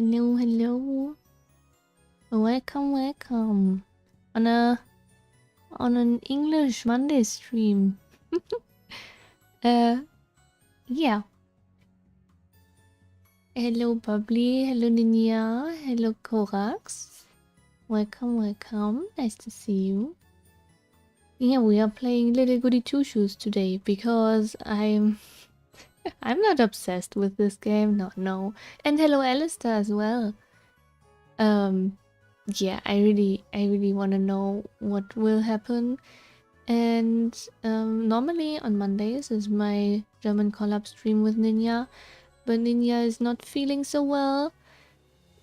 Hello, hello. Welcome, welcome. On an English Monday stream. Yeah. Hello, Bubbly. Hello, Ninja. Hello, Korax. Welcome, welcome. Nice to see you. Yeah, we are playing Goody Two Shoes today because I'm not obsessed with this game. No. And hello, Alistair as well. Yeah, I really want to know what will happen. And normally on Mondays is my German collab stream with Ninja, but Ninja is not feeling so well,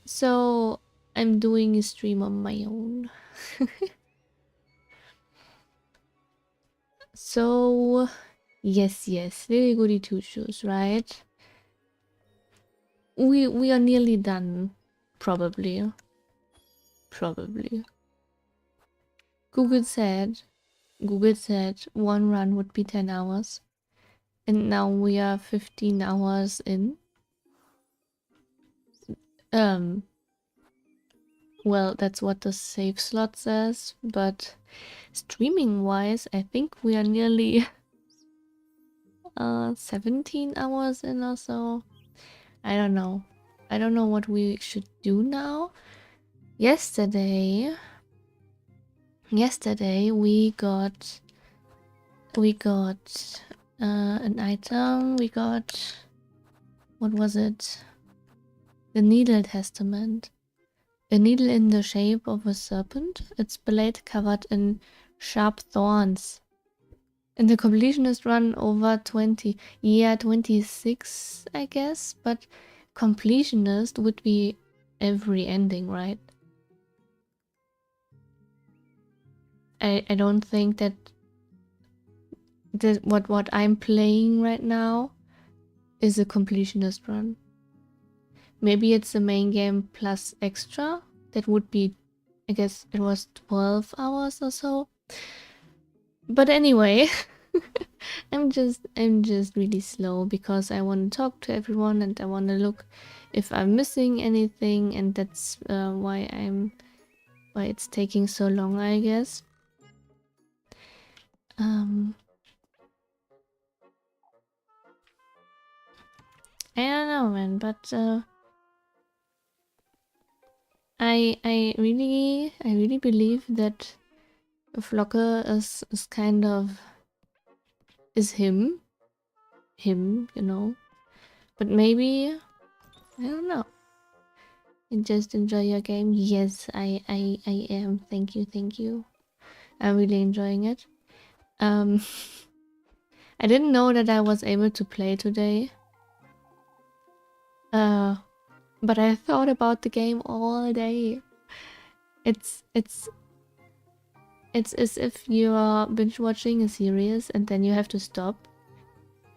so I'm doing a stream on my own. So yes, Goody Two Shoes, right? We are nearly done, probably. Google said one run would be 10 hours. And now we are 15 hours in. Well, that's what the save slot says, but streaming wise, I think we are nearly 17 hours in or so. I don't know. I don't know what we should do now. Yesterday we got an item. We got, what was it? The Needle Testament. A needle in the shape of a serpent, its blade covered in sharp thorns. And the completionist run over 20. Yeah, 26, I guess. But completionist would be every ending, right? I don't think that what I'm playing right now is a completionist run. Maybe it's the main game plus extra. That would be, I guess it was 12 hours or so. But anyway, I'm just really slow because I want to talk to everyone and I want to look if I'm missing anything, and that's why it's taking so long, I guess. I don't know, man, but I really believe that Flocke is kind of him, you know. But maybe, I don't know. And just enjoy your game. Yes, I am. Thank you. I'm really enjoying it. I didn't know that I was able to play today. But I thought about the game all day. It's as if you're binge watching a series and then you have to stop.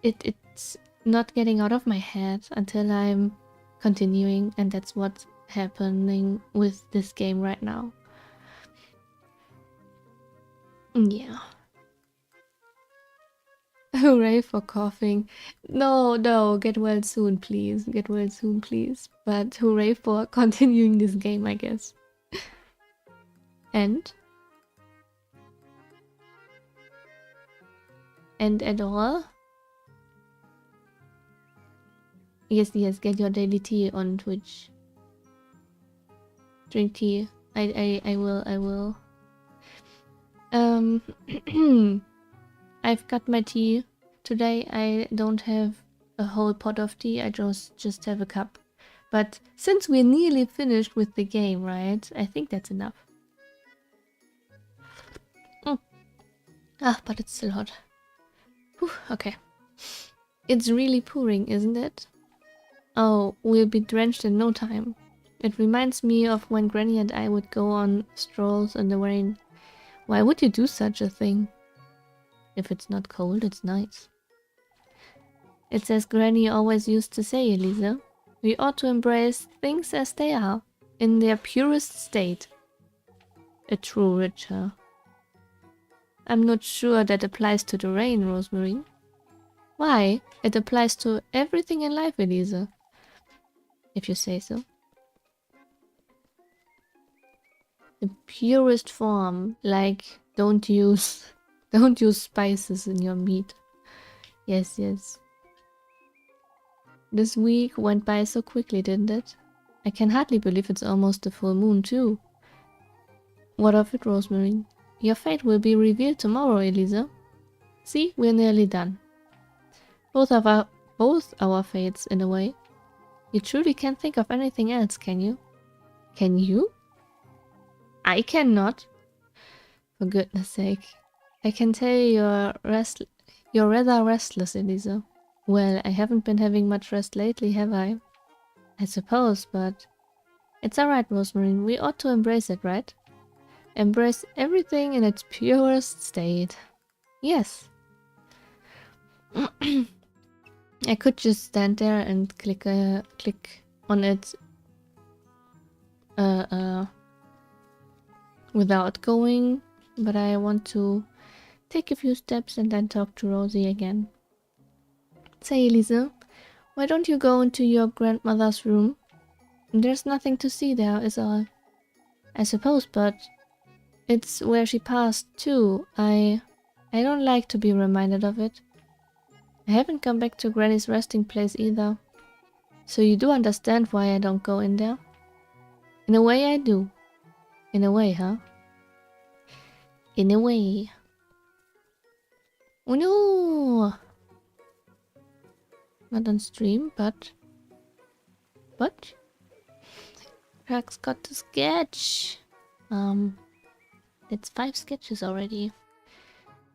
It's not getting out of my head until I'm continuing, and that's what's happening with this game right now. Yeah. Hooray for coughing. No, get well soon, please. But hooray for continuing this game, I guess. And at all? Yes, get your daily tea on Twitch. Drink tea. I will. I've got my tea. Today I don't have a whole pot of tea, I just have a cup. But since we're nearly finished with the game, right? I think that's enough. But it's still hot. Whew, okay. It's really pouring, isn't it? Oh, we'll be drenched in no time. It reminds me of when Granny and I would go on strolls in the rain. Why would you do such a thing? If it's not cold, it's nice. It's as Granny always used to say, Elisa. We ought to embrace things as they are, in their purest state. A true richer. I'm not sure that applies to the rain, Rosemary. Why? It applies to everything in life, Elisa. If you say so. The purest form. Like, don't use spices in your meat. Yes, yes. This week went by so quickly, didn't it? I can hardly believe it's almost the full moon, too. What of it, Rosemary? Your fate will be revealed tomorrow, Elisa. See, we're nearly done. Both our fates, in a way. You truly can't think of anything else, can you? Can you? I cannot. For goodness sake. I can tell you're rather restless, Elisa. Well, I haven't been having much rest lately, have I? I suppose, but... It's alright, Rosemary. We ought to embrace it, right? Embrace everything in its purest state. Yes. I could just stand there and click on it without going, but I want to take a few steps and then talk to Rosie again. Say, Elisa, why don't you go into your grandmother's room? There's nothing to see there, is all. I suppose, but it's where she passed too. I don't like to be reminded of it. I haven't come back to Granny's resting place either. So you do understand why I don't go in there? In a way I do. In a way, huh? In a way. Oh no! Not on stream, but... Rax got the sketch! It's 5 sketches already.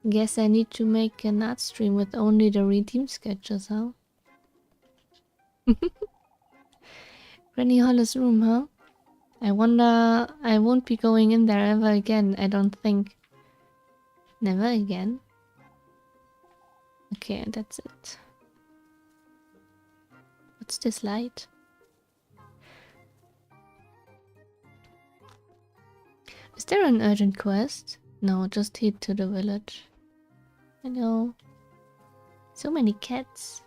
Guess I need to make an art stream with only the redeemed sketches, huh? Granny Hollis' room, huh? I wonder... I won't be going in there ever again, I don't think. Never again? Okay, that's it. What's this light? Is there an urgent quest? No, just head to the village. I know. So many cats.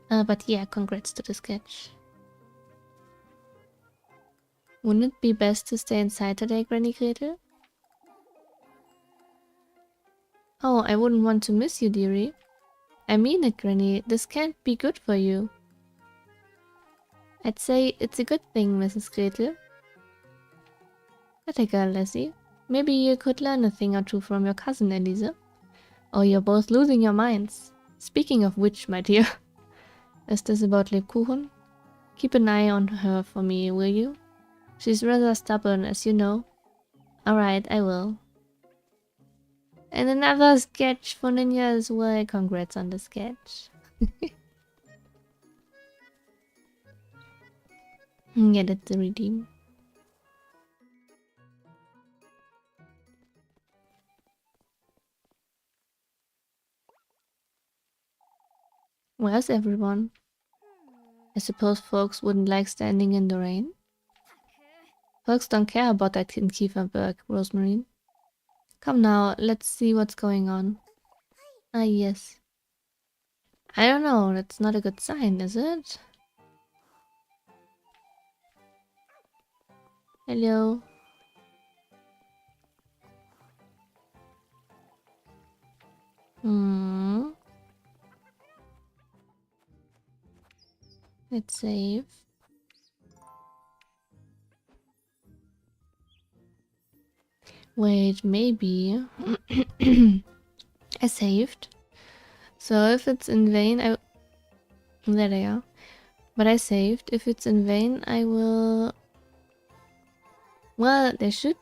But yeah, congrats to the sketch. Wouldn't it be best to stay inside today, Granny Gretel? Oh, I wouldn't want to miss you, dearie. I mean it, Granny. This can't be good for you. I'd say it's a good thing, Mrs. Gretel. Let a girl, Lassie. Maybe you could learn a thing or two from your cousin, Elise. Or you're both losing your minds. Speaking of which, my dear. Is this about Lebkuchen? Keep an eye on her for me, will you? She's rather stubborn, as you know. Alright, I will. And another sketch for Ninja as well. Congrats on the sketch. Yeah, that's the redeem. Where's everyone? I suppose folks wouldn't like standing in the rain? Folks don't care about that in Kieferberg, Rosemary. Come now, let's see what's going on. Ah, yes. I don't know, that's not a good sign, is it? Hello. Let's save. Wait, maybe... I saved. So if it's in vain, there they are. But I saved. If it's in vain, I will... Well, they should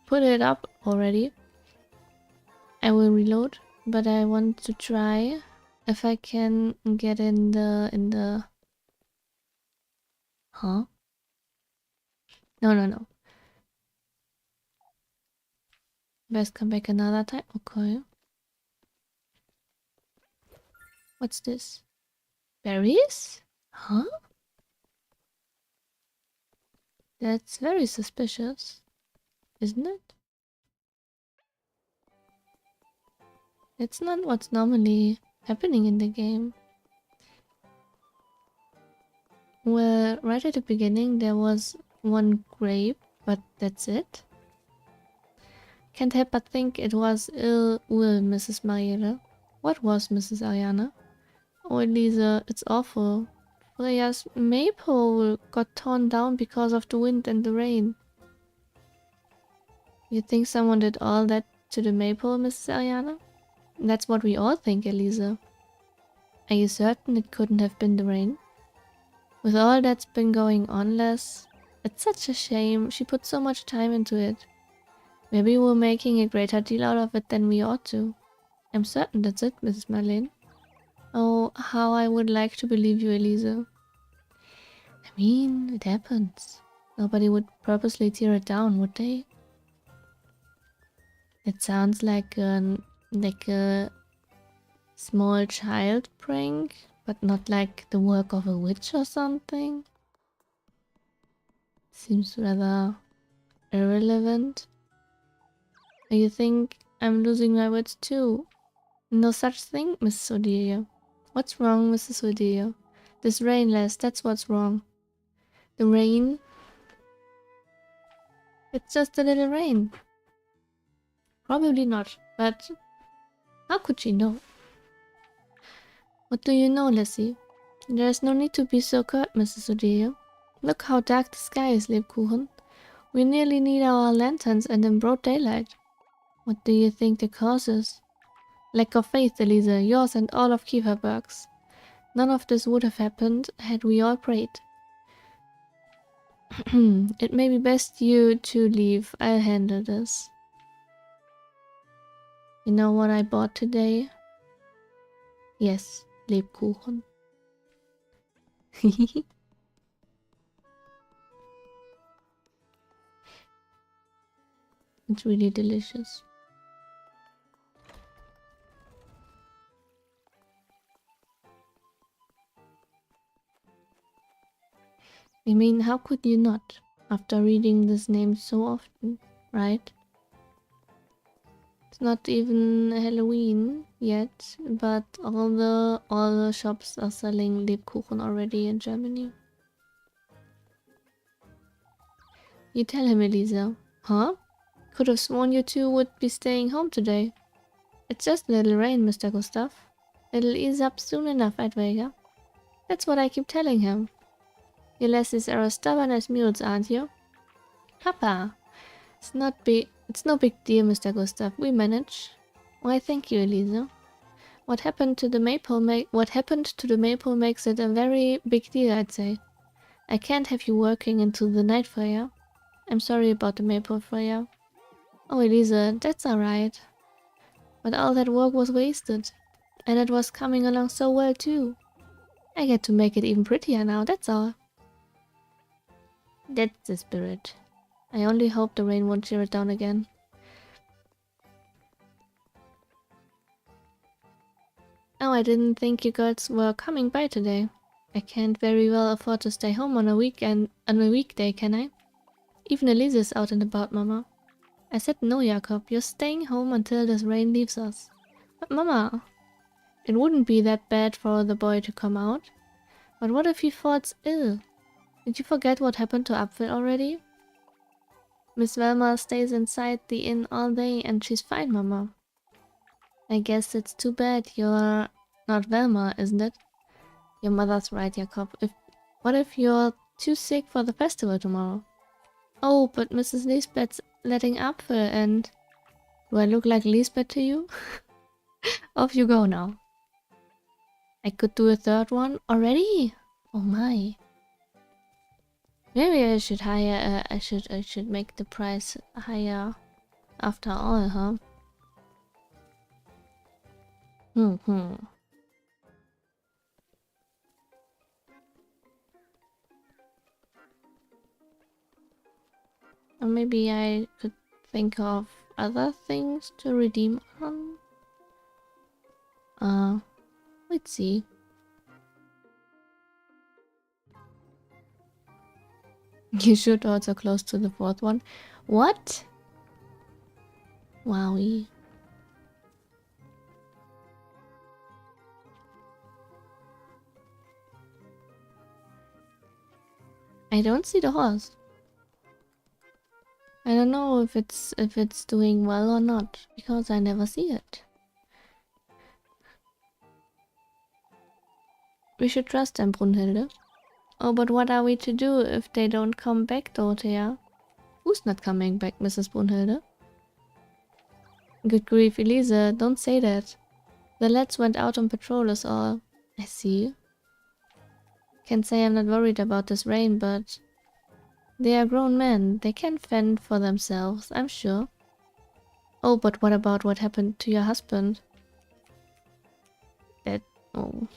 put it up already. I will reload, but I want to try if I can get in the... Huh? No. Best come back another time. Okay. What's this? Berries? Huh? That's very suspicious, isn't it? It's not what's normally happening in the game. Well, right at the beginning there was one grape, but that's it. Can't help but think it was ill will, Mrs. Marielle. What was, Mrs. Ariana? Oh, Elisa, it's awful. Freya's maypole got torn down because of the wind and the rain. You think someone did all that to the maypole, Mrs. Ariana? That's what we all think, Elisa. Are you certain it couldn't have been the rain? With all that's been going on, Les, it's such a shame. She put so much time into it. Maybe we're making a greater deal out of it than we ought to. I'm certain that's it, Mrs. Marlene. Oh, how I would like to believe you, Elisa. I mean, it happens. Nobody would purposely tear it down, would they? It sounds like a small child prank, but not like the work of a witch or something. Seems rather irrelevant. You think I'm losing my wits too? No such thing, Mrs. Odelia. What's wrong, Mrs. Odelia? This rain, Les, that's what's wrong. The rain? It's just a little rain. Probably not, but how could she know? What do you know, Lassie? There's no need to be so curt, Mrs. Odelia. Look how dark the sky is, Lebkuchen. We nearly need our lanterns and in broad daylight. What do you think the cause is? Lack of faith, Elisa, yours and all of Kieferberg's. None of this would have happened had we all prayed. It may be best you to leave. I'll handle this. You know what I bought today? Yes, Lebkuchen. It's really delicious. I mean, how could you not, after reading this name so often, right? It's not even Halloween yet, but all the shops are selling Lebkuchen already in Germany. You tell him, Elisa. Huh? Could have sworn you two would be staying home today. It's just a little rain, Mr. Gustav. It'll ease up soon enough, Edwager. That's what I keep telling him. You lassies are as stubborn as mules, aren't you? Papa, it's no big deal, Mr. Gustav. We manage. Why, thank you, Elisa. What happened to the maple makes it a very big deal, I'd say. I can't have you working into the night, Freya. I'm sorry about the maple, Freya. Oh, Elisa, that's alright. But all that work was wasted. And it was coming along so well, too. I get to make it even prettier now, that's all. That's the spirit. I only hope the rain won't tear it down again. Oh, I didn't think you girls were coming by today. I can't very well afford to stay home on a weekday, can I? Even Elisa's out and about, Mama. I said no, Jakob. You're staying home until this rain leaves us. But Mama, it wouldn't be that bad for the boy to come out. But what if he falls ill? Did you forget what happened to Apfel already? Miss Velma stays inside the inn all day and she's fine, Mama. I guess it's too bad you're not Velma, isn't it? Your mother's right, Jakob. What if you're too sick for the festival tomorrow? Oh, but Mrs. Lisbeth's letting Apfel and... Do I look like Lisbeth to you? Off you go now. I could do a third one already? Oh my. Maybe I should hire, I should make the price higher after all, huh? Or maybe I could think of other things to redeem on. Let's see. You should also close to the fourth one. What? Wowie. I don't see the horse. I don't know if it's doing well or not, because I never see it. We should trust them, Brunhilde. Oh, but what are we to do if they don't come back, Dorothea? Who's not coming back, Mrs. Brunhilde? Good grief, Elise, don't say that. The lads went out on patrol is all. I see. Can't say I'm not worried about this rain, but... They are grown men. They can fend for themselves, I'm sure. Oh, but what about what happened to your husband? Oh.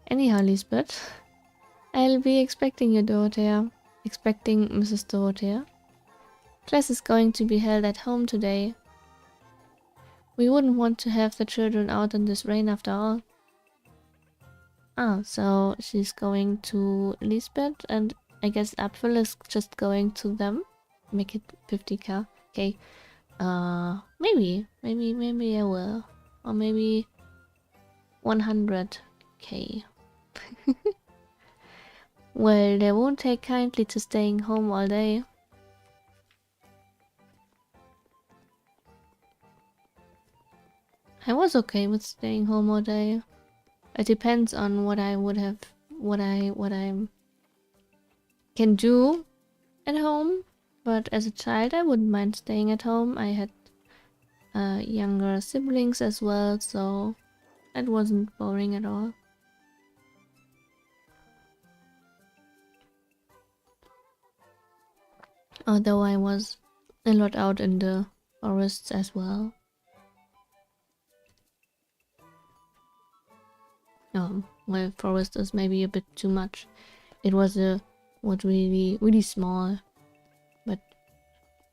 Anyhow, Lisbeth, I'll be expecting you, Dorothea. Expecting Mrs. Dorothea. Class is going to be held at home today. We wouldn't want to have the children out in this rain after all. Ah, so she's going to Lisbeth, and I guess Apfel is just going to them. Make it 50k. Okay. Maybe I will. Or maybe 100k. Well, they won't take kindly to staying home all day. I was okay with staying home all day. It depends on what I would have, what I can do at home. But as a child, I wouldn't mind staying at home. I had younger siblings as well, so it wasn't boring at all. Although I was a lot out in the forests as well. Well, forest is maybe a bit too much. It was really small, but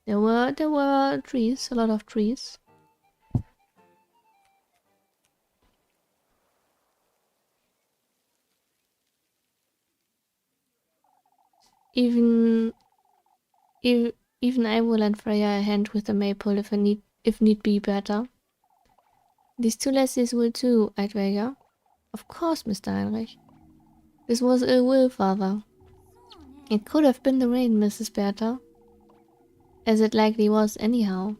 there were trees, a lot of trees. Even I will lend Freya a hand with the maple if need be better. These two lassies will too, Eidweger. Of course, Mr. Heinrich. This was ill will, father. It could have been the rain, Mrs. Bertha. As it likely was anyhow.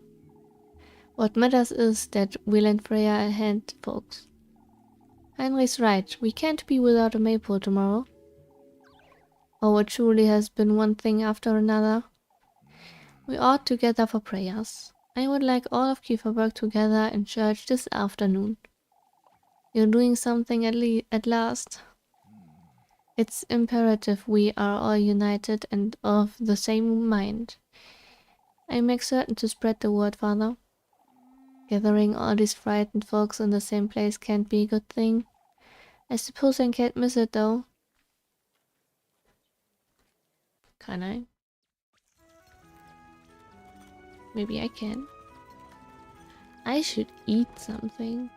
What matters is that we lend Freya a hand, folks. Heinrich's right, we can't be without a maypole tomorrow. Oh, it truly has been one thing after another. We ought to gather for prayers. I would like all of Kieferberg together in church this afternoon. You're doing something at last. It's imperative we are all united and of the same mind. I make certain to spread the word, father. Gathering all these frightened folks in the same place can't be a good thing. I suppose I can't miss it though. Can I? Maybe I can. I should eat something.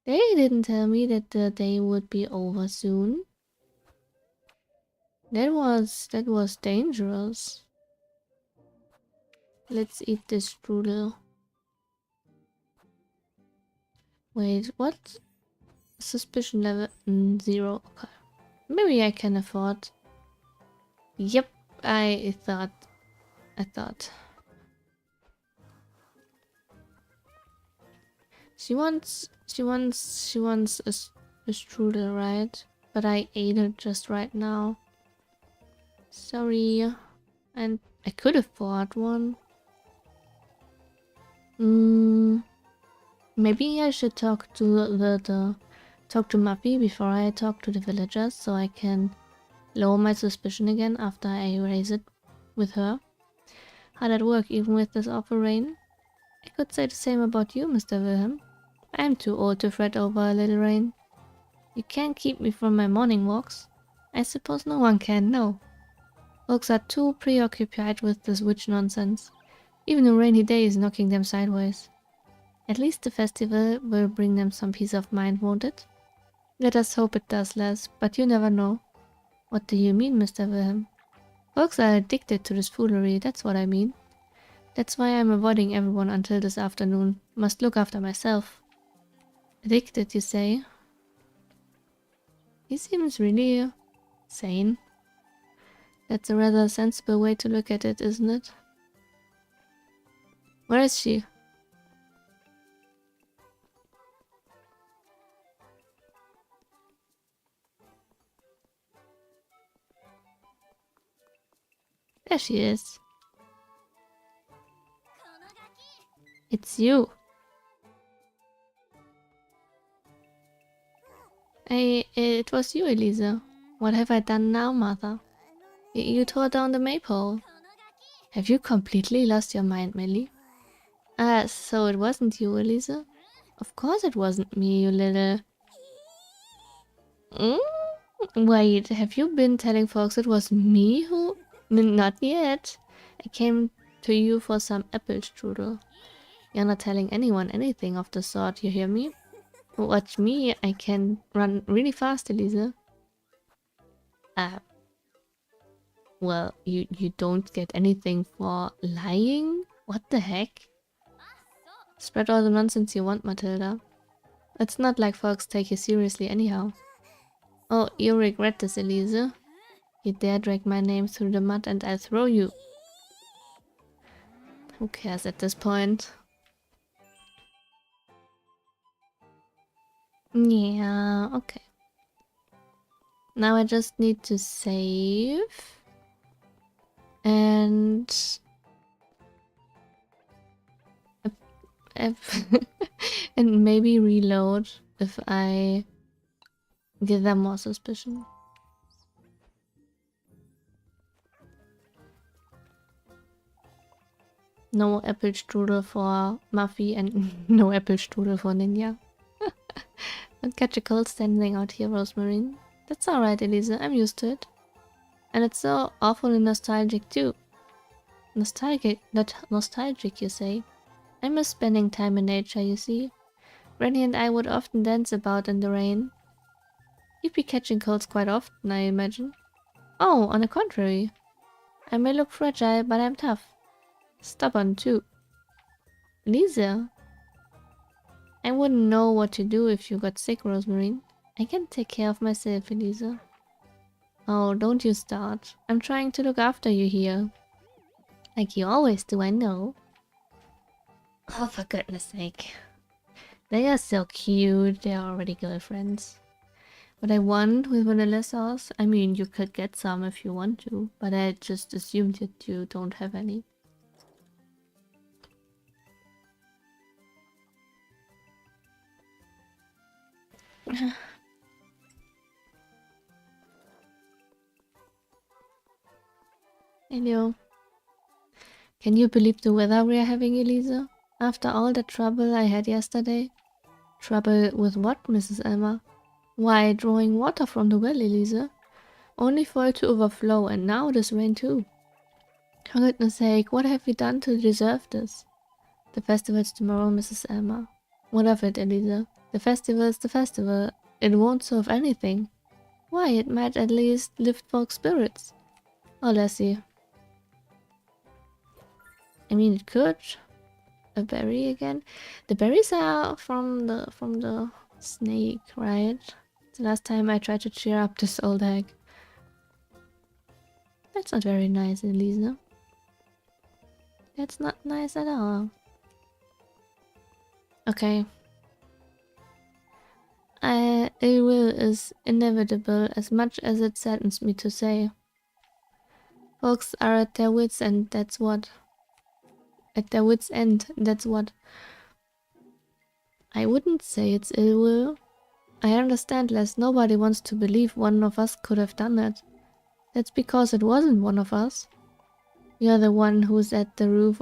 They didn't tell me that the day would be over soon. That was dangerous. Let's eat this strudel. Wait, what? Suspicion level 0. Okay. Maybe I can afford. Yep, I thought. She wants a strudel, right? But I ate it just right now. Sorry. And I could afford one. Maybe I should talk to talk to Muffy before I talk to the villagers, so I can lower my suspicion again after I raise it with her. How'd that work even with this awful rain? I could say the same about you, Mr. Wilhelm. I'm too old to fret over a little rain. You can't keep me from my morning walks. I suppose no one can, no. Folks are too preoccupied with this witch nonsense. Even a rainy day is knocking them sideways. At least the festival will bring them some peace of mind, won't it? Let us hope it does, Les, but you never know. What do you mean, Mr. Wilhelm? Folks are addicted to this foolery, that's what I mean. That's why I'm avoiding everyone until this afternoon. Must look after myself. Addicted, you say? He seems really sane. That's a rather sensible way to look at it, isn't it? Where is she? There she is. It's you. It was you, Elisa. What have I done now, mother? You tore down the maypole. Have you completely lost your mind, Millie? Ah, so it wasn't you, Elisa? Of course it wasn't me, you little... Wait, have you been telling folks it was me who... Not yet. I came to you for some apple strudel. You're not telling anyone anything of the sort, you hear me? Watch me, I can run really fast, Elisa. Well, you don't get anything for lying? What the heck? Spread all the nonsense you want, Matilda. It's not like folks take you seriously anyhow. Oh, you'll regret this, Elisa. You dare drag my name through the mud and I'll throw you. Who cares at this point? Yeah, okay. Now I just need to save. And... and maybe reload if I give them more suspicion. No apple strudel for Muffy and no apple strudel for Ninja. Don't catch a cold standing out here, Rosemary. That's alright, Elisa. I'm used to it. And it's so awfully nostalgic too. Nostalgic, you say? I miss spending time in nature, you see. Granny and I would often dance about in the rain. You'd be catching colds quite often, I imagine. Oh, on the contrary. I may look fragile, but I'm tough. Stubborn too. Lisa. I wouldn't know what to do if you got sick, Rosemary. I can take care of myself, Elisa. Oh, don't you start. I'm trying to look after you here. Like you always do, I know. Oh, for goodness sake. They are so cute. They are already girlfriends. What I want with vanilla sauce? I mean, you could get some if you want to, but I just assumed that you don't have any. Hello. Can you believe the weather we are having, Elisa? After all the trouble I had yesterday? Trouble with what, Mrs. Elmer? Why, drawing water from the well, Elisa. Only for it to overflow, and now this rain too. For goodness sake, what have we done to deserve this? The festival's tomorrow, Mrs. Elmer. What of it, Elisa? The festival is the festival. It won't solve anything. Why, it might at least lift folks' spirits. Oh, Lassie. I mean, it could. A berry again? The berries are from the snake, right? The last time I tried to cheer up this old hag. That's not very nice, Elisa. That's not nice at all. Okay. Ill will is inevitable, as much as it saddens me to say. Folks are at their wits' end, that's what. At their wits' end, that's what. I wouldn't say it's ill will. I understand, Les. Nobody wants to believe one of us could have done it. That's because it wasn't one of us. You're the one who's at the root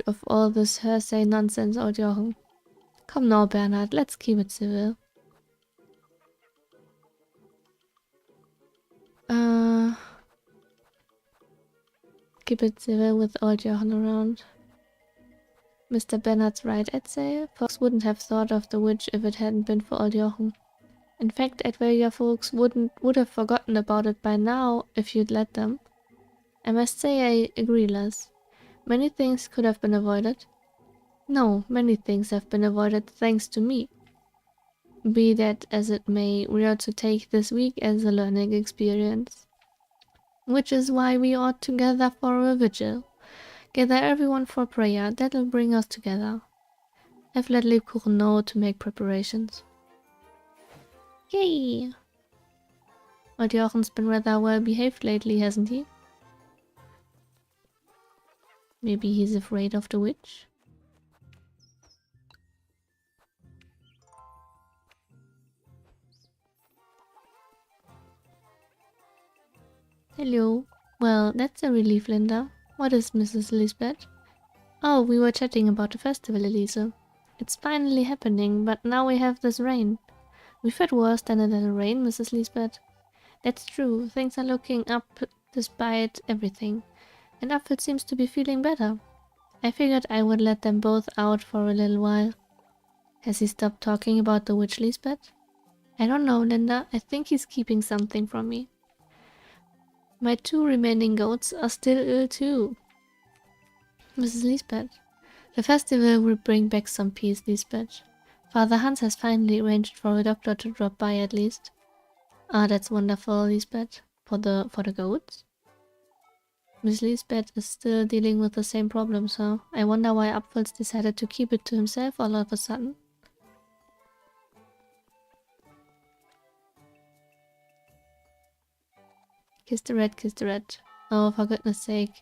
of all this hearsay nonsense, old Jochen. Come now, Bernhard, let's keep it civil. Keep it civil with old Jochen around. Mr. Bernhard's right, I'd say. Folks wouldn't have thought of the witch if it hadn't been for old Jochen. In fact, Edwellia folks would have forgotten about it by now if you'd let them. I must say I agree, Les. Many things could have been avoided. No, many things have been avoided thanks to me. Be that as it may, we are to take this week as a learning experience. Which is why we ought to gather for a vigil. Gather everyone for prayer, that'll bring us together. I've let Lebkuchen know to make preparations. Yay! Old Jochen's been rather well behaved lately, hasn't he? Maybe he's afraid of the witch? Hello. Well, that's a relief, Linda. What is Mrs. Lisbeth? Oh, we were chatting about the festival, Elise. It's finally happening, but now we have this rain. We've had worse than a little rain, Mrs. Lisbeth. That's true, things are looking up despite everything. And Apfel seems to be feeling better. I figured I would let them both out for a little while. Has he stopped talking about the witch, Lisbeth? I don't know, Linda. I think he's keeping something from me. My 2 remaining goats are still ill too. Mrs. Lisbeth. The festival will bring back some peace, Lisbeth. Father Hans has finally arranged for a doctor to drop by at least. Ah, that's wonderful, Lisbeth. For the goats? Miss Lisbeth is still dealing with the same problems, huh? I wonder why Apfels decided to keep it to himself all of a sudden. Kiss the rat, kiss the rat. Oh, for goodness sake.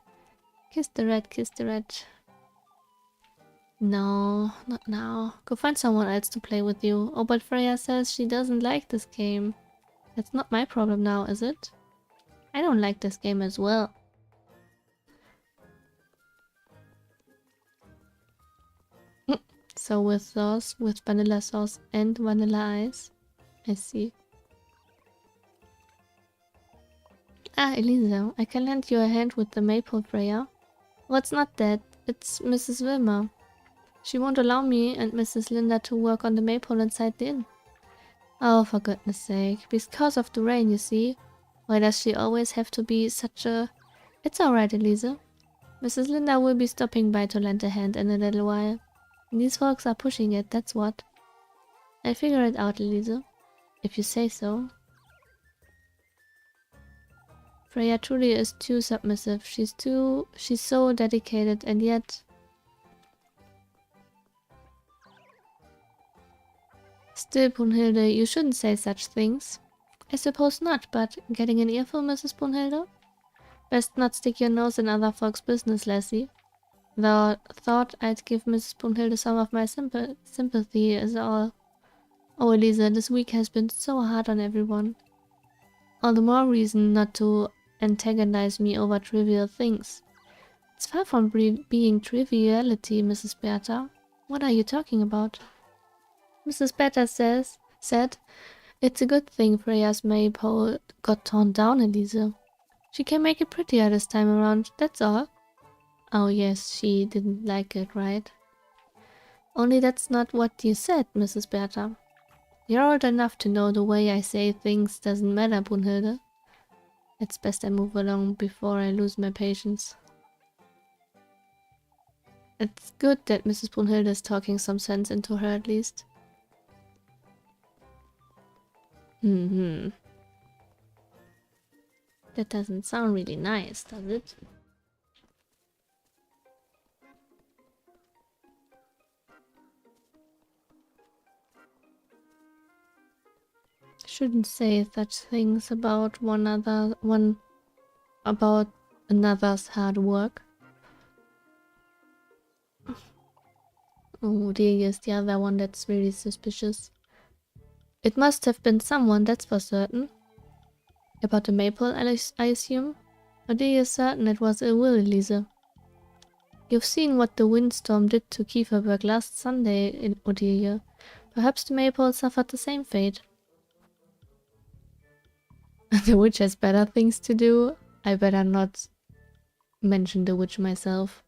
Kiss the rat, kiss the rat. No, not now. Go find someone else to play with you. Oh, but Freya says she doesn't like this game. That's not my problem now, is it? I don't like this game as well. So with sauce, with vanilla sauce and vanilla ice. I see. Ah, Elisa, I can lend you a hand with the maple, Freya. Well, it's not that. It's Mrs. Wilmer. She won't allow me and Mrs. Linda to work on the maple inside the inn. Oh, for goodness sake. Because of the rain, you see. Why does she always have to be such a... It's alright, Elisa. Mrs. Linda will be stopping by to lend a hand in a little while. These folks are pushing it, that's what. I'll figure it out, Elisa. If you say so. Freya truly is too submissive. She's so dedicated, and yet... Still, Brunhilde, you shouldn't say such things. I suppose not, but getting an earful, Mrs. Brunhilde? Best not stick your nose in other folks' business, lassie. Though thought I'd give Mrs. Brunhilde some of my sympathy is all. Oh, Elisa, this week has been so hard on everyone. All the more reason not to antagonize me over trivial things. It's far from being triviality, Mrs. Bertha. What are you talking about? Mrs. Bertha said, it's a good thing Freya's maypole got torn down, Elisa. She can make it prettier this time around, that's all. Oh yes, she didn't like it, right? Only that's not what you said, Mrs. Bertha. You're old enough to know the way I say things doesn't matter, Brunhilde. It's best I move along before I lose my patience. It's good that Mrs. Brunhilde is talking some sense into her at least. That doesn't sound really nice, does it? Shouldn't say such things about about another's hard work. Oh, Delia is the other one that's really suspicious. It must have been someone, that's for certain. About the maple, I assume? Odelia is certain it was ill will, Elisa. You've seen what the windstorm did to Kieferberg last Sunday in Odelia. Perhaps the maple suffered the same fate. The witch has better things to do. I better not mention the witch myself.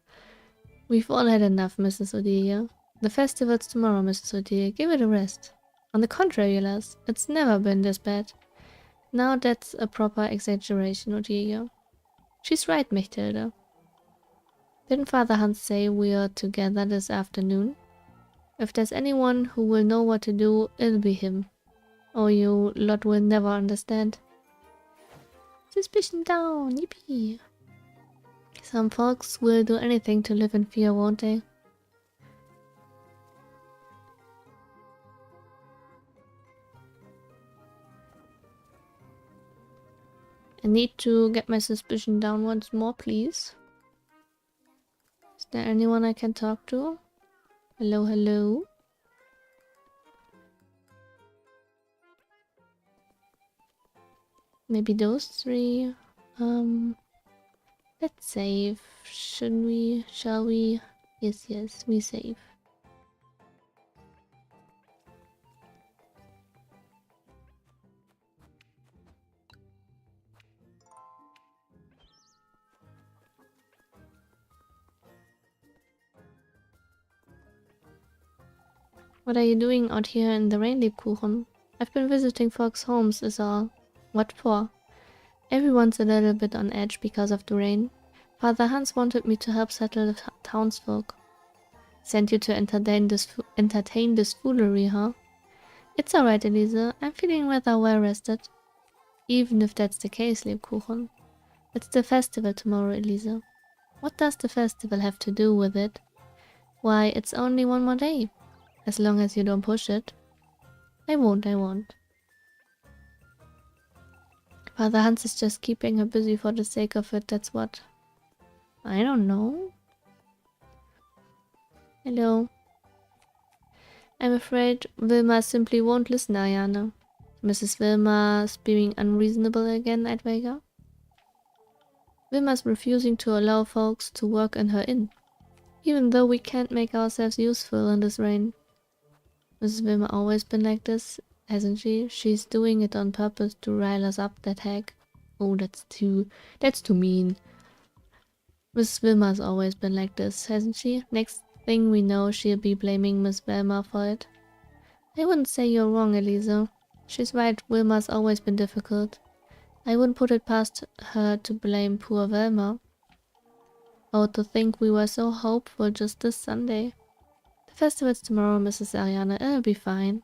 We've all had enough, Mrs. Odelia. The festival's tomorrow, Mrs. Odelia. Give it a rest. On the contrary, lass, it's never been this bad. Now that's a proper exaggeration, Odelia. She's right, Mechtilde. Didn't Father Hans say we are together this afternoon? If there's anyone who will know what to do, it'll be him. Oh, you lot will never understand. Suspicion down! Yippee! Some folks will do anything to live in fear, won't they? I need to get my suspicion down once more, please. Is there anyone I can talk to? Hello, hello? Maybe those three. Let's save. Shouldn't we? Shall we? Yes, yes, we save. What are you doing out here in the Lilypad? I've been visiting folks' homes is all. What for? Everyone's a little bit on edge because of the rain. Father Hans wanted me to help settle the townsfolk. Sent you to entertain this foolery, huh? It's alright, Elisa. I'm feeling rather well rested. Even if that's the case, Lebkuchen. It's the festival tomorrow, Elisa. What does the festival have to do with it? Why, it's only one more day. As long as you don't push it. I won't. Father Hans is just keeping her busy for the sake of it, that's what. I don't know. Hello. I'm afraid Wilma simply won't listen, Ariane. Mrs. Wilma's being unreasonable again, Edwager? Wilma's refusing to allow folks to work in her inn. Even though we can't make ourselves useful in this rain. Mrs. Wilma always been like this, hasn't she? She's doing it on purpose to rile us up, that hag. Oh, that's too mean. Mrs. Wilma's always been like this, hasn't she? Next thing we know, she'll be blaming Miss Wilma for it. I wouldn't say you're wrong, Elisa. She's right, Wilma's always been difficult. I wouldn't put it past her to blame poor Wilma. Oh, to think we were so hopeful just this Sunday. The festival's tomorrow, Mrs. Ariana. It'll be fine.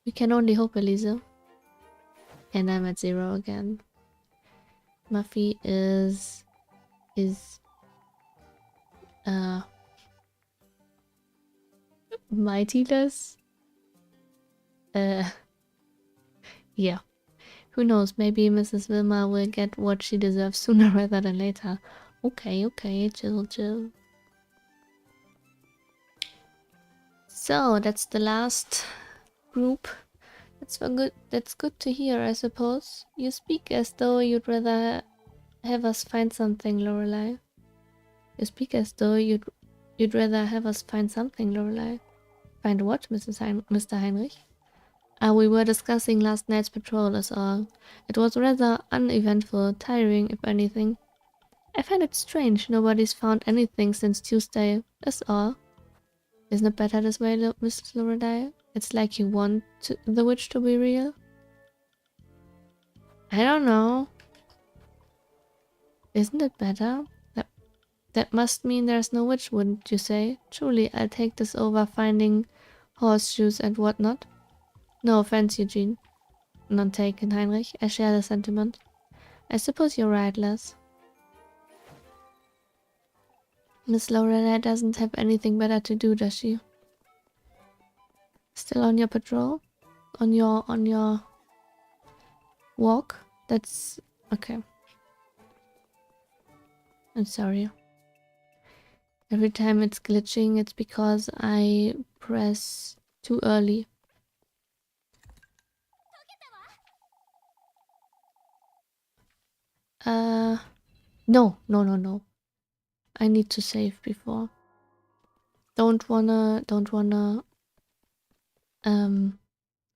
We can only hope, Elisa. And I'm at 0 again. Muffy is mightyless. Yeah. Who knows, maybe Mrs. Wilma will get what she deserves sooner rather than later. Okay, chill. So, that's the last group. That's good to hear, I suppose. You speak as though you'd rather have us find something, Lorelei. You speak as though you'd rather have us find something, Lorelei. Find what, Mr. Heinrich? We were discussing last night's patrol is all. It was rather uneventful, tiring if anything. I find it strange nobody's found anything since Tuesday, is all. Isn't it better this way, Mrs. Lorelei? It's like you want the witch to be real? I don't know. Isn't it better? That must mean there's no witch, wouldn't you say? Truly, I'll take this over finding horseshoes and whatnot. No offense, Eugene. None taken, Heinrich. I share the sentiment. I suppose you're right, Les. Miss Lorelei doesn't have anything better to do, does she? Still on your patrol? On your walk? That's okay. I'm sorry. Every time it's glitching, it's because I press too early. No. I need to save before. Don't wanna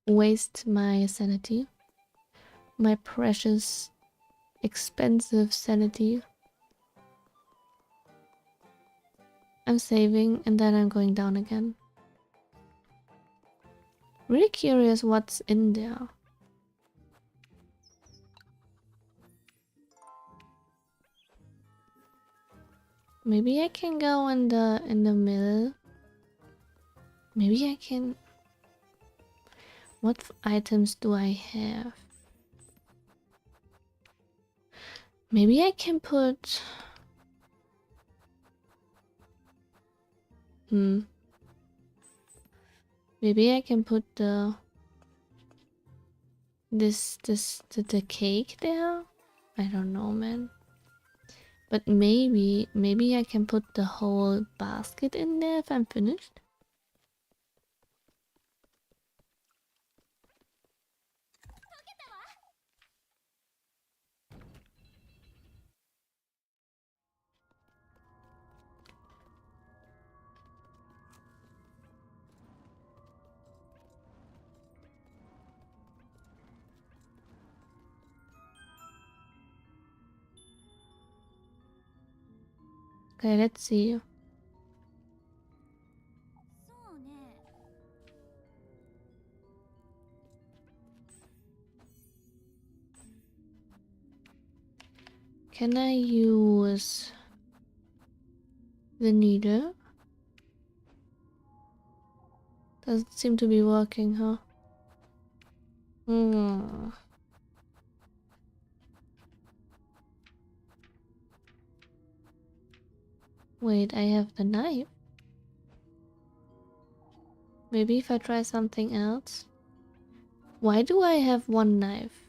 waste my sanity. My precious, expensive sanity. I'm saving and then I'm going down again. Really curious what's in there. Maybe I can go in the middle. Maybe I can. What items do I have? Maybe I can put... Maybe I can put the... the cake there? I don't know, man. But maybe I can put the whole basket in there if I'm finished. Okay, let's see. Can I use the needle? Doesn't seem to be working, huh? Wait, I have the knife. Maybe if I try something else. Why do I have one knife?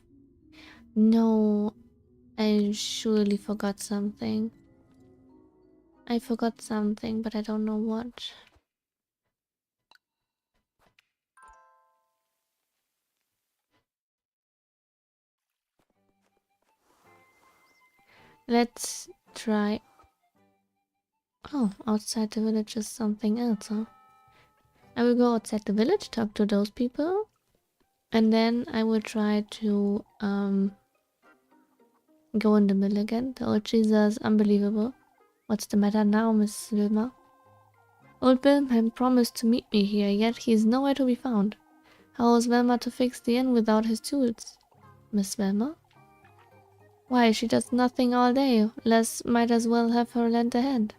No, I surely forgot something. I forgot something, but I don't know what. Let's try... Oh, outside the village is something else, huh? I will go outside the village, talk to those people. And then I will try to go in the mill again. The old Jesus, unbelievable. What's the matter now, Miss Wilma? Old Bilman promised to meet me here, yet he is nowhere to be found. How is Velma to fix the inn without his tools? Miss Velma? Why, she does nothing all day. Les might as well have her lend a hand.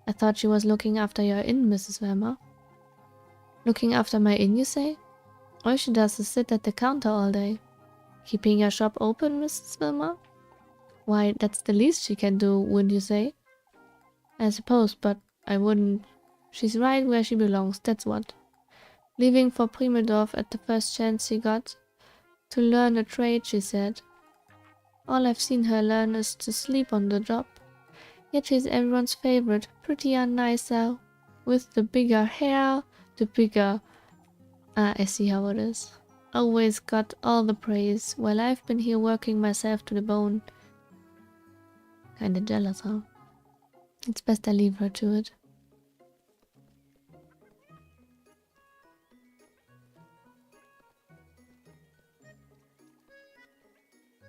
I thought she was looking after your inn, Mrs. Velma. Looking after my inn, you say? All she does is sit at the counter all day. Keeping your shop open, Mrs. Velma? Why, that's the least she can do, wouldn't you say? I suppose, but I wouldn't. She's right where she belongs, that's what. Leaving for Primedorf at the first chance she got. To learn a trade, she said. All I've seen her learn is to sleep on the job. Yet she's everyone's favorite, prettier and nicer. With the bigger hair, the bigger... Ah, I see how it is. Always got all the praise, while I've been here working myself to the bone. Kinda jealous, huh? It's best I leave her to it.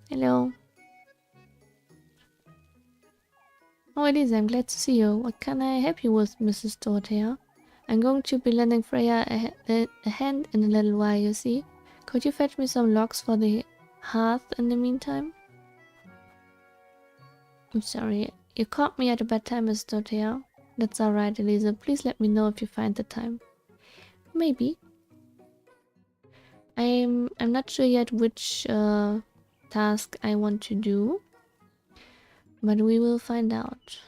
Hello. Oh, Elise, I'm glad to see you. What can I help you with, Mrs. Dorothea? I'm going to be lending Freya a hand in a little while, you see. Could you fetch me some logs for the hearth in the meantime? I'm sorry, you caught me at a bad time, Miss Dorothea. That's alright, Elisa. Please let me know if you find the time. Maybe. I'm not sure yet which task I want to do, but we will find out.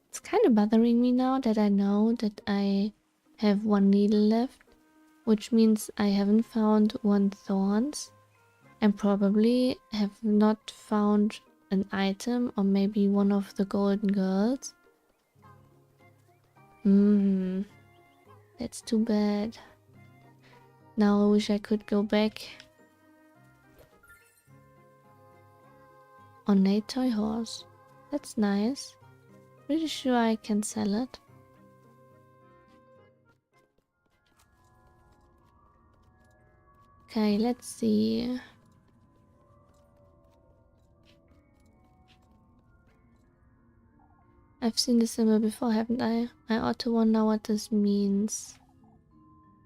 It's kind of bothering me now that I know that I have one needle left, which means I haven't found one thorns and probably have not found an item or maybe one of the golden girls. That's too bad. Now I wish I could go back on a toy horse. That's nice. Pretty sure I can sell it. Okay, let's see. I've seen this symbol before, haven't I? I ought to wonder what this means.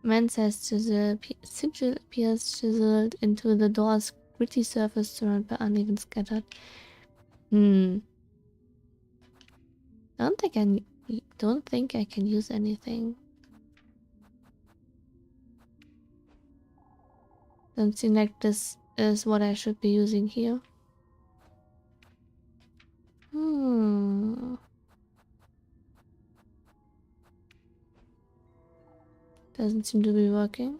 Man says sigil appears chiseled into the door's gritty surface surrounded by uneven scattered. Don't think I can use anything. Doesn't seem like this is what I should be using here. Doesn't seem to be working.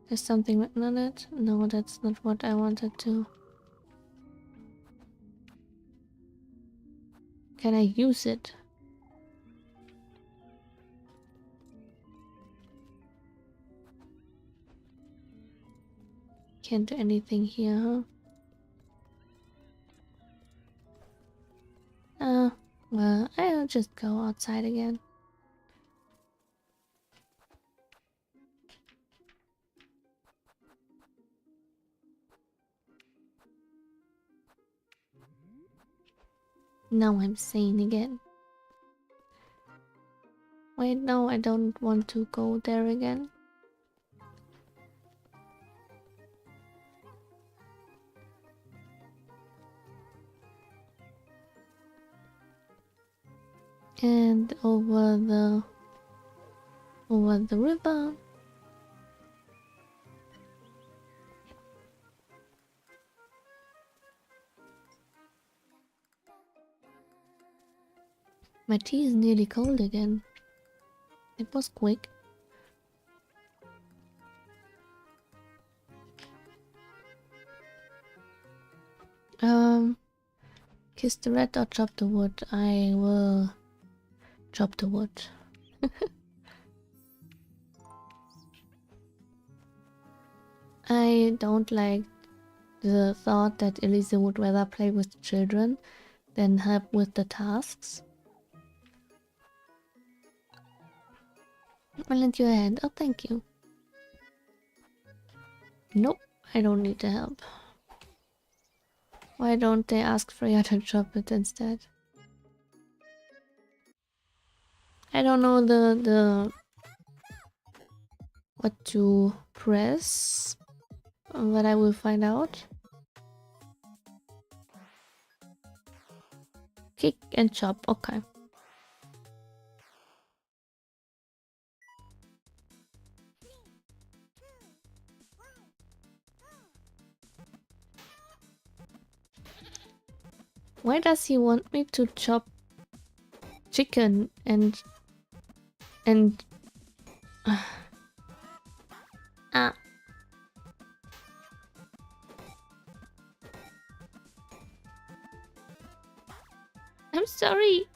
There's something written on it? No, that's not what I wanted to. Can I use it? Can't do anything here, huh? Well, I'll just go outside again. Now I'm sane again. Wait, no, I don't want to go there again. And over the river. My tea is nearly cold again. It was quick. Kiss the red or chop the wood? I will chop the wood. I don't like the thought that Elisa would rather play with the children than help with the tasks. I'll lend you a hand. Oh, thank you. Nope, I don't need the help. Why don't they ask Freya to chop it instead? I don't know the what to press, but I will find out. Kick and chop, okay. Why does he want me to chop chicken and ah. I'm sorry.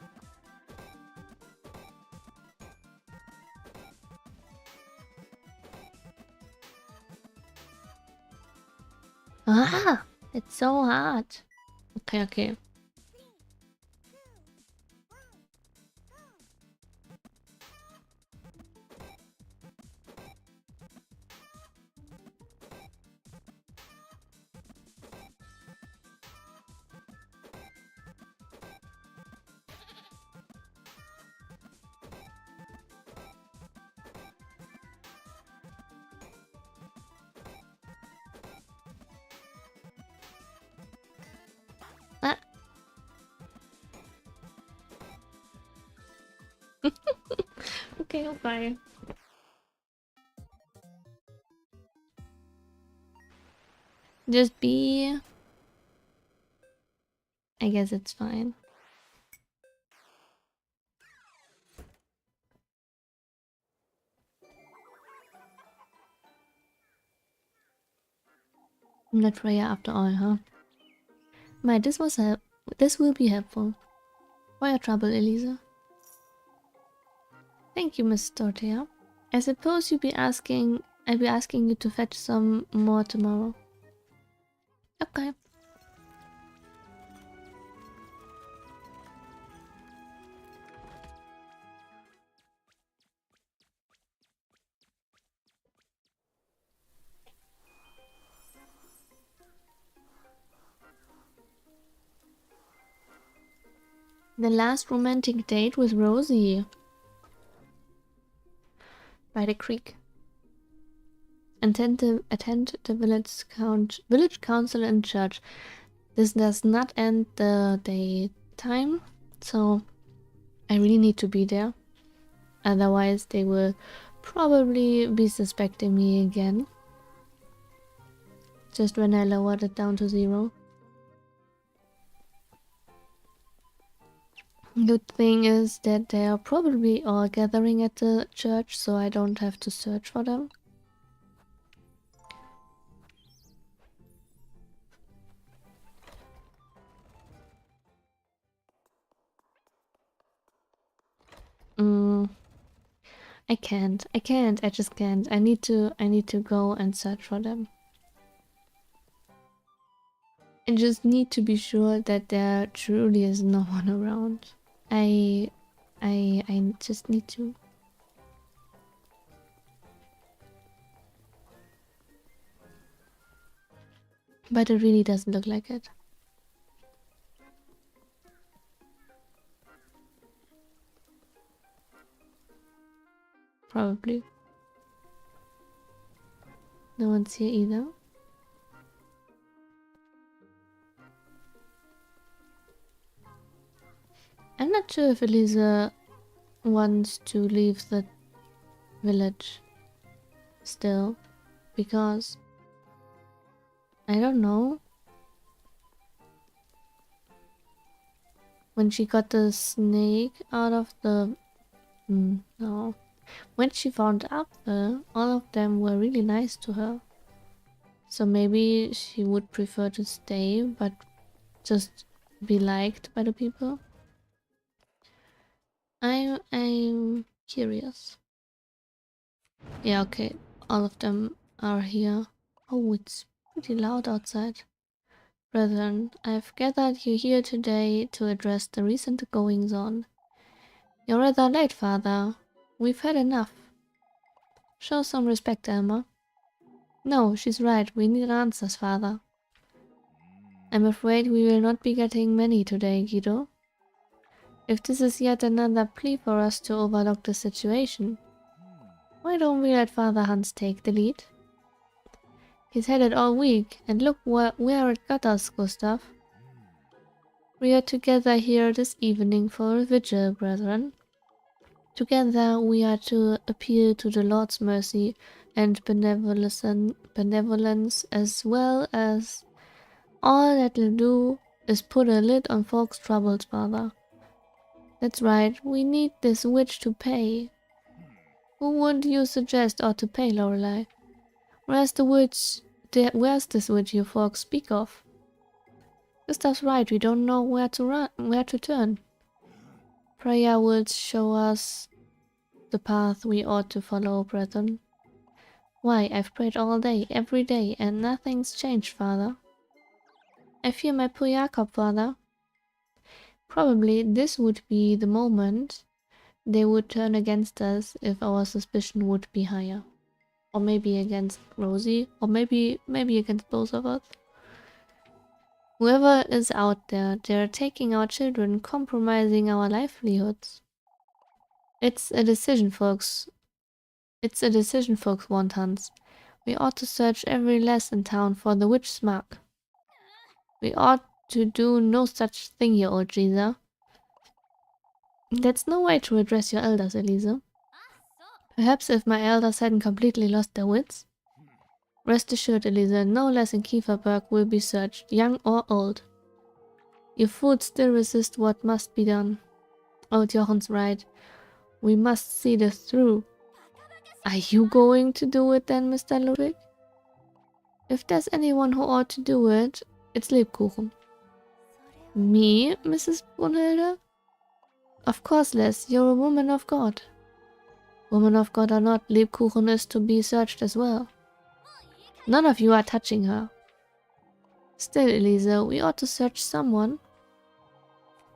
Ah, it's so hard. Okay, okay. Okay, bye. Just be... I guess it's fine. Not Freya after all, huh? This will be helpful. For your trouble, Elisa. Thank you, Miss Dorothea. I suppose I'll be asking you to fetch some more tomorrow. Okay. The last romantic date with Rosie. By the creek. Attend the village council and church. This does not end the date time, so I really need to be there. Otherwise, they will probably be suspecting me again. Just when I lowered it down to 0. Good thing is that they are probably all gathering at the church, so I don't have to search for them. I can't, I just can't. I need to go and search for them. I just need to be sure that there truly is no one around. I just need to. But it really doesn't look like it. Probably. No one's here either. I'm not sure if Elisa wants to leave the village still, because I don't know. When she got the snake out of the... no. When she found Apfel, all of them were really nice to her. So maybe she would prefer to stay, but just be liked by the people. I'm curious. Yeah, okay. All of them are here. Oh, it's pretty loud outside. Brethren, I've gathered you here today to address the recent goings-on. You're rather late, Father. We've had enough. Show some respect, Elmer. No, she's right. We need answers, Father. I'm afraid we will not be getting many today, Guido. If this is yet another plea for us to overlook the situation, why don't we let Father Hans take the lead? He's had it all week, and look where it got us, Gustav. We are together here this evening for a vigil, brethren. Together we are to appeal to the Lord's mercy and benevolence, as well as all that will do is put a lid on folks' troubles, Father. That's right, we need this witch to pay. Who would you suggest ought to pay, Lorelei? Where's this witch you folks speak of? Gustav's right, we don't know where to turn. Prayer will show us the path we ought to follow, brethren. Why, I've prayed all day, every day, and nothing's changed, Father. I fear my poor Jakob, Father. Probably this would be the moment they would turn against us if our suspicion would be higher. Or maybe against Rosie, or maybe against both of us. Whoever is out there, they're taking our children, compromising our livelihoods. It's a decision, folks. Want, Hans. We ought to search every lass in town for the witch's mark. We ought to do no such thing here, old Geezer. That's no way to address your elders, Elisa. Perhaps if my elders hadn't completely lost their wits. Rest assured, Elisa, no lass in Kieferberg will be searched, young or old. Your fools still resist what must be done. Old Jochen's right. We must see this through. Are you going to do it then, Mr. Ludwig? If there's anyone who ought to do it, it's Lebkuchen. Me, Mrs. Brunhilde? Of course, Les, you're a woman of God. Woman of God or not, Lebkuchen is to be searched as well. None of you are touching her. Still, Elisa, we ought to search someone.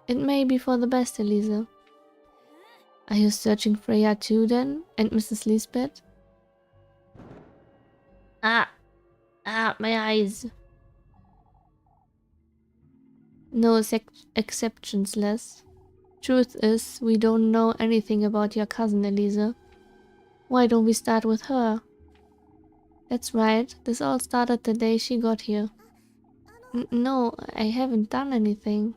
It may be for the best, Elisa. Are you searching Freya too, then? And Mrs. Lisbeth? Ah, my eyes. No exceptions, Les. Truth is, we don't know anything about your cousin, Elisa. Why don't we start with her? That's right, this all started the day she got here. No, I haven't done anything.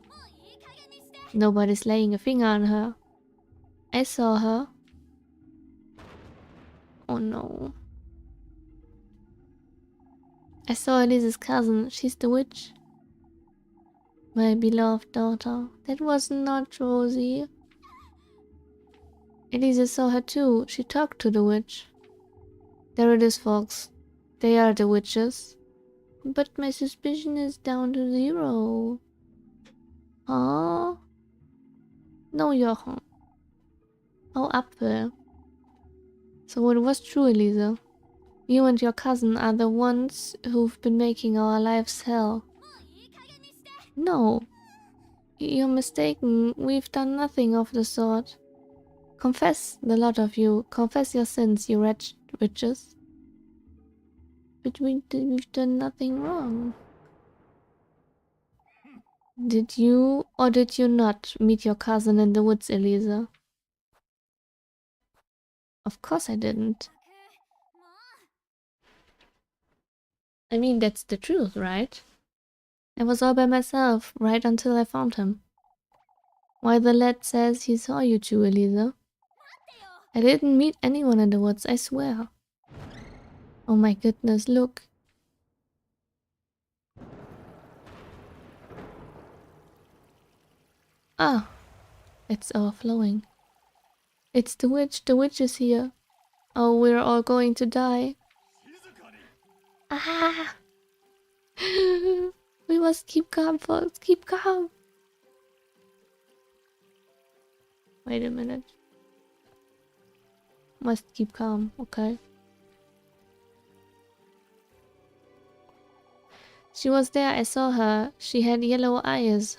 Nobody's laying a finger on her. I saw her. Oh no. I saw Elise's cousin. She's the witch. My beloved daughter. That was not Rosie. Elise saw her too. She talked to the witch. There it is, folks. They are the witches. But my suspicion is down to 0. Huh? No, Jochen. Oh, Apfel. So it was true, Elise. You and your cousin are the ones who've been making our lives hell. No. You're mistaken. We've done nothing of the sort. Confess, the lot of you. Confess your sins, you wretched witches. But we've done nothing wrong. Did you or did you not meet your cousin in the woods, Elise? Of course I didn't. I mean, that's the truth, right? I was all by myself, right until I found him. Why, the lad says he saw you two, Elise. I didn't meet anyone in the woods, I swear. Oh my goodness, look. Ah, it's overflowing. It's the witch is here. Oh, we're all going to die. Ah! We must keep calm, folks, keep calm. Wait a minute. Must keep calm, okay. She was there, I saw her. She had yellow eyes.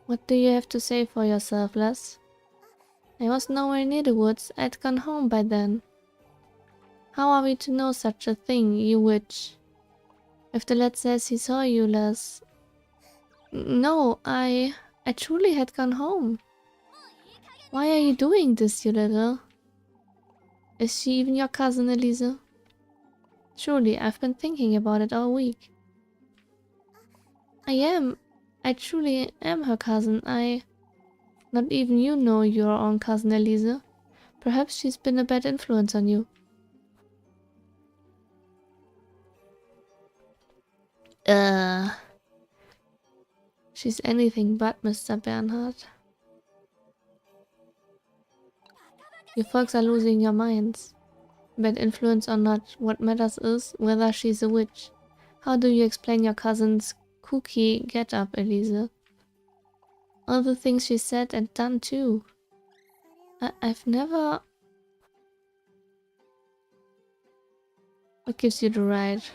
What do you have to say for yourself, Les? I was nowhere near the woods. I'd gone home by then. How are we to know such a thing, you witch? If the lad says he saw you, Les... No, I truly had gone home. Why are you doing this, you little? Is she even your cousin, Elise? Surely, I've been thinking about it all week. I am. I truly am her cousin. Not even you know your own cousin, Elise. Perhaps she's been a bad influence on you. She's anything but Mr. Bernhard. You folks are losing your minds. Bad influence or not, what matters is whether she's a witch. How do you explain your cousin's kooky get-up, Elise? All the things she said and done too. I've never... What gives you the right?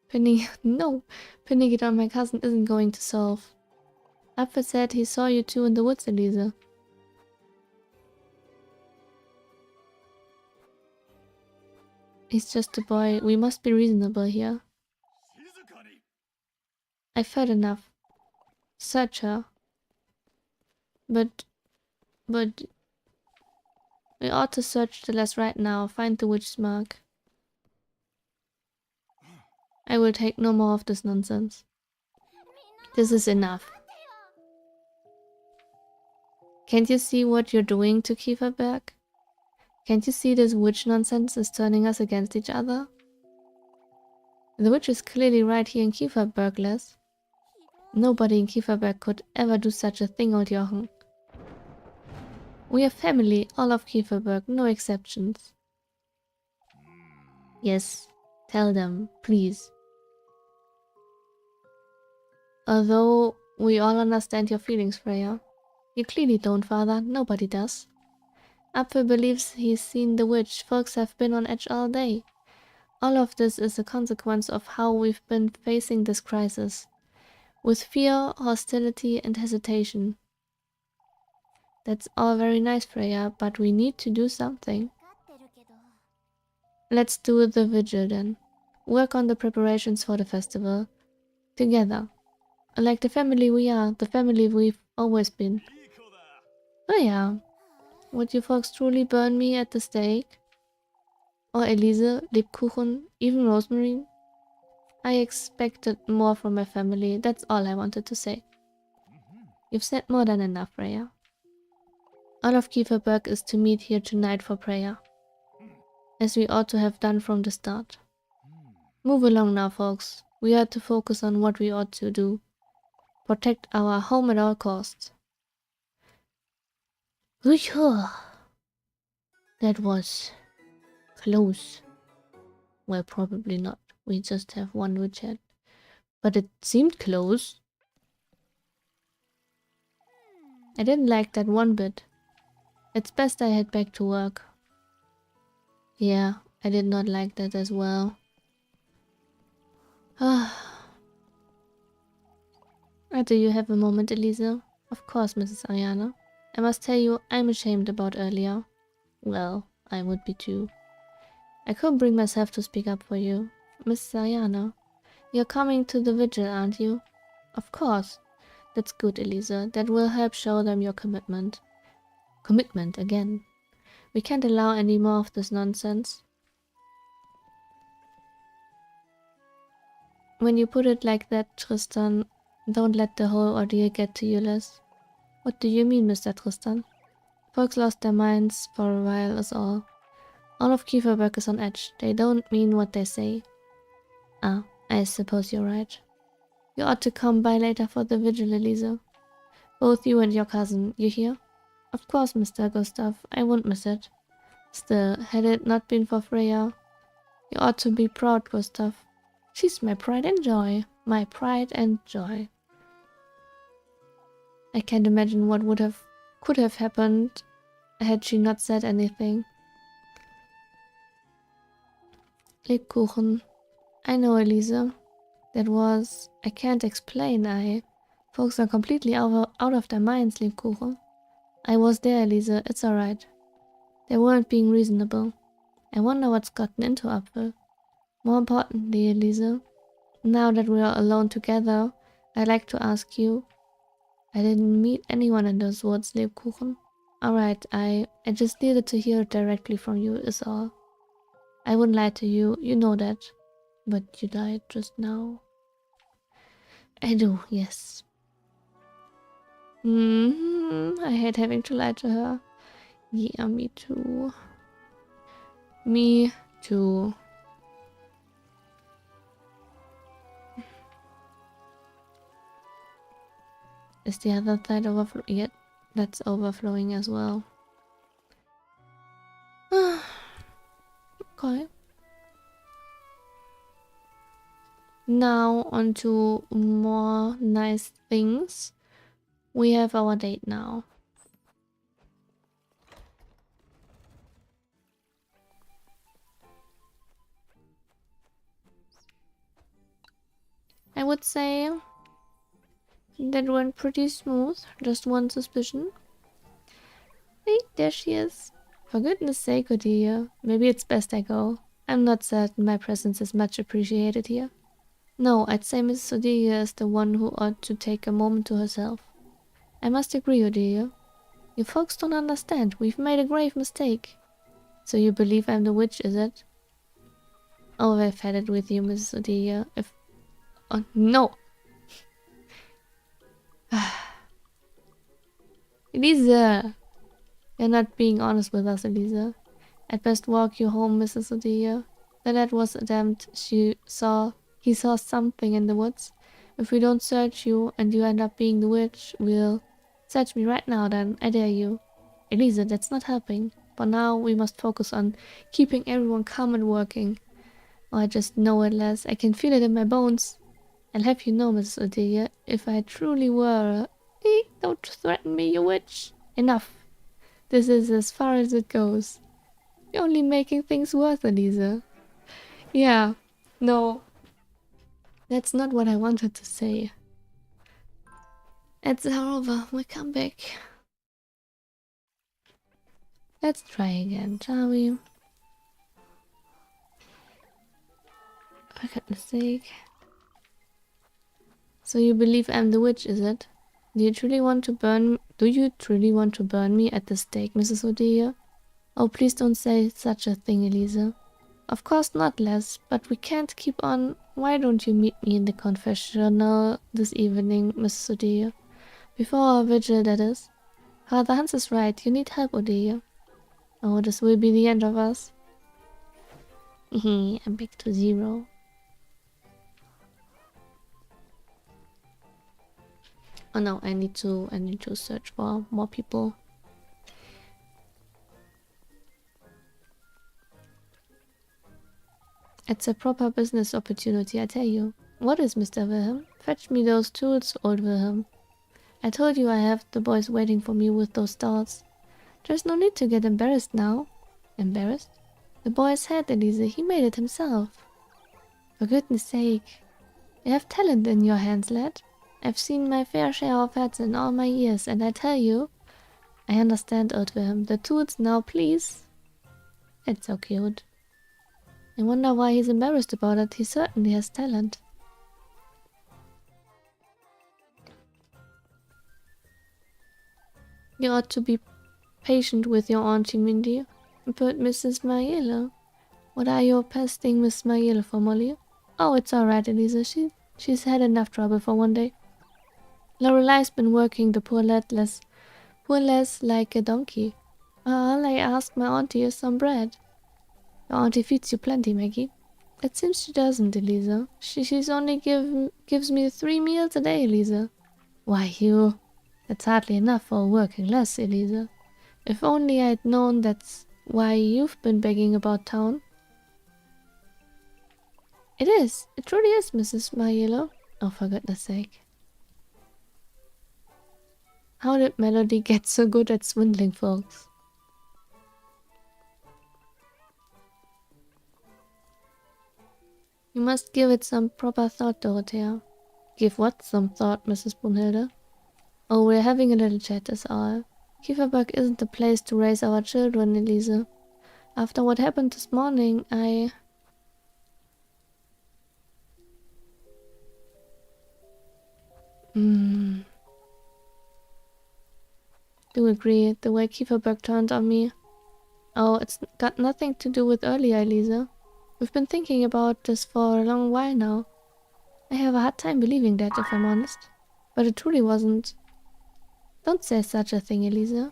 Pinning... No! Pinning it on my cousin isn't going to solve. Apfel said he saw you two in the woods, Elise. He's just a boy. We must be reasonable here. I've heard enough. Search her. But... We ought to search the less right now. Find the witch's mark. I will take no more of this nonsense. This is enough. Can't you see what you're doing to keep her back? Can't you see this witch nonsense is turning us against each other? The witch is clearly right here in Kieferberg, Les. Nobody in Kieferberg could ever do such a thing, old Jochen. We are family, all of Kieferberg, no exceptions. Yes, tell them, please. Although we all understand your feelings, Freya. You clearly don't, Father. Nobody does. Apfel believes he's seen the witch. Folks have been on edge all day. All of this is a consequence of how we've been facing this crisis. With fear, hostility, and hesitation. That's all very nice, Freya, but we need to do something. Let's do the vigil then. Work on the preparations for the festival. Together. Like the family we are, the family we've always been. Oh yeah. Would you folks truly burn me at the stake? Or Elise, Lebkuchen, even Rosmarin? I expected more from my family, that's all I wanted to say. You've said more than enough, Freya. All of Kieferberg is to meet here tonight for prayer, as we ought to have done from the start. Move along now, folks. We are to focus on what we ought to do. Protect our home at all costs. That was close. Well, probably not. We just have one witch head. But it seemed close. I didn't like that one bit. It's best I head back to work. Yeah, I did not like that as well. Do you have a moment, Elisa? Of course, Mrs. Ariana. I must tell you, I'm ashamed about earlier. Well, I would be too. I couldn't bring myself to speak up for you. Mrs. Ariana, you're coming to the vigil, aren't you? Of course. That's good, Elisa. That will help show them your commitment. Commitment, again. We can't allow any more of this nonsense. When you put it like that, Tristan, don't let the whole ordeal get to you, Liz. What do you mean, Mr. Tristan? Folks lost their minds for a while is all. All of Kieferberg is on edge. They don't mean what they say. Ah, I suppose you're right. You ought to come by later for the vigil, Elisa. Both you and your cousin, you hear? Of course, Mr. Gustav, I won't miss it. Still, had it not been for Freya, you ought to be proud, Gustav. She's my pride and joy. My pride and joy. I can't imagine what could have happened had she not said anything. Lebkuchen. I know, Elisa. That was... I can't explain, Folks are completely out of their minds, Lebkuchen. I was there, Elisa. It's alright. They weren't being reasonable. I wonder what's gotten into Apfel. More importantly, Elisa, now that we are alone together, I'd like to ask you... I didn't meet anyone in those woods, Lebkuchen. Alright, I just needed to hear it directly from you, is all. I wouldn't lie to you, you know that. But you lied just now. I do, yes. I hate having to lie to her. Yeah, me too. Me too. Is the other side overflowing? Yeah, that's overflowing as well. Okay. Now on to more nice things. We have our date now. I would say that went pretty smooth. Just one suspicion. Hey, there she is. For goodness sake, Cordelia. Maybe it's best I go. I'm not certain my presence is much appreciated here. No, I'd say Mrs. Odelia is the one who ought to take a moment to herself. I must agree, Odelia. You folks don't understand. We've made a grave mistake. So you believe I'm the witch, is it? Oh, I've had it with you, Mrs. Odelia. Oh, no! Elisa! You're not being honest with us, Elisa. I'd best walk you home, Mrs. Odelia. The lad was damned. He saw something in the woods. If we don't search you and you end up being the witch, we'll... Search me right now then, I dare you. Elisa, that's not helping. For now, we must focus on keeping everyone calm and working. Oh, I just know it, Les. I can feel it in my bones. I'll have you know, Mrs. Odelia, if I truly were... Don't threaten me, you witch. Enough. This is as far as it goes. You're only making things worse, Elisa. Yeah, no. That's not what I wanted to say. It's over. We'll come back. Let's try again, shall we? For goodness sake. So you believe I'm the witch, is it? Do you truly want to burn me at the stake, Mrs. Odelia? Oh, please don't say such a thing, Elisa. Of course not, Les, but we can't keep on. Why don't you meet me in the confessional this evening, Mrs. Odelia? Before our vigil, that is. Father Hans is right. You need help, Odelia. Oh, this will be the end of us. Hehe, I'm back to 0. Oh no, I need to search for more people. It's a proper business opportunity, I tell you. What is, Mr. Wilhelm? Fetch me those tools, old Wilhelm. I told you I have the boys waiting for me with those dolls. There's no need to get embarrassed now. Embarrassed? The boy's head, Elise, he made it himself. For goodness sake. You have talent in your hands, lad. I've seen my fair share of heads in all my years, and I tell you... I understand, old Wilhelm. The tools now, please. It's so cute. I wonder why he's embarrassed about it. He certainly has talent. You ought to be patient with your auntie, Mindy. But Mrs. Mayela, what are you pesting Miss Mayela for, Molly? Oh, it's alright, Elisa. She's had enough trouble for one day. Lorelei's been working the poor lass like a donkey. All I ask my auntie is some bread. Your auntie feeds you plenty, Maggie. It seems she doesn't, Elisa. She's only gives me 3 meals a day, Elisa. Why, you... That's hardly enough for a working lass, Elisa. If only I'd known that's why you've been begging about town. It is. It truly is, Mrs. Mayelo. Oh, for goodness sake. How did Melody get so good at swindling folks? You must give it some proper thought, Dorothea. Give what some thought, Mrs. Brunhilde? Oh, we're having a little chat, is all. Kieferberg isn't the place to raise our children, Elise. After what happened this morning, I... Do agree, the way Kieferberg turned on me. Oh, it's got nothing to do with earlier, Elise. We've been thinking about this for a long while now. I have a hard time believing that, if I'm honest. But it truly wasn't. Don't say such a thing, Elise.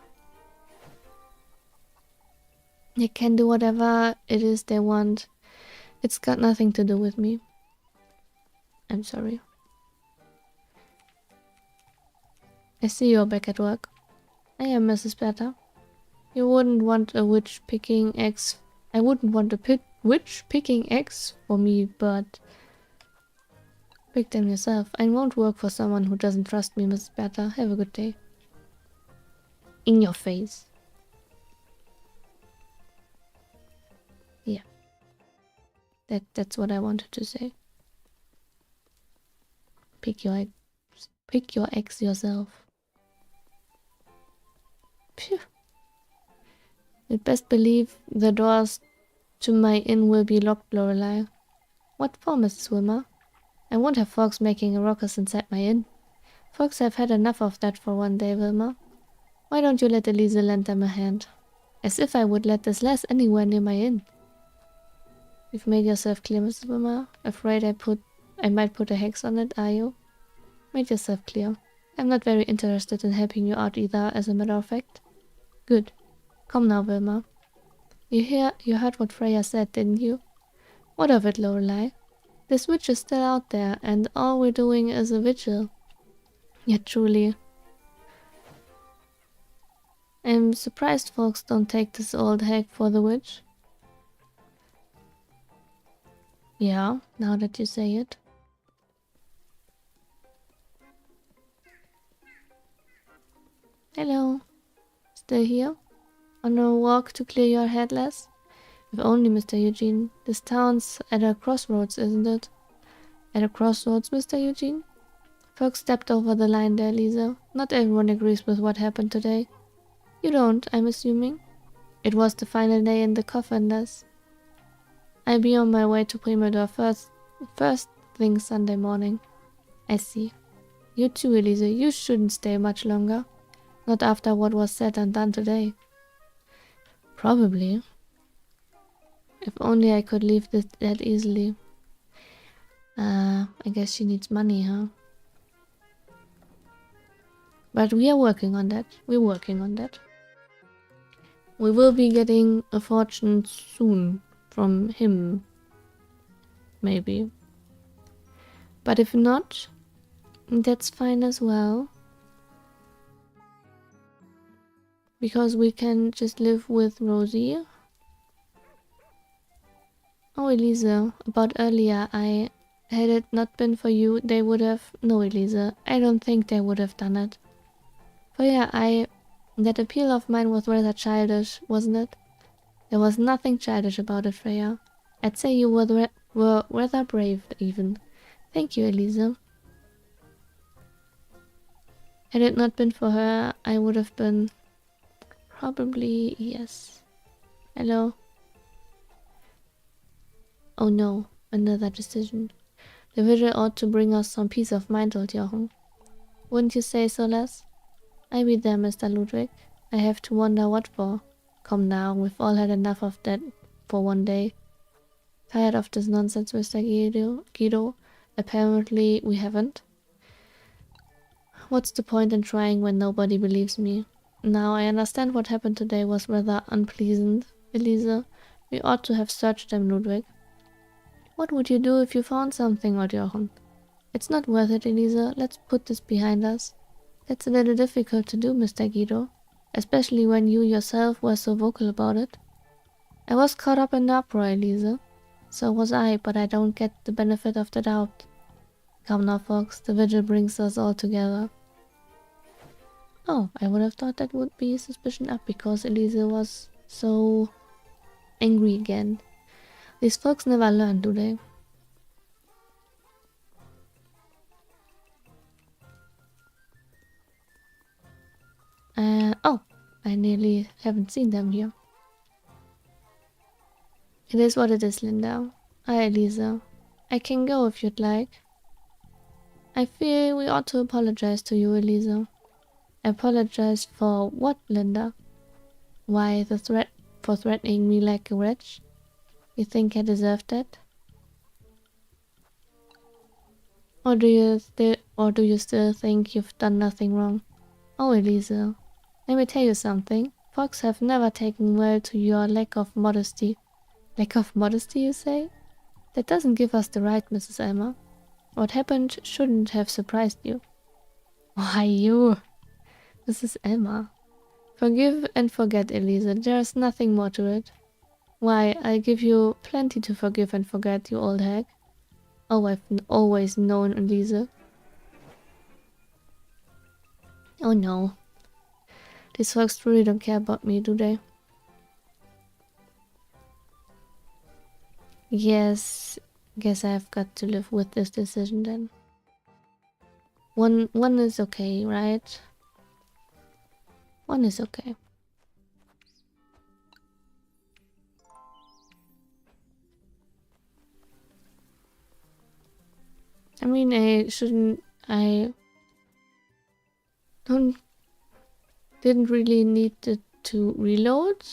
They can do whatever it is they want. It's got nothing to do with me. I'm sorry. I see you're back at work. I am Mrs. Blatter. You wouldn't want a witch picking eggs. I wouldn't want a witch picking eggs for me, but... Pick them yourself. I won't work for someone who doesn't trust me, Mrs. Blatter. Have a good day. In your face. Yeah. That's what I wanted to say. Pick your eggs yourself. Phew. You'd best believe the doors to my inn will be locked, Lorelei. What for, Mrs. Wilmer? I won't have folks making a ruckus inside my inn. Folks have had enough of that for one day, Wilmer. Why don't you let Elise lend them a hand? As if I would let this lass anywhere near my inn. You've made yourself clear, Mrs. Wilmer. Afraid I might put a hex on it, are you? Made yourself clear. I'm not very interested in helping you out either, as a matter of fact. Good. Come now, Wilma. You heard what Freya said, didn't you? What of it, Lorelei? This witch is still out there, and all we're doing is a vigil. Yet truly. I'm surprised folks don't take this old hag for the witch. Yeah, now that you say it. Hello. Still here? On a walk to clear your head, lass? If only, Mr. Eugene. This town's at a crossroads, isn't it? At a crossroads, Mr. Eugene? Folks stepped over the line there, Lisa. Not everyone agrees with what happened today. You don't, I'm assuming? It was the final day in the coffin, lass. I'll be on my way to Primador first thing Sunday morning. I see. You too, Elise. You shouldn't stay much longer. Not after what was said and done today. Probably. If only I could leave this that easily. I guess she needs money, huh? But we are working on that. We're working on that. We will be getting a fortune soon from him. Maybe. But if not, that's fine as well. Because we can just live with Rosie. Oh, Elisa, about earlier, had it not been for you, they would have... No, Elisa, I don't think they would have done it. For yeah, that appeal of mine was rather childish, wasn't it? There was nothing childish about it, Freya. I'd say you were rather brave, even. Thank you, Elisa. Had it not been for her, I would have been... Probably, yes. Hello? Oh no, another decision. The vigil ought to bring us some peace of mind, old Jochen. Wouldn't you say so, Les? I'll be there, Mr. Ludwig. I have to wonder what for. Come now, we've all had enough of that for one day. Tired of this nonsense, Mr. Guido? Apparently we haven't. What's the point in trying when nobody believes me? Now, I understand what happened today was rather unpleasant, Elisa. We ought to have searched them, Ludwig. What would you do if you found something, old Jochen? It's not worth it, Elisa. Let's put this behind us. That's a little difficult to do, Mr. Guido. Especially when you yourself were so vocal about it. I was caught up in the uproar, Elisa. So was I, but I don't get the benefit of the doubt. Come now, folks. The vigil brings us all together. Oh, I would have thought that would be suspicion up because Elisa was so angry again. These folks never learn, do they? Oh, I nearly haven't seen them here. It is what it is, Linda. Hi, Elisa. I can go if you'd like. I feel we ought to apologize to you, Elisa. Apologize for what, Linda? Why, the threat for threatening me like a wretch? You think I deserve that? Or do you still think you've done nothing wrong? Oh, Elisa, let me tell you something. Folks have never taken well to your lack of modesty. Lack of modesty, you say? That doesn't give us the right, Mrs. Elmer. What happened shouldn't have surprised you. Why, you, Mrs. Elmer. Forgive and forget, Elisa. There's nothing more to it. Why, I'll give you plenty to forgive and forget, you old hag. Oh, I've always known, Elisa. Oh no. These folks really don't care about me, do they? Yes, guess I've got to live with this decision then. One is okay, right? One is okay. I mean, I didn't really need to reload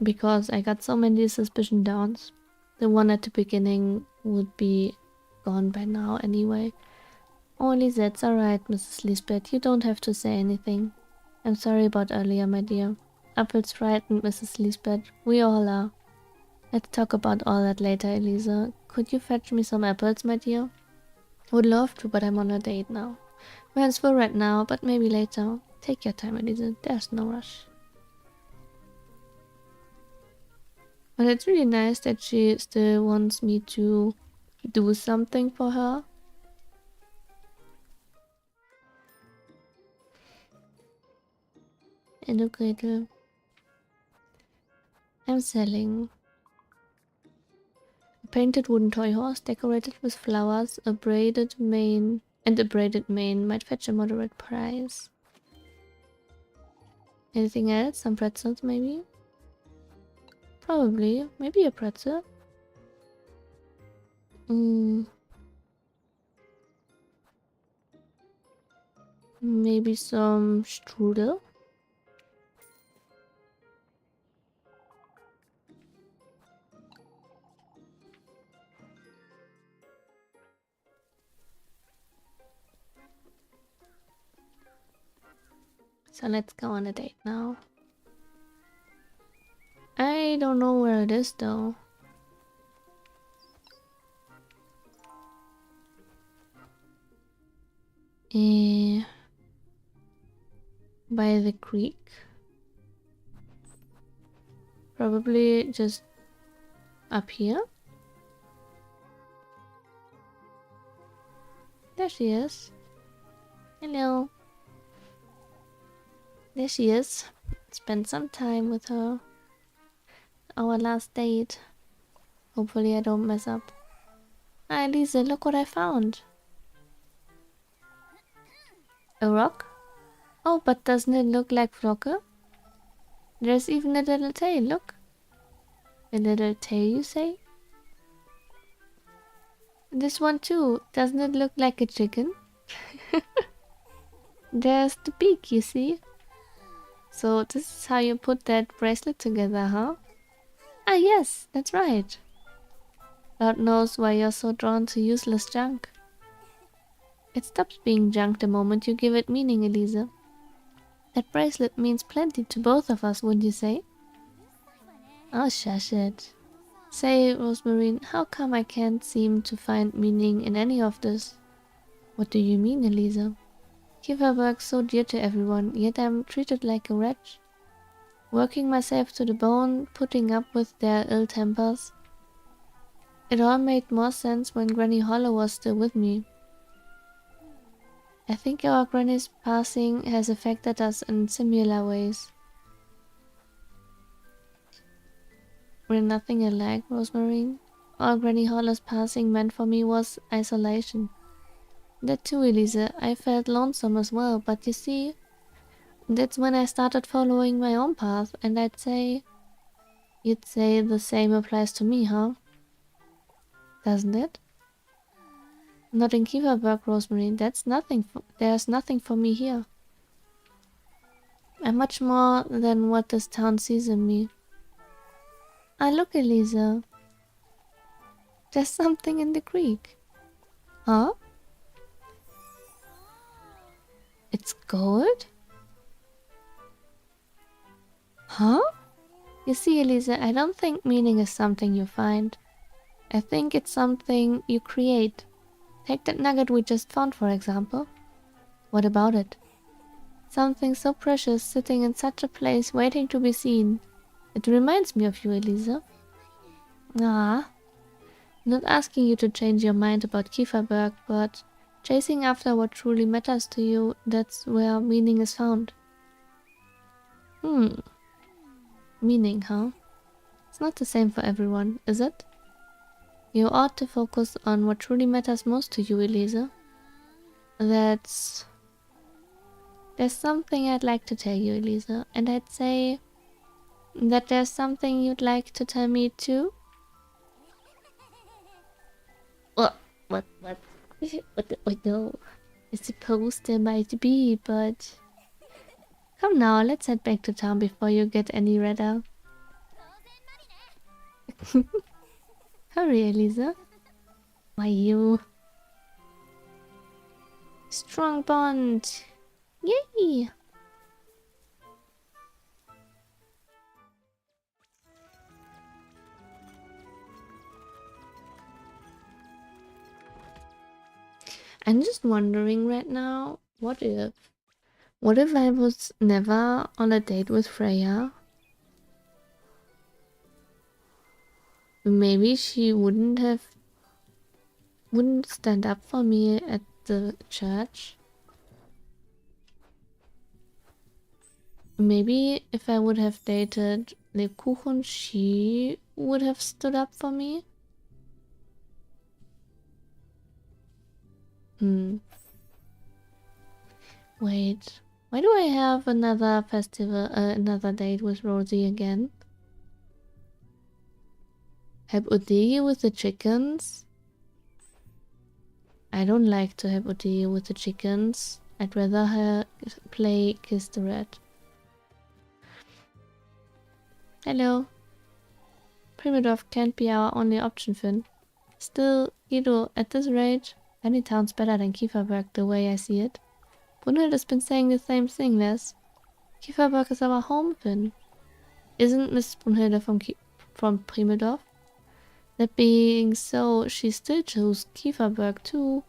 because I got so many suspicion downs. The one at the beginning would be gone by now anyway. Oh, Lisa, it's alright, Mrs. Lisbeth. You don't have to say anything. I'm sorry about earlier, my dear. Apples frightened Mrs. Lisbeth. We all are. Let's talk about all that later, Elisa. Could you fetch me some apples, my dear? Would love to, but I'm on a date now. My hands full right now, but maybe later. Take your time, Elisa. There's no rush. But it's really nice that she still wants me to do something for her. Hello, Gretel. I'm selling a painted wooden toy horse decorated with flowers, a braided mane, might fetch a moderate price. Anything else? Some pretzels, maybe? Probably. Maybe a pretzel. Maybe some strudel. So let's go on a date now. I don't know where it is though. By the creek. Probably just up here. There she is. Hello. There she is. Spend some time with her. Our last date. Hopefully I don't mess up. Hi Lisa, look what I found. A rock? Oh, but doesn't it look like Flocke? There's even a little tail, look. A little tail, you say? This one too, doesn't it look like a chicken? There's the beak, you see? So this is how you put that bracelet together, huh? Ah yes, that's right. God knows why you're so drawn to useless junk. It stops being junk the moment you give it meaning, Elisa. That bracelet means plenty to both of us, wouldn't you say? Oh, shush it. Say, Rosemary, how come I can't seem to find meaning in any of this? What do you mean, Elisa? Kiva works so dear to everyone, yet I'm treated like a wretch. Working myself to the bone, putting up with their ill tempers. It all made more sense when Granny Hollow was still with me. I think our Granny's passing has affected us in similar ways. We're nothing alike, Rosemary. All Granny Hollow's passing meant for me was isolation. That too, Elisa. I felt lonesome as well, but you see, that's when I started following my own path, and you'd say the same applies to me, huh? Doesn't it? Not in Kivaburg, Rosemary. There's nothing for me here. I'm much more than what this town sees in me. Ah, look, Elisa. There's something in the creek. Huh? It's gold? Huh? You see, Elisa, I don't think meaning is something you find. I think it's something you create. Take that nugget we just found, for example. What about it? Something so precious sitting in such a place waiting to be seen. It reminds me of you, Elisa. Ah. Not asking you to change your mind about Kieferberg, but chasing after what truly matters to you, that's where meaning is found. Meaning, huh? It's not the same for everyone, is it? You ought to focus on what truly matters most to you, Elisa. There's something I'd like to tell you, Elisa, and I'd say that there's something you'd like to tell me too? What? No. I suppose there might be, but... Come now, let's head back to town before you get any redder. Hurry, Elisa. Why you? Strong bond! Yay! I'm just wondering right now, what if I was never on a date with Freya? Maybe she wouldn't stand up for me at the church. Maybe if I would have dated Lebkuchen, she would have stood up for me. Wait, why do I have another festival, another date with Rosie again? Help Odie with the chickens? I don't like to help Odie with the chickens. I'd rather her play Kiss the Rat. Hello. Primidorf can't be our only option, Finn. Still, Guido, at this rate, any town's better than Kieferberg the way I see it. Brunhilde has been saying the same thing, Les. Kieferberg is our home, Finn. Isn't Miss Brunhilde from Primeldorf? That being so, she still chose Kieferberg too.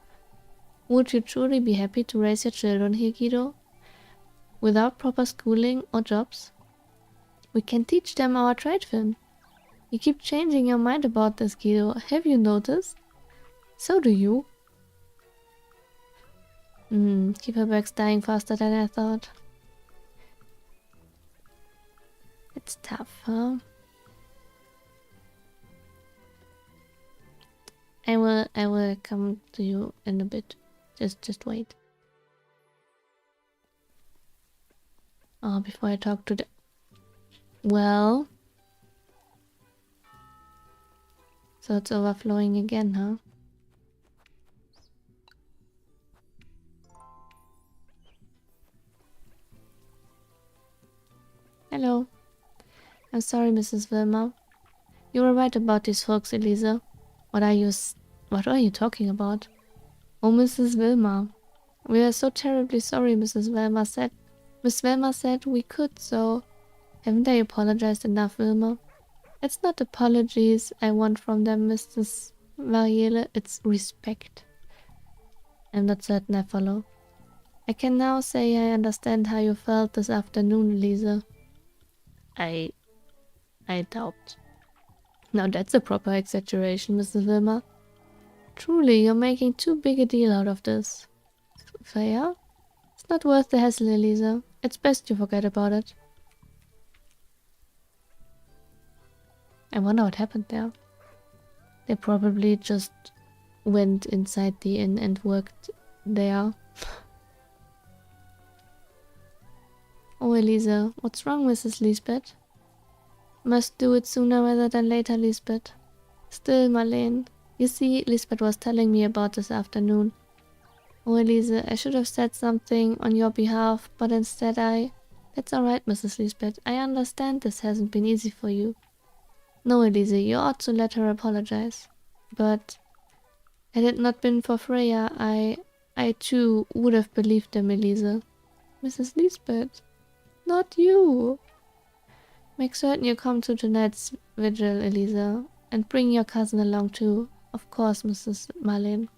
Would you truly be happy to raise your children here, Guido? Without proper schooling or jobs? We can teach them our trade, Finn. You keep changing your mind about this, Guido. Have you noticed? So do you. Kieferberg's dying faster than I thought. It's tough, huh? I will come to you in a bit. Just wait. Oh, before I talk to the... Well... So it's overflowing again, huh? Hello. I'm sorry, Mrs. Wilmer. You were right about these folks, Elisa. What are you talking about? Oh, Mrs. Wilmer. We are so terribly sorry, Mrs. Wilmer said. Miss Wilmer said we could, so... Haven't I apologized enough, Wilmer? It's not apologies I want from them, Mrs. Marielle. It's respect. I'm not certain I follow. I can now say I understand how you felt this afternoon, Elisa. I doubt. Now that's a proper exaggeration, Mrs. Wilmer. Truly, you're making too big a deal out of this. Fair? It's not worth the hassle, Elisa. It's best you forget about it. I wonder what happened there. They probably just went inside the inn and worked there. Oh, Elisa, what's wrong, Mrs. Lisbeth? Must do it sooner rather than later, Lisbeth. Still, Marlene. You see, Lisbeth was telling me about this afternoon. Oh, Elisa, I should have said something on your behalf, but instead That's alright, Mrs. Lisbeth. I understand this hasn't been easy for you. No, Elisa, you ought to let her apologize. But had it not been for Freya, I too would have believed them, Elisa. Mrs. Lisbeth, not you. Make certain you come to tonight's vigil, Elisa, and bring your cousin along too. Of course, Mrs. Marlene.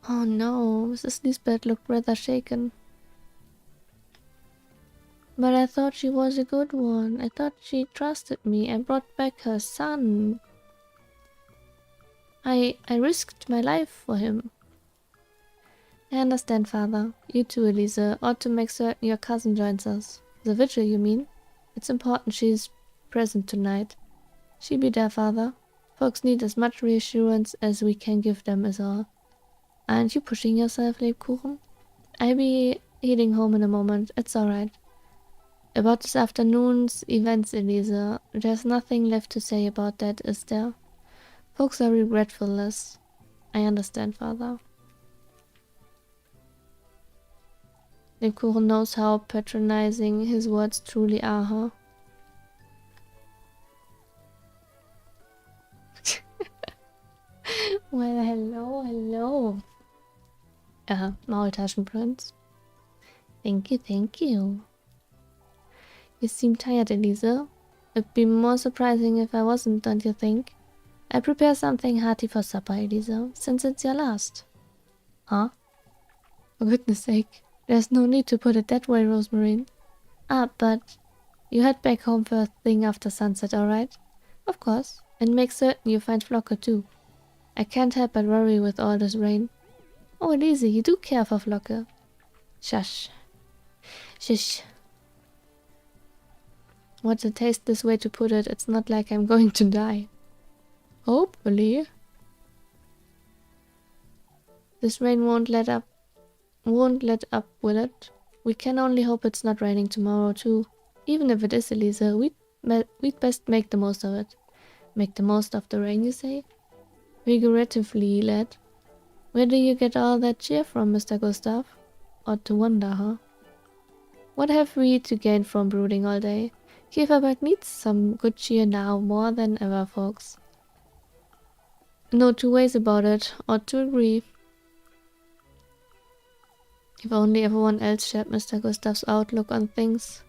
Oh no, Mrs. Lisbeth looked rather shaken. But I thought she was a good one. I thought she trusted me and brought back her son. I risked my life for him. I understand, Father. You too, Elisa, ought to make certain your cousin joins us. The vigil, you mean? It's important she's present tonight. She be there, Father. Folks need as much reassurance as we can give them is all. Aren't you pushing yourself, Lebkuchen? I'll be heading home in a moment. It's alright. About this afternoon's events, Elisa, there's nothing left to say about that, is there? Folks are regretful, Liz. I understand, Father. Lebkuchen knows how patronizing his words truly are, huh? Well, hello. Maultaschenprinz. Thank you. You seem tired, Elisa. It'd be more surprising if I wasn't, don't you think? I'll prepare something hearty for supper, Elisa, since it's your last. Huh? For goodness sake, there's no need to put it that way, Rosemary. Ah, but you head back home first thing after sunset, alright? Of course, and make certain you find Flocke too. I can't help but worry with all this rain. Oh, Elisa, you do care for Flocke. Shush. Shish. What a tasteless way to put it. It's not like I'm going to die. Hopefully. This rain won't let up, will it? We can only hope it's not raining tomorrow too. Even if it is, Elisa, we'd best make the most of it. Make the most of the rain, you say? Figuratively, lad. Where do you get all that cheer from, Mr. Gustav? Odd to wonder, huh? What have we to gain from brooding all day? Kieferberg needs some good cheer now more than ever, folks. No two ways about it. Ought to agree. If only everyone else shared Mr. Gustav's outlook on things.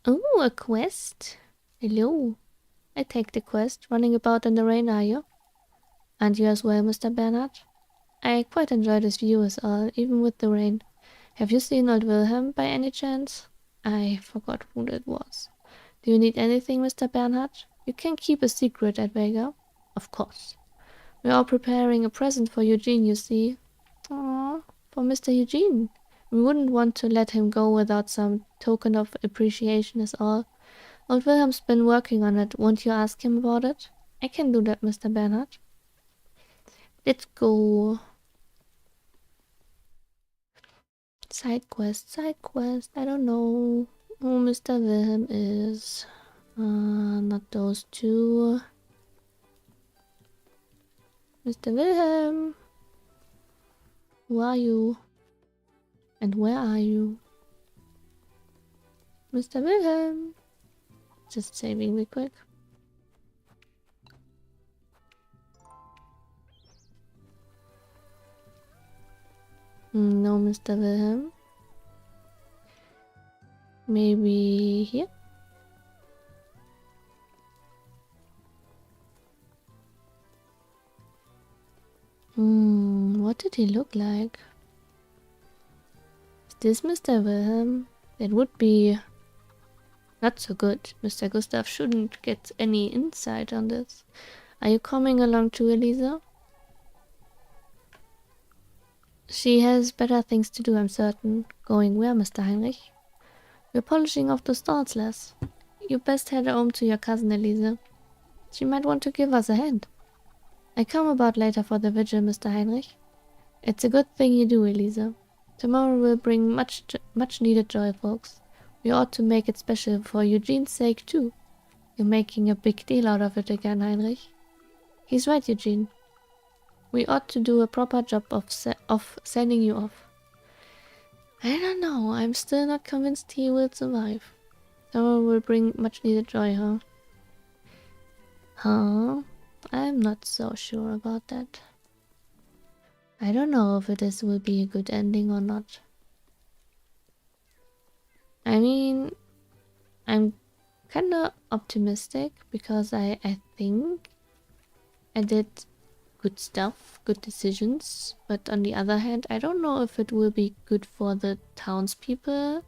Oh, a quest. Hello. I take the quest. Running about in the rain, are you? And you as well, Mr. Bernard? I quite enjoy this view as all, even with the rain. Have you seen old Wilhelm by any chance? I forgot who that was. Do you need anything, Mr. Bernhard? You can keep a secret at Vega. Of course. We're all preparing a present for Eugene, you see. Aww, for Mr. Eugene. We wouldn't want to let him go without some token of appreciation is all. Old Wilhelm's been working on it. Won't you ask him about it? I can do that, Mr. Bernhard. Let's go. Side quest, side quest. I don't know who Mr. Wilhelm is. Not those two. Mr. Wilhelm. Who are you? And where are you? Mr. Wilhelm. Just saving me quick. No, Mr. Wilhelm. Maybe here? What did he look like? Is this Mr. Wilhelm? That would be not so good. Mr. Gustav shouldn't get any insight on this. Are you coming along too, Elisa? She has better things to do, I'm certain. Going where, Mr. Heinrich? We're polishing off the stalls, lass. You best head home to your cousin, Elisa. She might want to give us a hand. I come about later for the vigil, Mr. Heinrich. It's a good thing you do, Elisa. Tomorrow will bring much needed joy, folks. We ought to make it special for Eugene's sake, too. You're making a big deal out of it again, Heinrich. He's right, Eugene. We ought to do a proper job of sending you off. I don't know. I'm still not convinced he will survive. Tomorrow will bring much needed joy, huh? Huh? I'm not so sure about that. I don't know if this will be a good ending or not. I mean, I'm kinda optimistic because I think I did good stuff, good decisions, but on the other hand, I don't know if it will be good for the townspeople.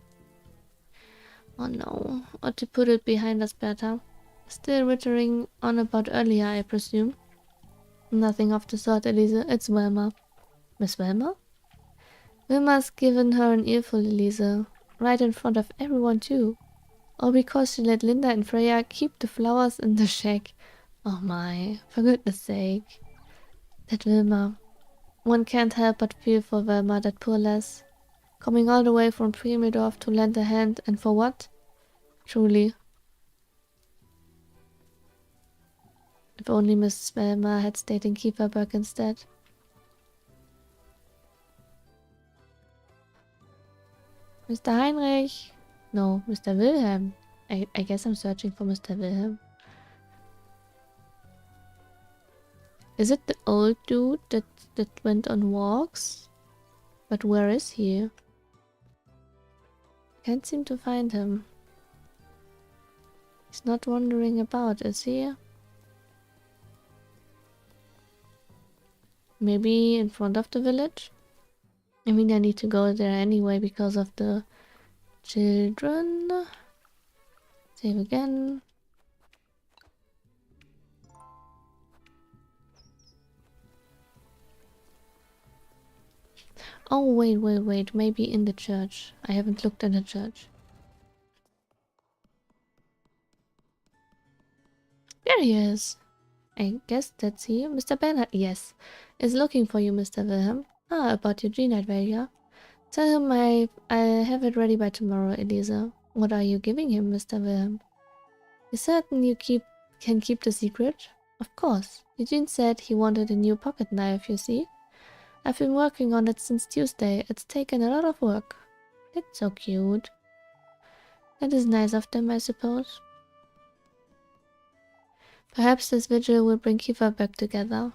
Oh no, or to put it behind us better. Still rittering on about earlier, I presume. Nothing of the sort, Elisa. It's Wilma. Miss Wilma? Wilma's given her an earful, Elisa. Right in front of everyone, too. All because she let Linda and Freya keep the flowers in the shack. Oh my, for goodness sake. That Wilma. One can't help but feel for Wilma, that poor lass. Coming all the way from Primidorf to lend a hand, and for what? Truly. If only Miss Wilma had stayed in Kieferberg instead. Mr. Heinrich? No, Mr. Wilhelm. I guess I'm searching for Mr. Wilhelm. Is it the old dude that went on walks? But where is he? Can't seem to find him. He's not wandering about, is he? Maybe in front of the village? I mean, I need to go there anyway because of the children. Save again. Oh, wait. Maybe in the church. I haven't looked in the church. There he is. I guess that's he. Mr. Bernhard, yes, is looking for you, Mr. Wilhelm. Ah, about Eugene at Valga. Tell him I'll have it ready by tomorrow, Elisa. What are you giving him, Mr. Wilhelm? You certain you can keep the secret? Of course. Eugene said he wanted a new pocket knife, you see. I've been working on it since Tuesday. It's taken a lot of work. That's so cute. That is nice of them, I suppose. Perhaps this vigil will bring Kiva back together.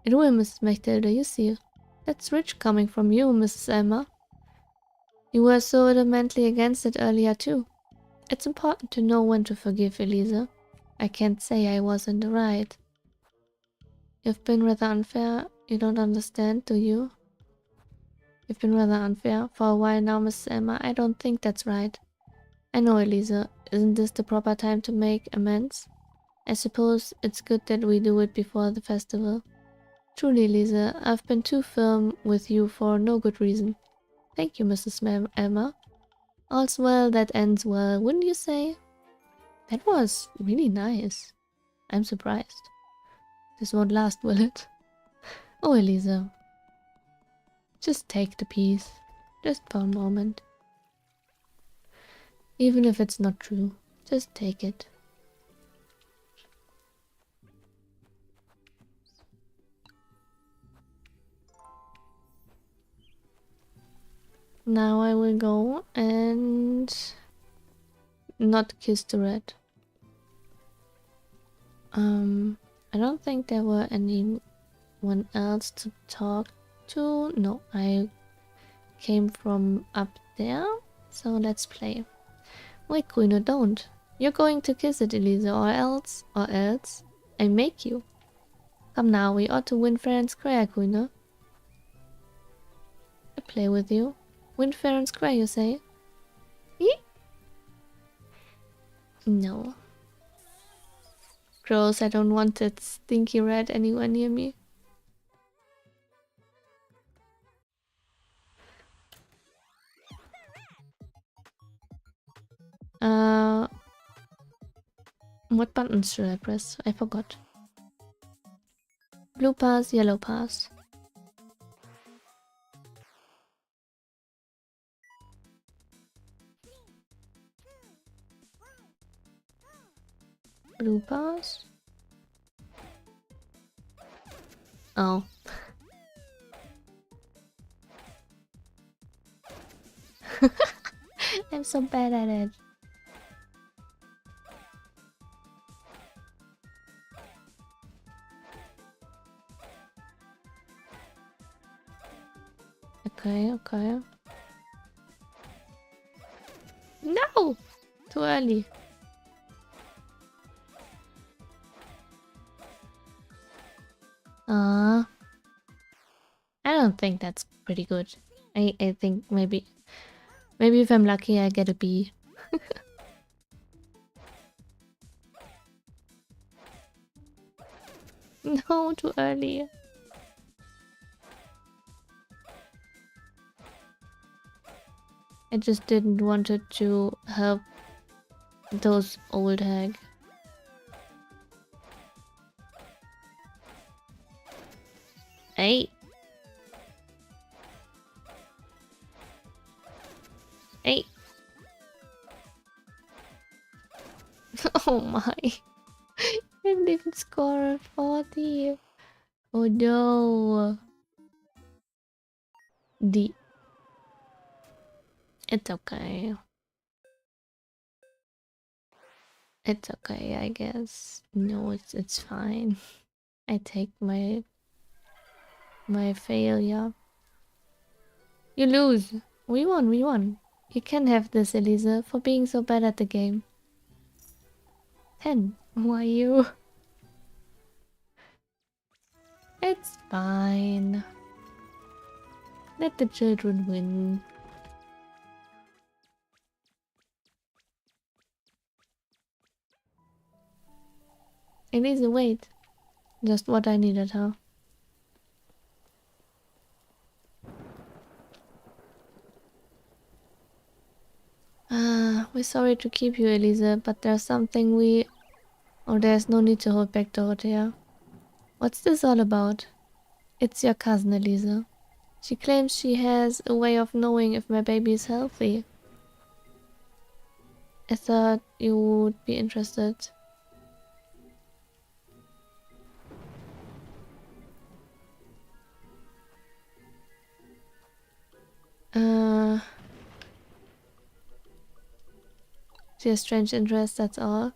It will, Mrs. Mechtilde, you see. That's rich coming from you, Mrs. Elmer. You were so adamantly against it earlier too. It's important to know when to forgive, Elise. I can't say I was in the right. You've been rather unfair. You don't understand, do you? You've been rather unfair for a while now, Mrs. Elmer. I don't think that's right. I know, Elise. Isn't this the proper time to make amends? I suppose it's good that we do it before the festival. Truly, Elise, I've been too firm with you for no good reason. Thank you, Mrs. Elmer. All's well that ends well, wouldn't you say? That was really nice. I'm surprised. This won't last, will it? Oh, Elise. Just take the piece. Just for a moment. Even if it's not true, just take it. Now I will go and not kiss the rat. I don't think there were anyone else to talk to. No, I came from up there. So let's play. Wait, Grüne, don't. You're going to kiss it, Elise, or else, I make you. Come now, we ought to win fair and square, Grüne. I play with you. Win fair and square, you say? Eek? No. Gross, I don't want that stinky rat anywhere near me. What buttons should I press? I forgot. Blue pass, yellow pass. Blue pass. Oh. I'm so bad at it. Okay. No! Too early. I don't think that's pretty good. I think maybe if I'm lucky I get a B. No, too early. I just didn't want it to help those old hag. Hey. Hey. Oh my. I didn't even score a 40. Oh no. D. It's okay. It's okay, I guess. No, it's fine. I take my failure. You lose. We won. You can have this, Elise, for being so bad at the game. 10. Why you? It's fine. Let the children win. Elise, wait. Just what I needed, huh? We're sorry to keep you, Elise, but there's something we... Oh, there's no need to hold back, Dorothea. What's this all about? It's your cousin, Elise. She claims she has a way of knowing if my baby is healthy. I thought you would be interested. She has strange interests, that's all.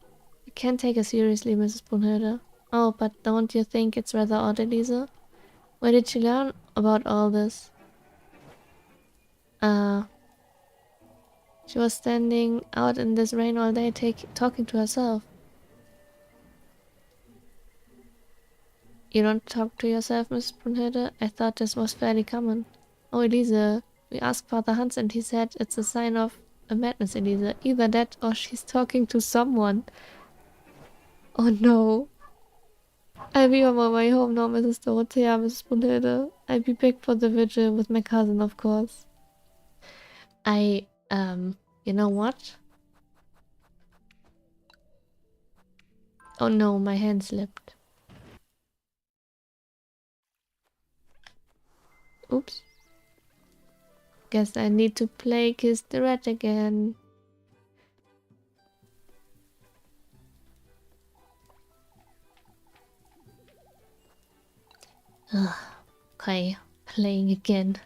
I can't take it seriously, Mrs. Brunhilde. Oh, but don't you think it's rather odd, Elisa? Where did she learn about all this? She was standing out in this rain all day talking to herself. You don't talk to yourself, Mrs. Brunhilde? I thought this was fairly common. Oh, Elise, we asked Father Hans and he said it's a sign of a madness, Elise. Either that or she's talking to someone. Oh no. I'll be on my way home now, Mrs. Dorothea, Mrs. Brunhilde. I'll be back for the vigil with my cousin, of course. You know what? Oh no, my hand slipped. Oops. Guess I need to play Kiss the Rat again. Ugh. Okay, playing again.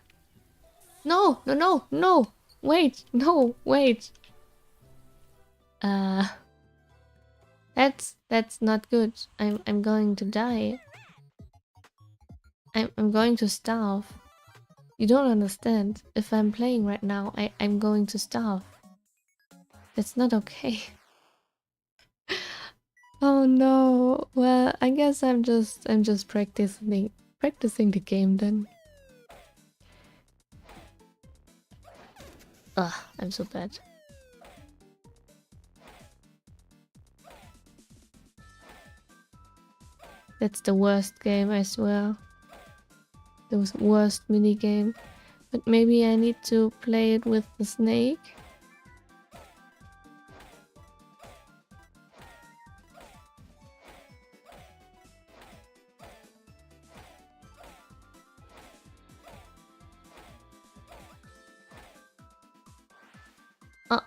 No, no, no, no! Wait, no, wait. That's not good. I'm going to die. I'm going to starve. You don't understand. If I'm playing right now, I'm going to starve. That's not okay. Oh no. Well, I guess I'm just practicing the game then. Ugh, I'm so bad. That's the worst game, I swear. The worst mini game. But maybe I need to play it with the snake. Oh.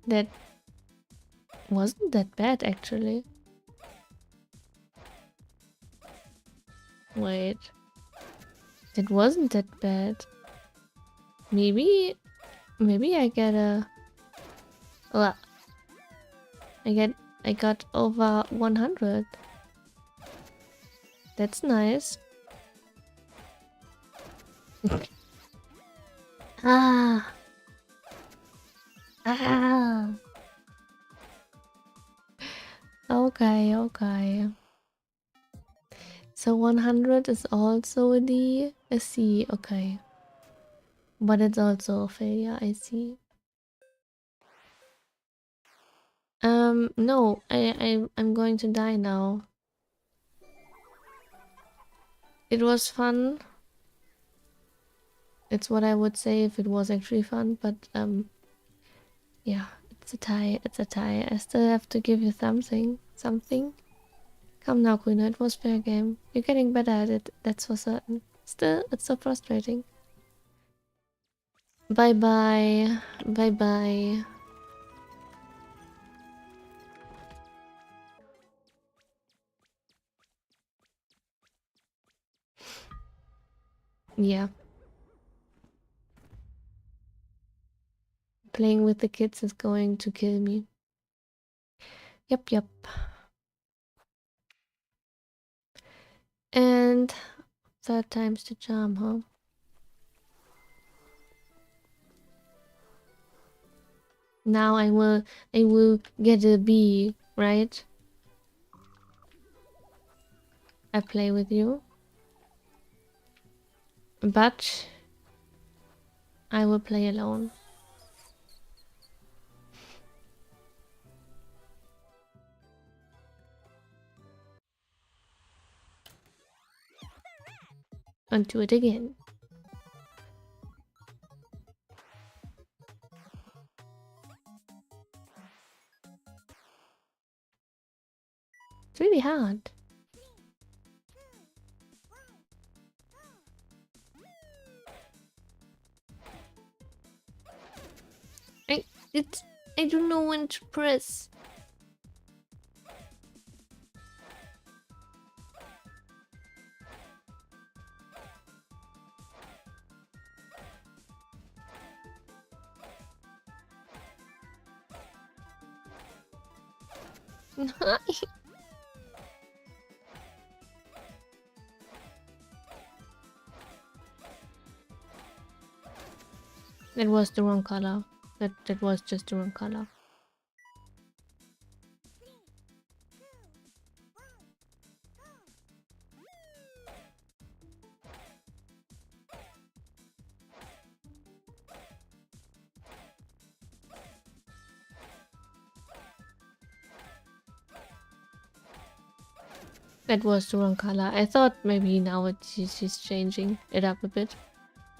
That wasn't that bad, actually. Wait. It wasn't that bad. Maybe I get a... Well, I got over 100. That's nice. Ah. Ah. Okay, okay. So 100 is also a C, okay. But it's also a failure, I see. No, I'm going to die now. It was fun. It's what I would say if it was actually fun, but yeah, it's a tie, it's a tie. I still have to give you something. Come now, Kuna, it was fair game. You're getting better at it, that's for certain. Still, it's so frustrating. Bye-bye. Bye-bye. Yeah. Playing with the kids is going to kill me. Yep, yep. And third time's the charm, huh? Now I will get a B, right? I play with you. But I will play alone. And do it again. It's really hard. I don't know when to press. That was the wrong color. That was just the wrong color. That was the wrong color. I thought maybe now she's changing it up a bit,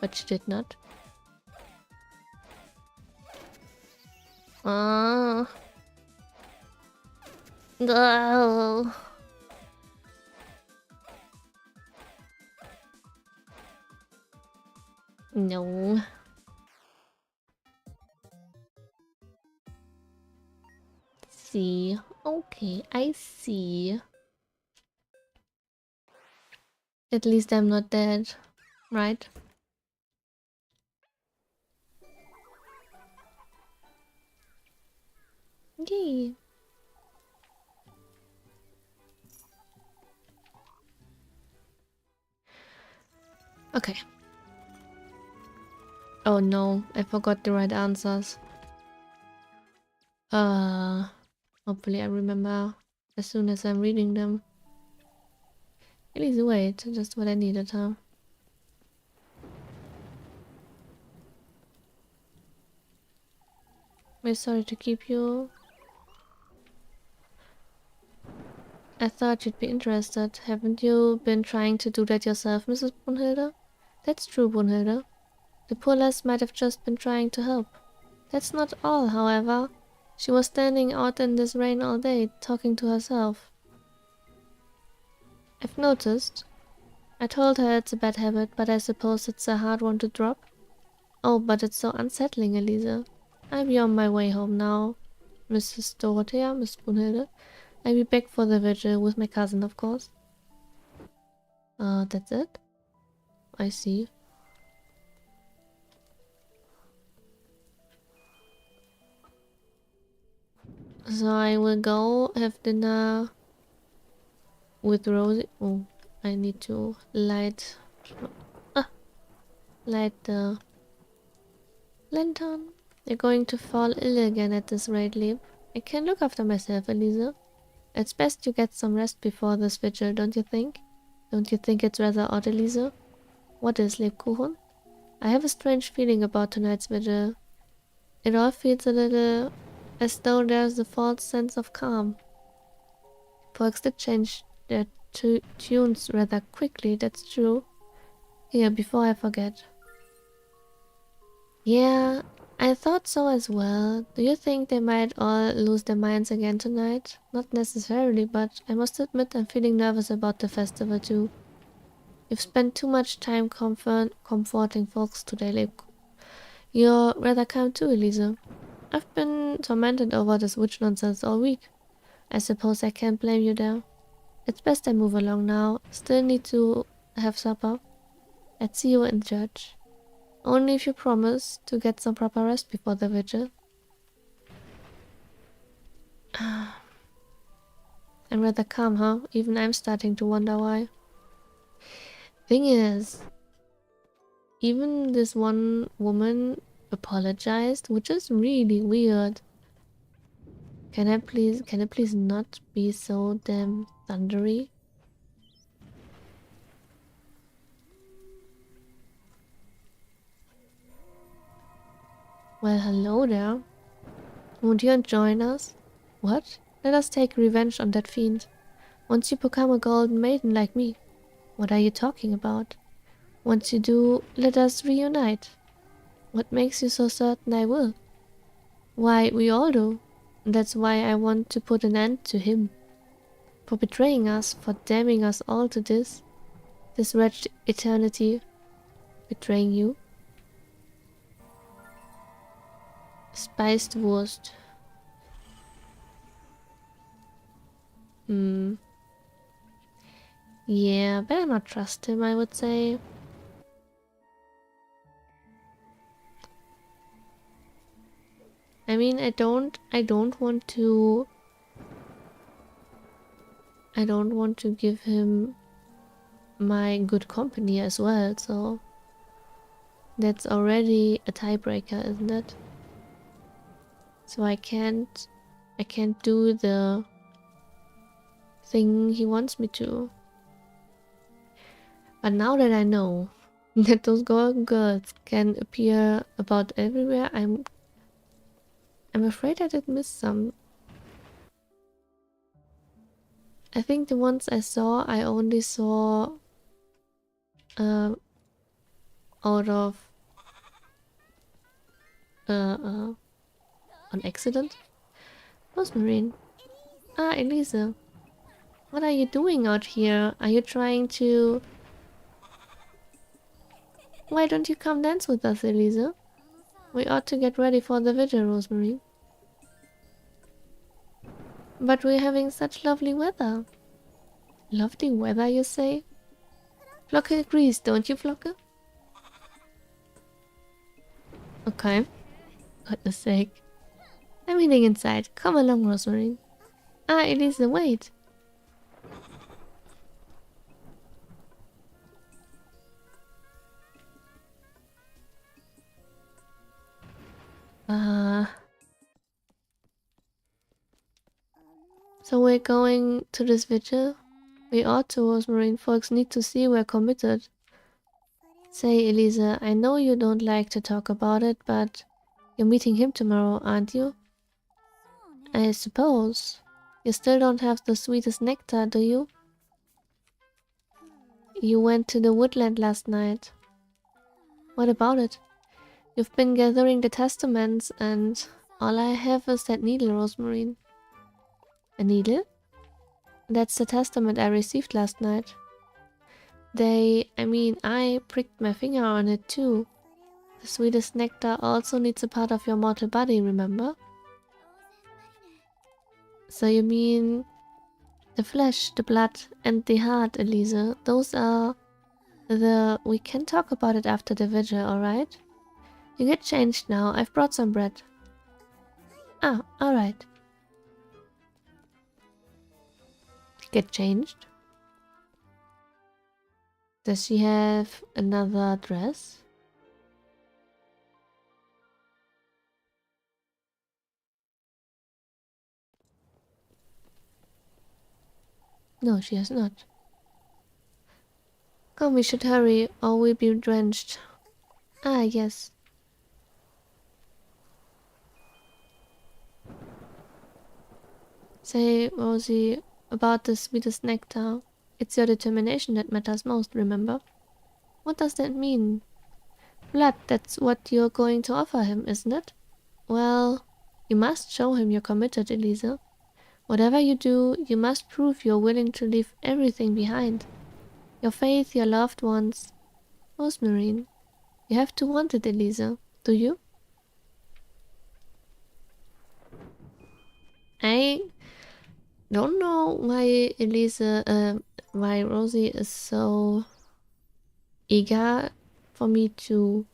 but she did not. Ah. No. No. See. Okay, I see. At least I'm not dead, right? Yay. Okay. Oh no, I forgot the right answers. Hopefully I remember as soon as I'm reading them. Please wait, just what I needed, huh? I'm sorry to keep you. I thought you'd be interested. Haven't you been trying to do that yourself, Mrs. Brunhilde? That's true, Brunhilde. The poor lass might have just been trying to help. That's not all, however. She was standing out in this rain all day, talking to herself. I've noticed. I told her it's a bad habit, but I suppose it's a hard one to drop. Oh, but it's so unsettling, Elisa. I'll be on my way home now, Mrs. Dorothea, Miss Brunhilde. I'll be back for the vigil with my cousin, of course. That's it? I see. So I will go have dinner with Rosie. Oh, I need to light the lantern. You're going to fall ill again at this rate, Lib. I can look after myself, Elisa. It's best you get some rest before this vigil, don't you think? Don't you think it's rather odd, Elisa? What is, Lebkuchen? I have a strange feeling about tonight's vigil. It all feels a little as though there's a false sense of calm. Folks did change their tunes rather quickly, that's true. Here, before I forget. Yeah, I thought so as well. Do you think they might all lose their minds again tonight? Not necessarily, but I must admit I'm feeling nervous about the festival too. You've spent too much time comforting folks today, Lake. You're rather calm too, Elisa. I've been tormented over this witch nonsense all week. I suppose I can't blame you there. It's best I move along now. Still need to have supper. I'd see you in church. Only if you promise to get some proper rest before the vigil. I'm rather calm, huh? Even I'm starting to wonder why. Thing is, even this one woman apologized, which is really weird. Can it please not be so damn thundery? Well, hello there. Won't you join us? What? Let us take revenge on that fiend. Once you become a golden maiden like me. What are you talking about? Once you do, let us reunite. What makes you so certain I will? Why, we all do. That's why I want to put an end to him. For betraying us, for damning us all to this wretched eternity. Betraying you. Spiced Wurst. Yeah, better not trust him, I would say. I mean, I don't want to I don't want to give him my good company as well, so that's already a tiebreaker, isn't it? So I can't do the thing he wants me to. But now that I know that those golden girls can appear about everywhere, I'm afraid I did miss some. I think the ones I saw, I only saw out of on accident. Rosmarine. Ah, Elisa. What are you doing out here? Are you trying to... Why don't you come dance with us, Elisa? We ought to get ready for the vigil, Rosemary. But we're having such lovely weather. Lovely weather, you say? Flocke agrees, don't you, Flocke? Okay. Goodness sake. I'm eating inside. Come along, Rosemary. Ah, Elisa, wait. So we're going to this vigil? We ought to, Rosemary. Folks need to see we're committed. Say, Elisa, I know you don't like to talk about it, but you're meeting him tomorrow, aren't you? I suppose. You still don't have the sweetest nectar, do you? You went to the woodland last night. What about it? You've been gathering the testaments, and all I have is that needle, Rosemary. A needle? That's the testament I received last night. I pricked my finger on it too. The sweetest nectar also needs a part of your mortal body, remember? So you mean the flesh, the blood, and the heart, Elisa. Those are the... We can talk about it after the vigil, alright? You get changed now. I've brought some bread. Ah, alright. Get changed? Does she have another dress? No, she has not. Come, we should hurry, or we'll be drenched. Ah, yes. Say, Rosie, about the sweetest nectar. It's your determination that matters most, remember? What does that mean? Blood, that's what you're going to offer him, isn't it? Well, you must show him you're committed, Elisa. Whatever you do, you must prove you're willing to leave everything behind. Your faith, your loved ones. Rosemary, you have to want it, Elisa. Do you? I don't know why why Rosie is so eager for me to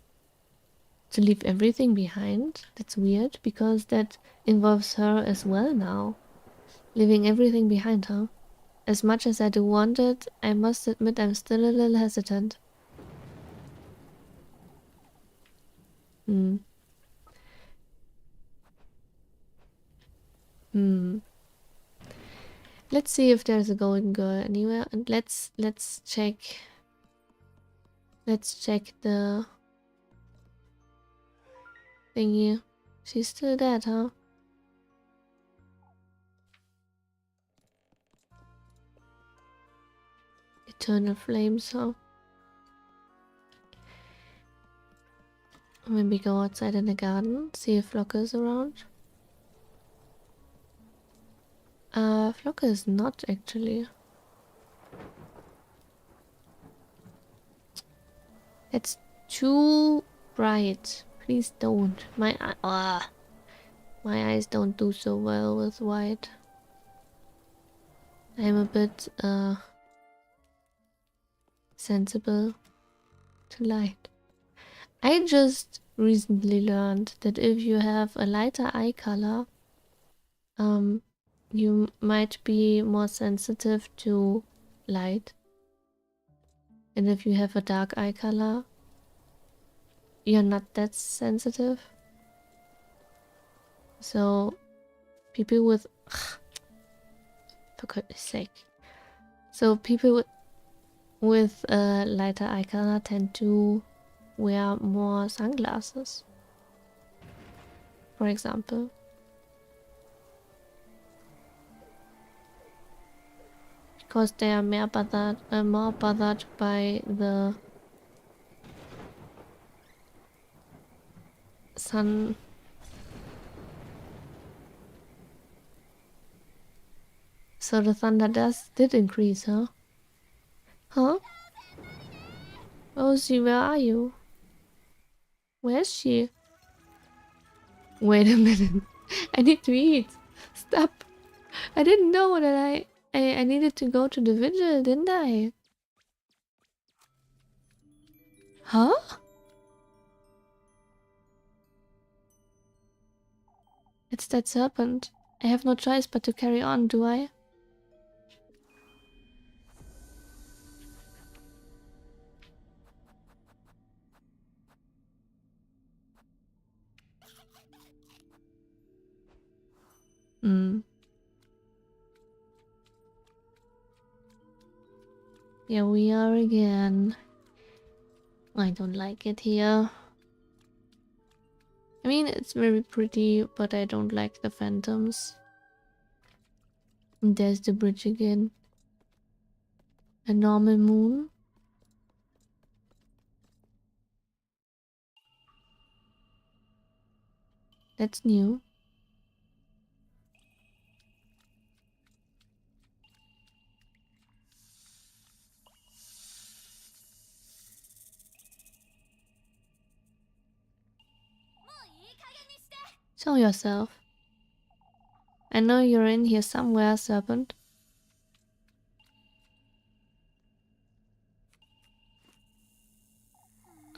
leave everything behind. That's weird, because that involves her as well now. Leaving everything behind her. As much as I do want it, I must admit I'm still a little hesitant. Let's see if there's a golden girl anywhere, and let's check. Let's check the thingy. She's still dead, huh? Eternal flames, huh? Maybe go outside in the garden, see if Flocke is around. Flocke is not actually. It's too bright. Please don't. My eyes don't do so well with white. I'm a bit sensible to light. I just recently learned that if you have a lighter eye color, you might be more sensitive to light. And if you have a dark eye color, you're not that sensitive. So people with for goodness sake. So people with a lighter eye color tend to wear more sunglasses, for example. Because they are more bothered by the sun. So the thunder did increase, huh? Huh? Rosie, where are you? Where is she? Wait a minute. I need to eat. Stop. I didn't know that I needed to go to the vigil, didn't I? Huh? It's that serpent. I have no choice but to carry on, do I? Hmm. Here we are again. I don't like it here. I mean, it's very pretty, but I don't like the phantoms. And there's the bridge again. A normal moon. That's new. Show yourself. I know you're in here somewhere, serpent.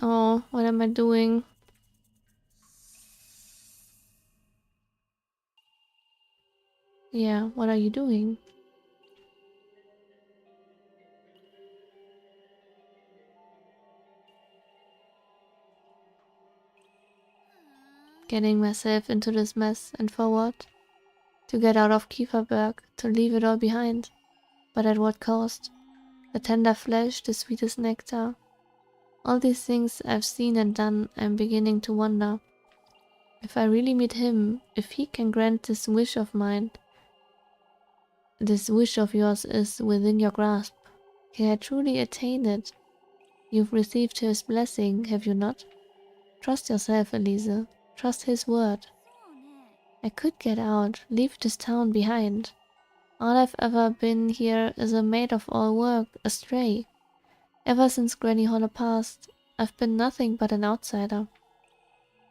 Oh, what am I doing? Yeah, what are you doing? Getting myself into this mess, and for what? To get out of Kieferberg, to leave it all behind. But at what cost? The tender flesh, the sweetest nectar. All these things I've seen and done, I'm beginning to wonder. If I really meet him, if he can grant this wish of mine, this wish of yours is within your grasp. Can I truly attain it? You've received his blessing, have you not? Trust yourself, Elise. Trust his word. I could get out, leave this town behind. All I've ever been here is a maid of all work, a stray. Ever since Granny Holler passed, I've been nothing but an outsider.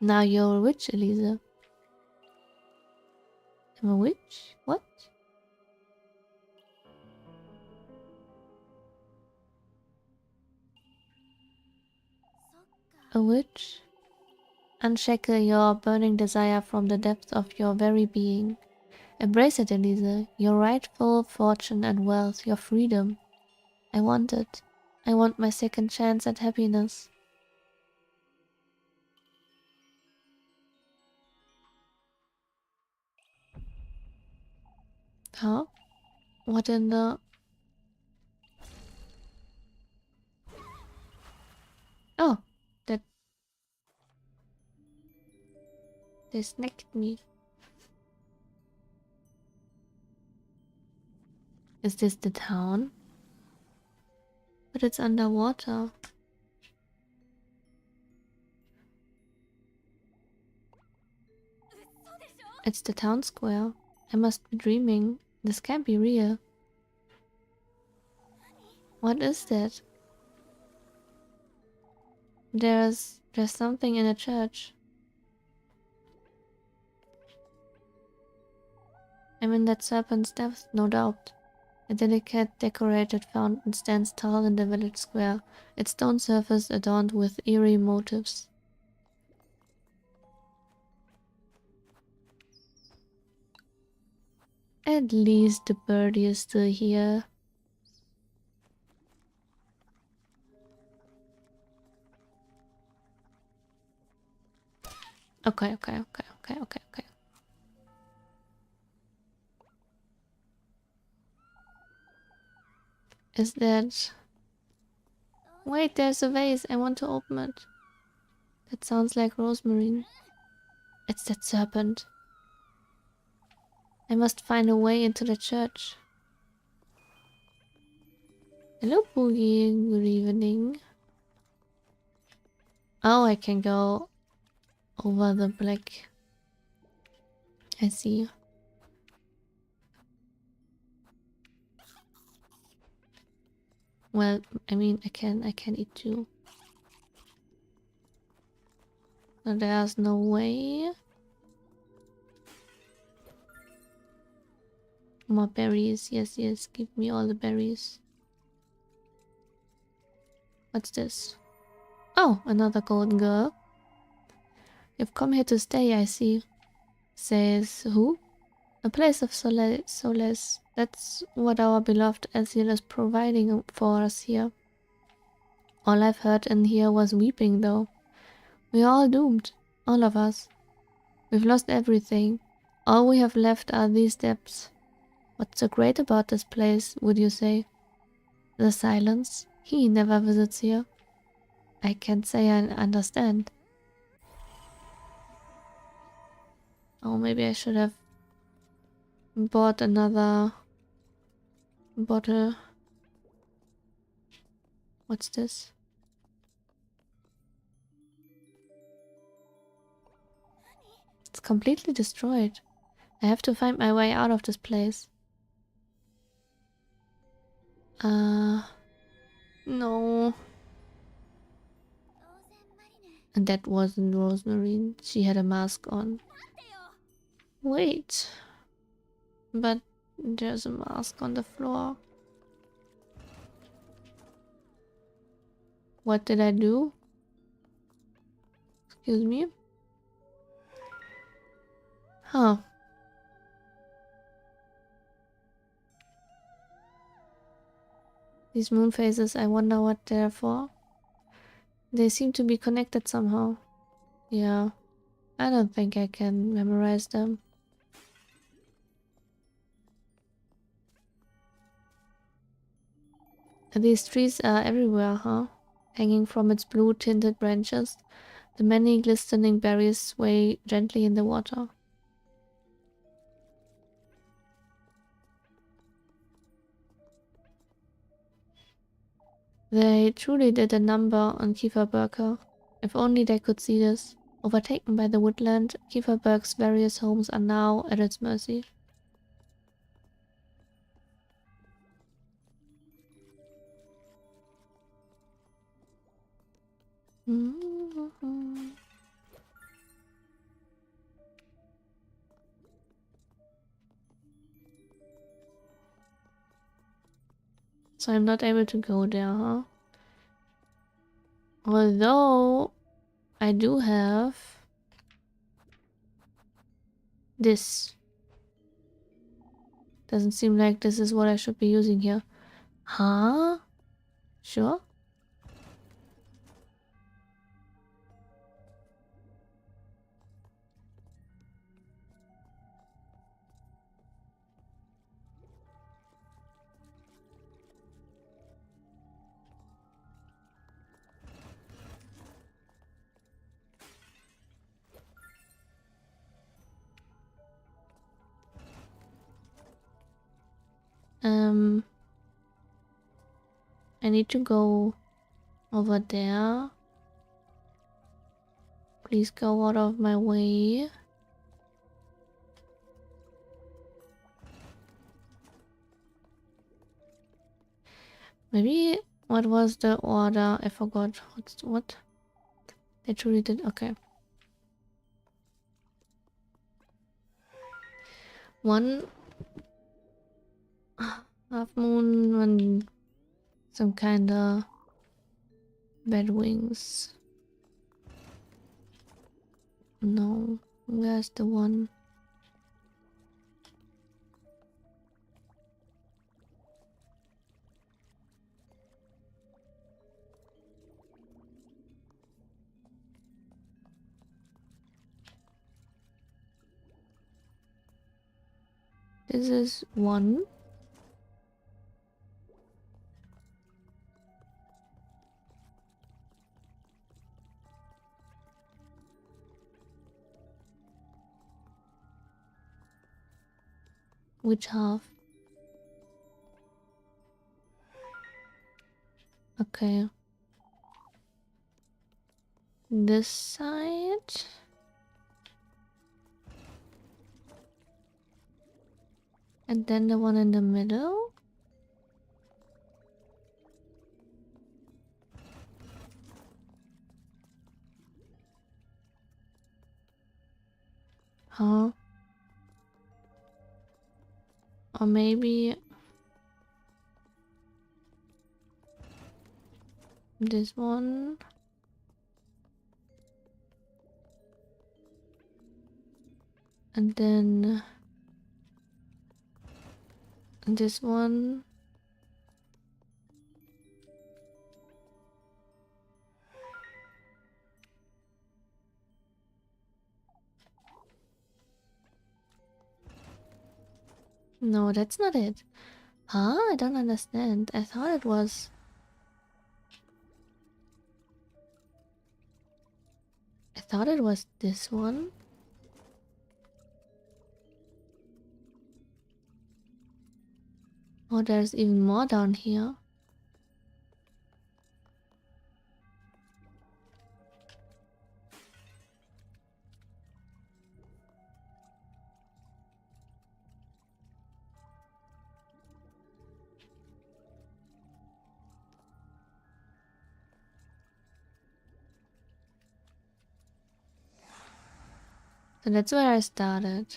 Now you're a witch, Elise. I'm a witch? What? A witch? Unshackle your burning desire from the depths of your very being. Embrace it, Elise. Your rightful fortune and wealth, your freedom. I want it. I want my second chance at happiness. Huh? What in the... Oh, that... They snacked me. Is this the town? But it's underwater. It's the town square. I must be dreaming. This can't be real. What is that? There's something in a church. I'm in that serpent's depth, no doubt. A delicate decorated fountain stands tall in the village square, its stone surface adorned with eerie motifs. At least the birdie is still here. Okay. Is that... Wait, there's a vase. I want to open it. That sounds like rosemary. It's that serpent. I must find a way into the church. Hello, Boogie. Good evening. Oh, I can go over the black. I see. Well, I mean, I can eat too. So there's no way. More berries. Yes, give me all the berries. What's this? Oh, another golden girl. You've come here to stay, I see. Says who? A place of solace. That's what our beloved Ezreal is providing for us here. All I've heard in here was weeping, though. We're all doomed. All of us. We've lost everything. All we have left are these depths. What's so great about this place, would you say? The silence. He never visits here. I can't say I understand. Oh, maybe I should have bought another bottle. What's this? It's completely destroyed. I have to find my way out of this place. No. And that wasn't Rosemary. She had a mask on. Wait. But there's a mask on the floor. What did I do? Excuse me? Huh. These moon phases, I wonder what they're for. They seem to be connected somehow. Yeah. I don't think I can memorize them. These trees are everywhere, huh? Hanging from its blue-tinted branches, the many glistening berries sway gently in the water. They truly did a number on Kieferberger. If only they could see this. Overtaken by the woodland, Kieferberg's various homes are now at its mercy. So I'm not able to go there, huh? Although I do have this. Doesn't seem like this is what I should be using here. Huh? Sure? I need to go over there. Please go out of my way. Maybe what was the order? I forgot. What? They truly did. Okay. One half moon and some kinda bad wings. No, where's the one? This is one. Which half? Okay. This side. And then the one in the middle. Huh? Or maybe this one. And then this one. No, that's not it. Huh? I don't understand. I thought it was... I thought it was this one. Oh, there's even more down here. So that's where I started.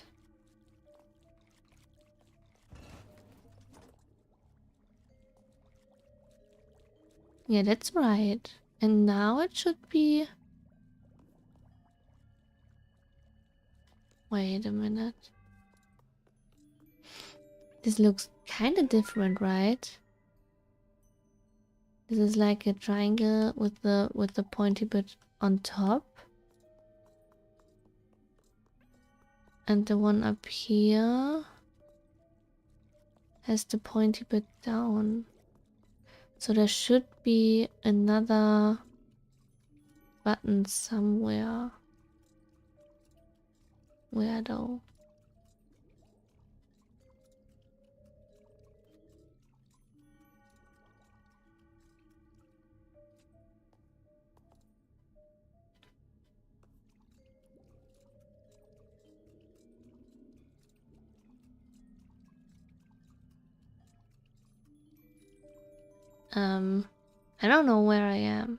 Yeah, that's right. And now it should be... Wait a minute. This looks kind of different, right? This is like a triangle with the pointy bit on top. And the one up here has the pointy bit down. So there should be another button somewhere. Where though? I don't know where I am.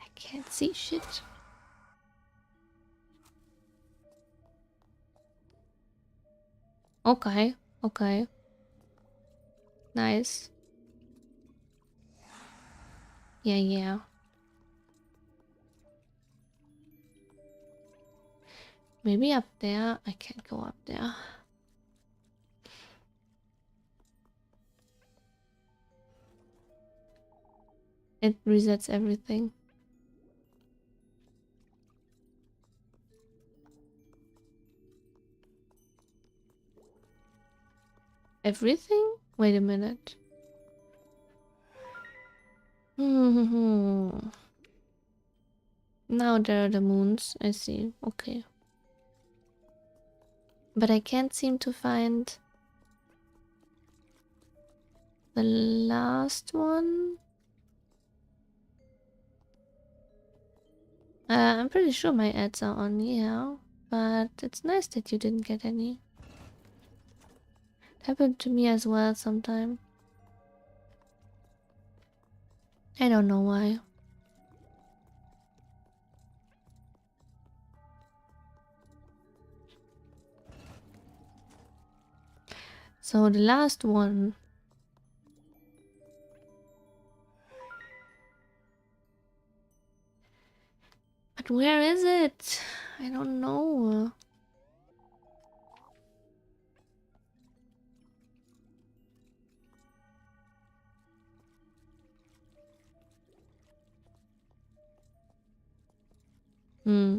I can't see shit. Okay, okay. Nice. Yeah, yeah. Maybe up there. I can't go up there. It resets everything. Everything? Wait a minute. Now there are the moons. I see. Okay. But I can't seem to find the last one. I'm pretty sure my ads are on, yeah. But it's nice that you didn't get any. It happened to me as well sometime. I don't know why. So the last one. But where is it? I don't know. Hmm.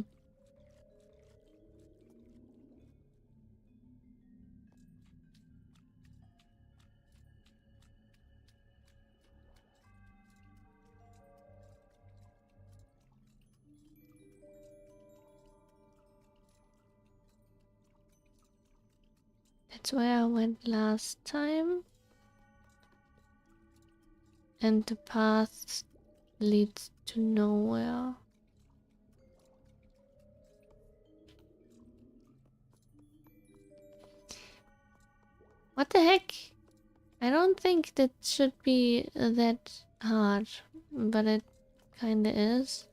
That's where I went last time. And the path leads to nowhere. What the heck? I don't think that should be that hard, but it kinda is.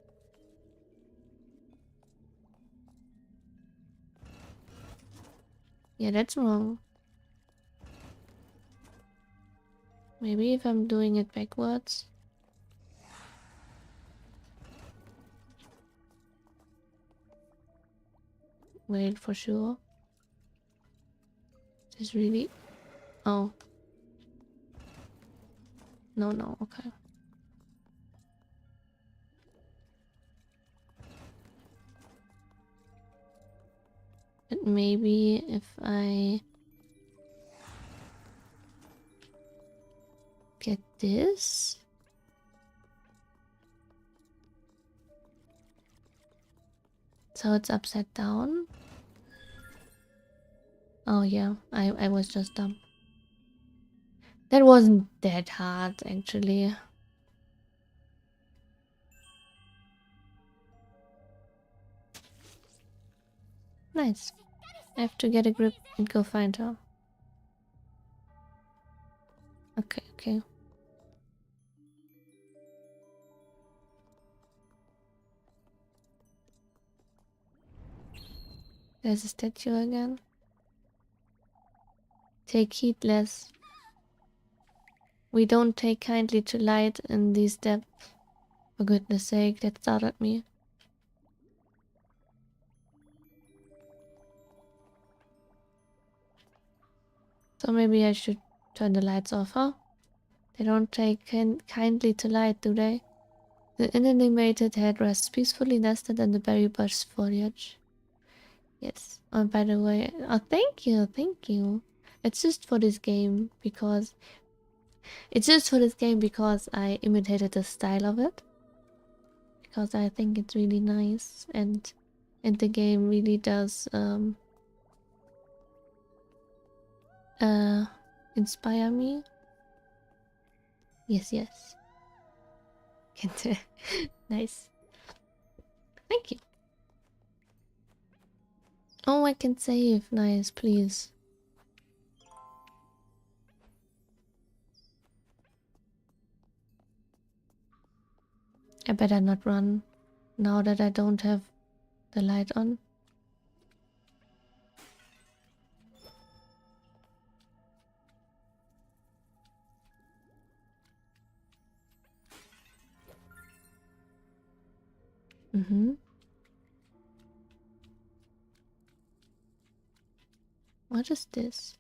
Yeah, that's wrong. Maybe if I'm doing it backwards. Wait, for sure. This really... Oh. No, no, okay. But maybe if I... get this? So it's upside down? Oh yeah, I was just dumb. That wasn't that hard, actually. Nice. I have to get a grip and go find her. Okay, okay. There's a statue again. Take heed less. We don't take kindly to light in these depths. For goodness sake, that startled me. So maybe I should turn the lights off, huh? They don't take kindly to light, do they? The inanimated head rests peacefully nested in the berry bush foliage. Yes. Oh, by the way, oh, thank you, thank you. It's just for this game because... It's just for this game because I imitated the style of it. Because I think it's really nice and the game really does inspire me. Yes, yes. Nice. Thank you. Oh, I can save. Nice, please. I better not run now that I don't have the light on. What is this?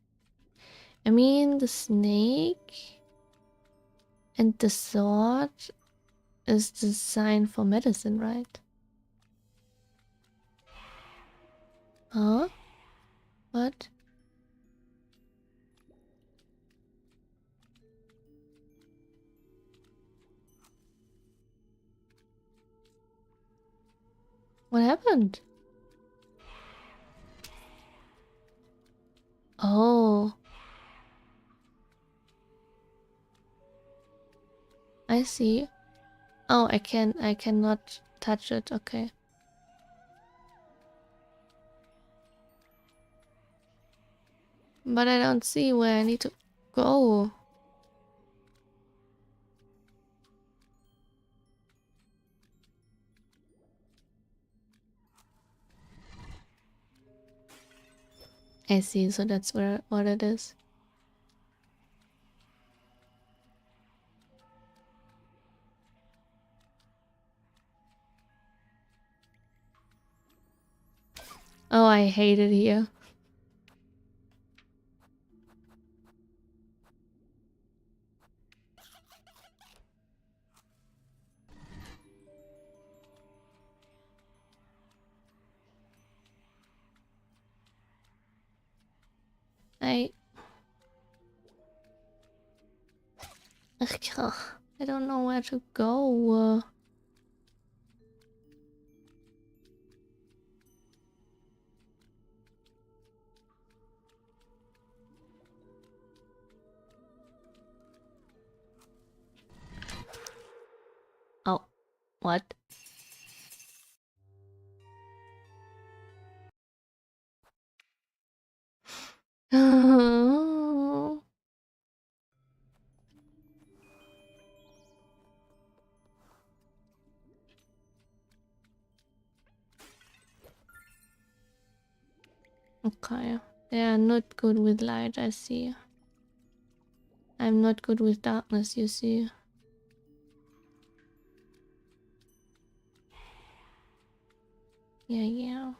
I mean, the snake and the sword is the sign for medicine, right? Huh? What? What happened? Oh, I see. Oh, I cannot touch it. Okay. But I don't see where I need to go. I see, so that's where what it is. Oh, I hate it here. Ugh, I don't know where to go. Oh, what? Okay. They are not good with light, I see. I'm not good with darkness, you see. Yeah.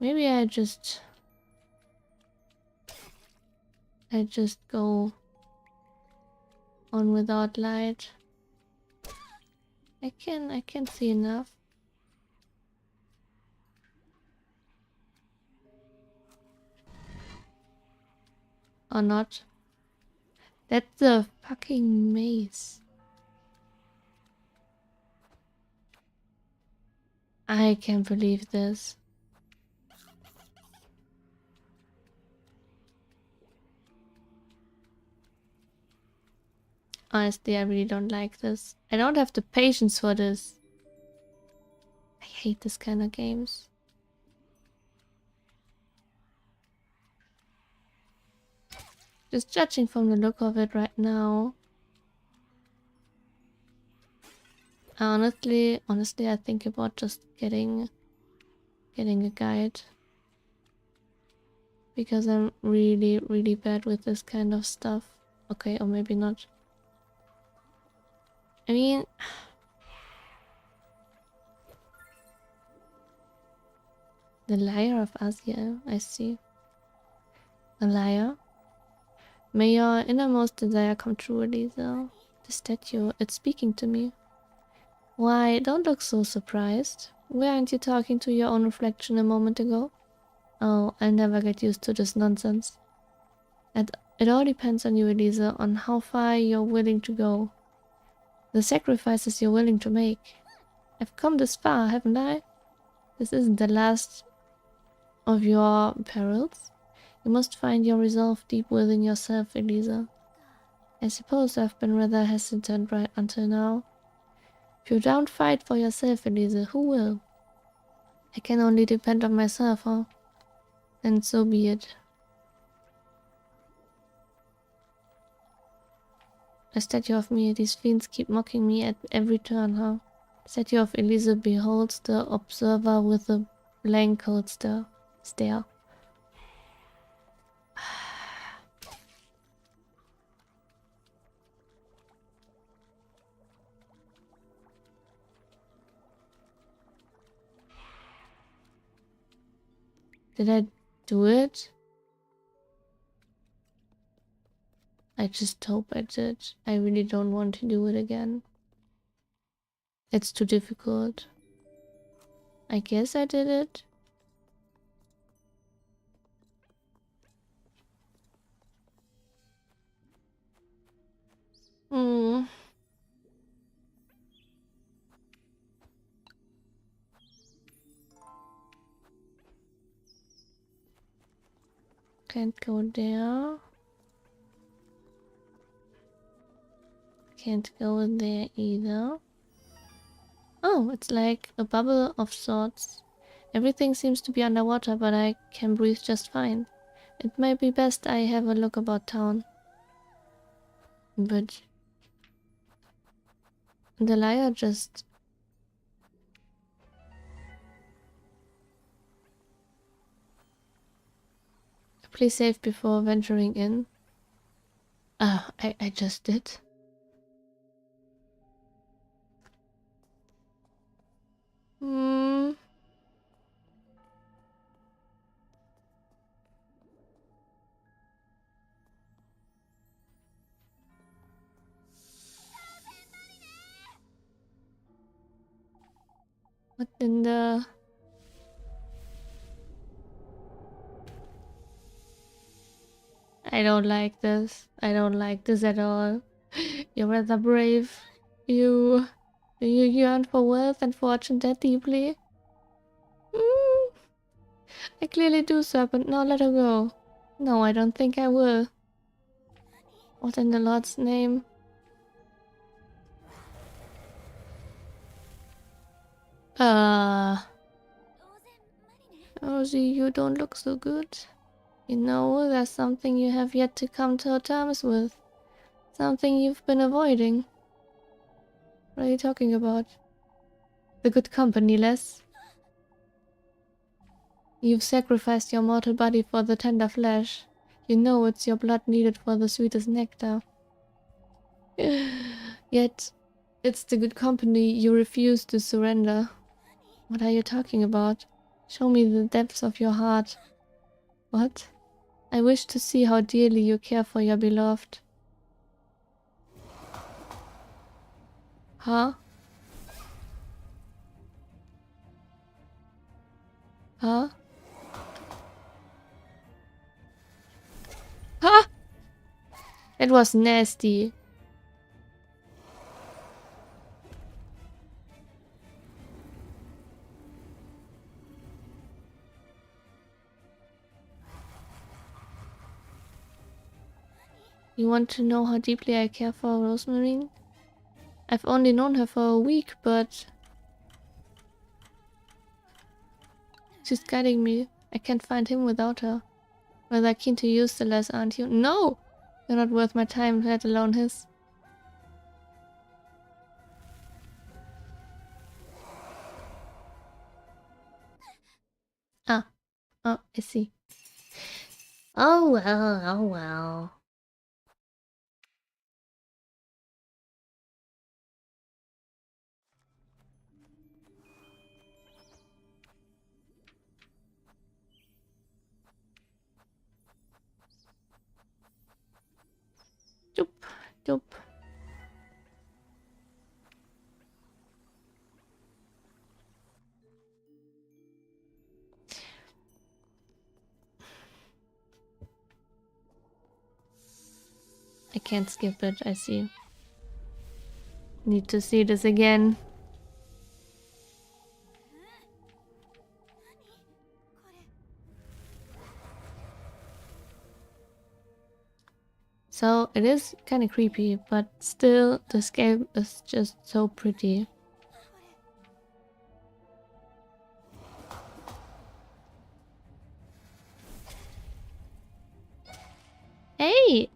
Maybe I just go on without light. I can see enough. Or not. That's the fucking maze. I can't believe this. Honestly, I really don't like this. I don't have the patience for this. I hate this kind of games. Just judging from the look of it right now. Honestly, I think about just getting a guide. Because I'm really bad with this kind of stuff. Okay, or maybe not. I mean... The Liar of Asia, I see. A liar? May your innermost desire come true, Elisa. The statue, it's speaking to me. Why, don't look so surprised. Weren't you talking to your own reflection a moment ago? Oh, I'll never get used to this nonsense. It all depends on you, Elisa, on how far you're willing to go. The sacrifices you're willing to make. I've come this far, haven't I? This isn't the last of your perils. You must find your resolve deep within yourself, Elisa. I suppose I've been rather hesitant right until now. If you don't fight for yourself, Elisa, who will? I can only depend on myself, huh? And so be it. A statue of me, these fiends keep mocking me at every turn, huh? Statue of Elisa beholds the observer with a blank cold stare. Did I do it? I just hope I did. I really don't want to do it again. It's too difficult. I guess I did it. Hmm. Can't go there. Can't go there either. Oh, it's like a bubble of sorts. Everything seems to be underwater, but I can breathe just fine. It might be best I have a look about town. But the liar just... Please save before venturing in. I just did. Hmm. What in the... I don't like this. I don't like this at all. You're rather brave. Do you yearn for wealth and fortune that deeply? Mm, I clearly do, Serpent. Now let her go. No, I don't think I will. What in the Lord's name? Rosie, you don't look so good. You know, there's something you have yet to come to terms with. Something you've been avoiding. What are you talking about? The good company, Les. You've sacrificed your mortal body for the tender flesh. You know it's your blood needed for the sweetest nectar. Yet, it's the good company you refuse to surrender. What are you talking about? Show me the depths of your heart. What? I wish to see how dearly you care for your beloved. Huh? Huh? Huh? It was nasty. You want to know how deeply I care for Rosemary? I've only known her for a week, but... she's guiding me. I can't find him without her. Rather keen to use the less, aren't you? No! You're not worth my time, let alone his. Ah. Oh, I see. Oh well, oh well. Doop, doop. I can't skip it, I see. Need to see this again. So it is kind of creepy, but still this game is just so pretty. Hey!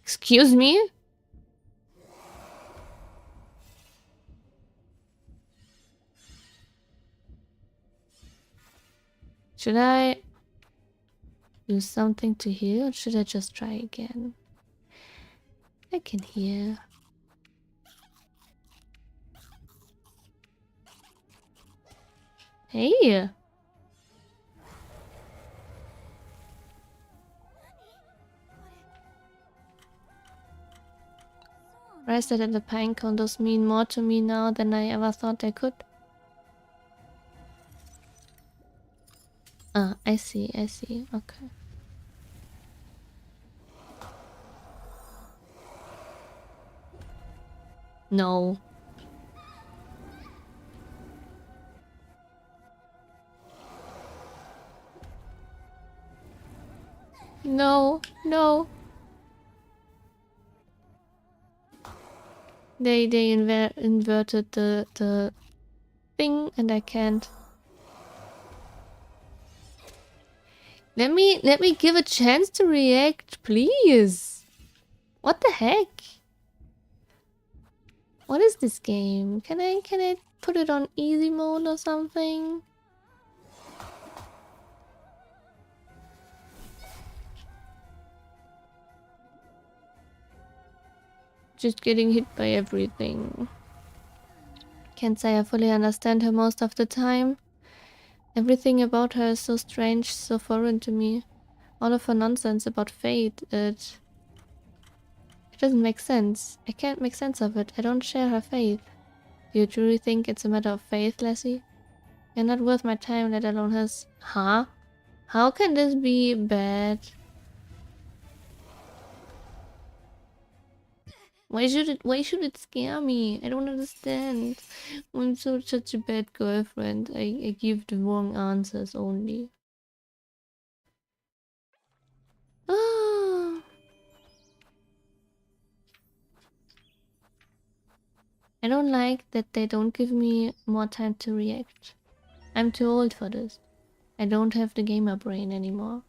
Excuse me? Should I do something to heal, or should I just try again? I can hear. Hey! Rested at the pine condos mean more to me now than I ever thought they could. Ah, I see, okay. No. No, no. They inverted the thing and I can't. Let me give a chance to react, please. What the heck? What is this game? Can I put it on easy mode or something? Just getting hit by everything. Can't say I fully understand her most of the time. Everything about her is so strange, so foreign to me. All of her nonsense about fate, it doesn't make sense. I can't make sense of it. I don't share her faith. Do you truly think it's a matter of faith, Lassie? You're not worth my time, let alone hers. Huh? How can this be bad? Why should it scare me? I don't understand. I'm such a bad girlfriend. I give the wrong answers only. Ah. I don't like that they don't give me more time to react. I'm too old for this. I don't have the gamer brain anymore.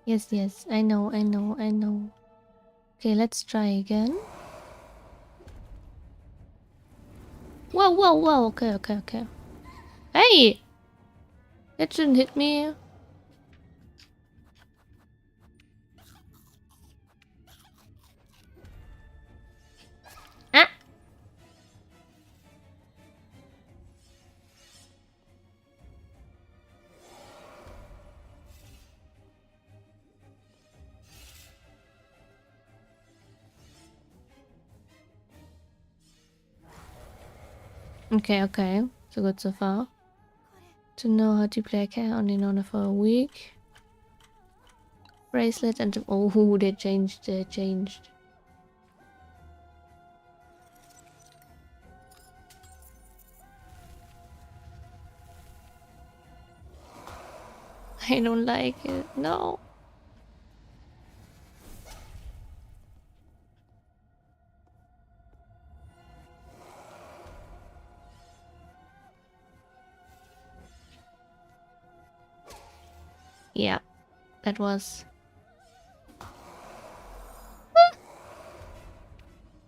Yes, I know. Okay, let's try again. Whoa. Okay. Hey! That shouldn't hit me. Ah! Okay. So good so far. To know how to play a cat, only known her for a week. Bracelet and... Oh, they changed. I don't like it. No. Yeah, that was...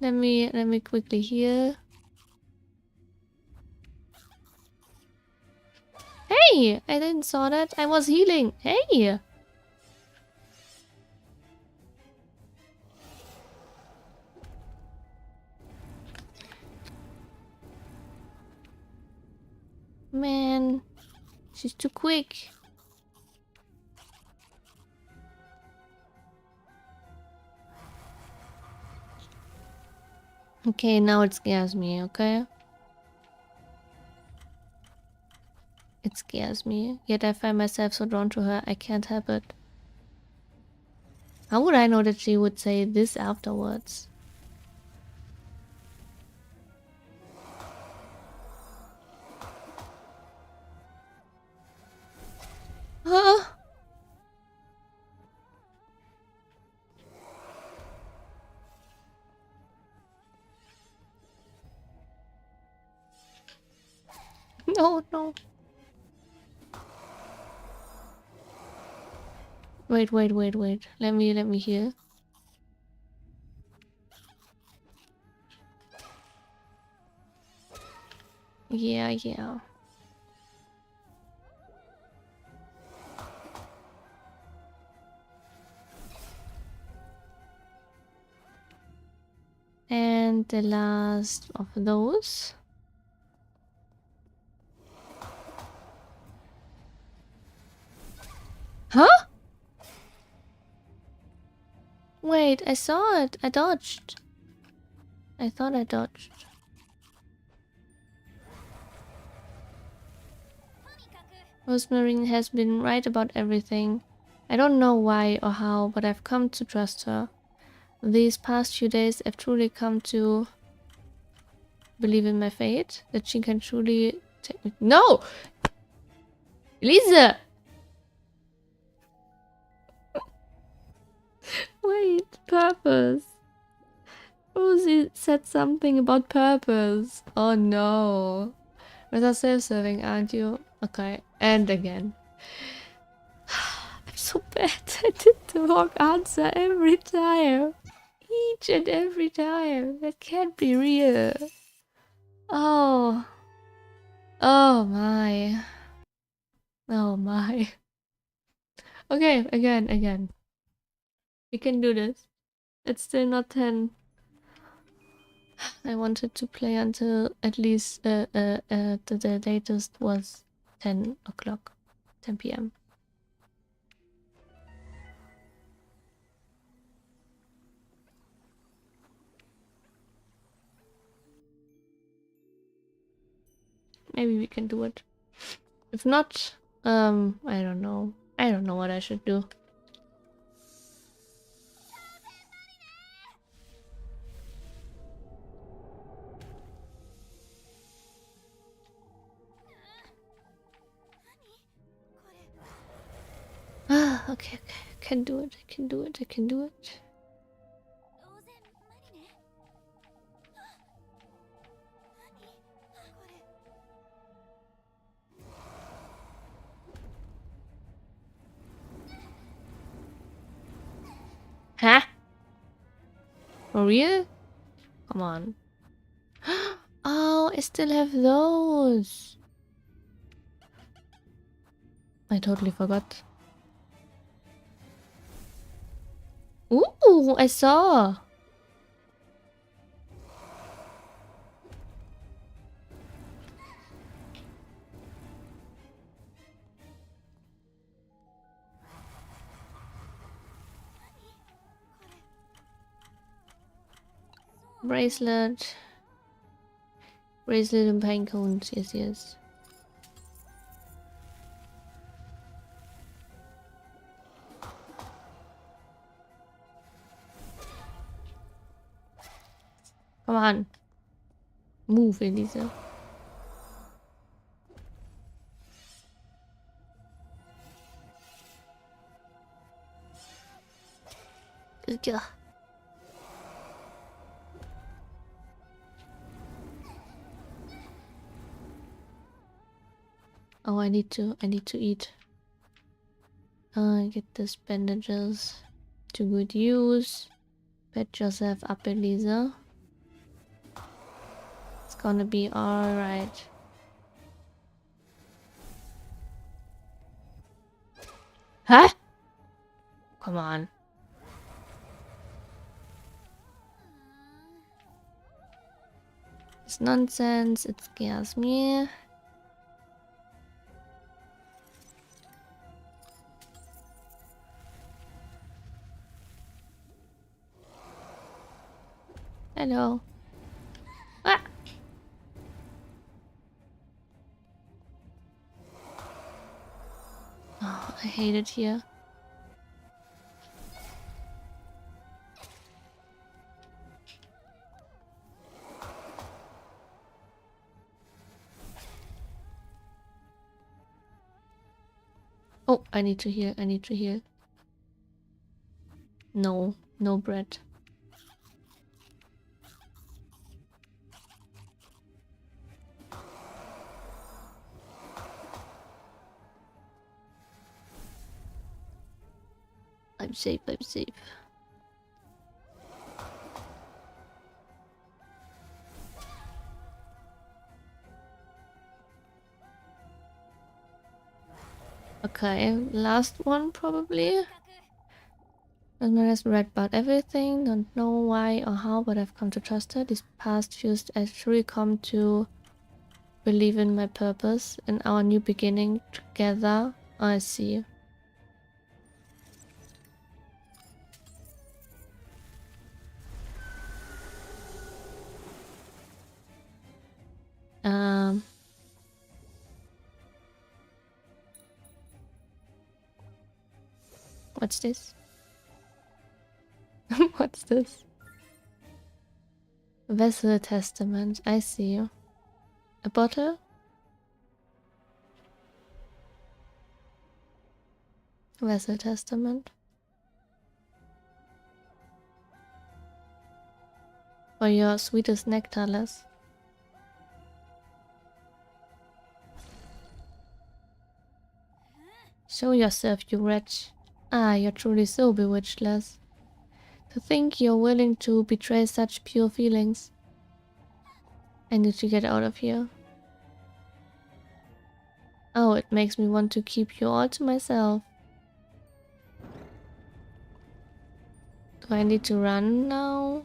Let me quickly heal. Hey! I didn't saw that. I was healing. Hey! Man, she's too quick. Okay, now it scares me, okay? It scares me. Yet I find myself so drawn to her, I can't help it. How would I know that she would say this afterwards? Huh? No. Wait. Let me hear. Yeah. And the last of those. Huh? Wait, I saw it. I dodged. I thought I dodged. Rosemary has been right about everything. I don't know why or how, but I've come to trust her. These past few days, I've truly come to believe in my fate. That she can truly take me. No! Lisa! Wait, purpose. Rosie said something about purpose. Oh no. Rather self-serving, aren't you? Okay, and again. I'm so so bad. I did the wrong answer every time. Each and every time. That can't be real. Oh. Oh my. Oh my. Okay, again. We can do this. It's still not 10. I wanted to play until at least the latest was 10 o'clock. 10 p.m. Maybe we can do it. If not, I don't know. I don't know what I should do. Ah, okay. I can do it. I can do it. Huh? For real? Come on. Oh, I still have those. I totally forgot. Ooh, I saw. Bracelet. Bracelet and pine cones. Yes. Come on. Move, Elisa. Ugh. Oh, I need to eat. Get these bandages to good use. Pat yourself up, Elisa. It's gonna be alright. Huh? Come on. It's nonsense. It scares me. Hello. Ah! Oh, I hate it here. Oh, I need to heal. No bread. I'm safe. Okay, last one probably. And my has read about everything, don't know why or how, but I've come to trust her. These past few I truly come to believe in my purpose, in our new beginning together. I see. What's this? What's this? Vessel testament. I see. A bottle? Vessel testament. For your sweetest nectarless. Show yourself, you wretch. Ah, you're truly so bewitchless. To think you're willing to betray such pure feelings. I need to get out of here. Oh, it makes me want to keep you all to myself. Do I need to run now?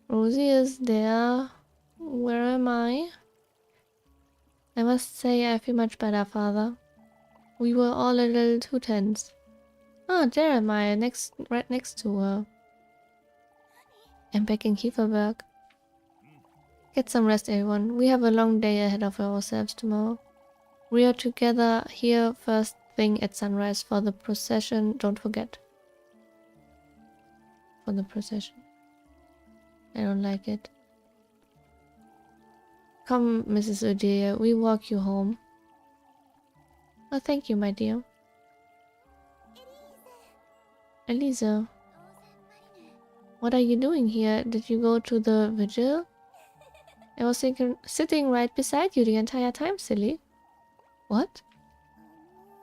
Rosie is there. Where am I? I must say I feel much better, Father. We were all a little too tense. Ah, there am I, right next to her. I'm back in Kieferberg. Get some rest, everyone. We have a long day ahead of ourselves tomorrow. We are together here first thing at sunrise for the procession. Don't forget. For the procession. I don't like it. Come, Mrs. Odelia, we walk you home. Oh, thank you, my dear. Elisa, what are you doing here? Did you go to the vigil? I was sitting right beside you the entire time, silly. What?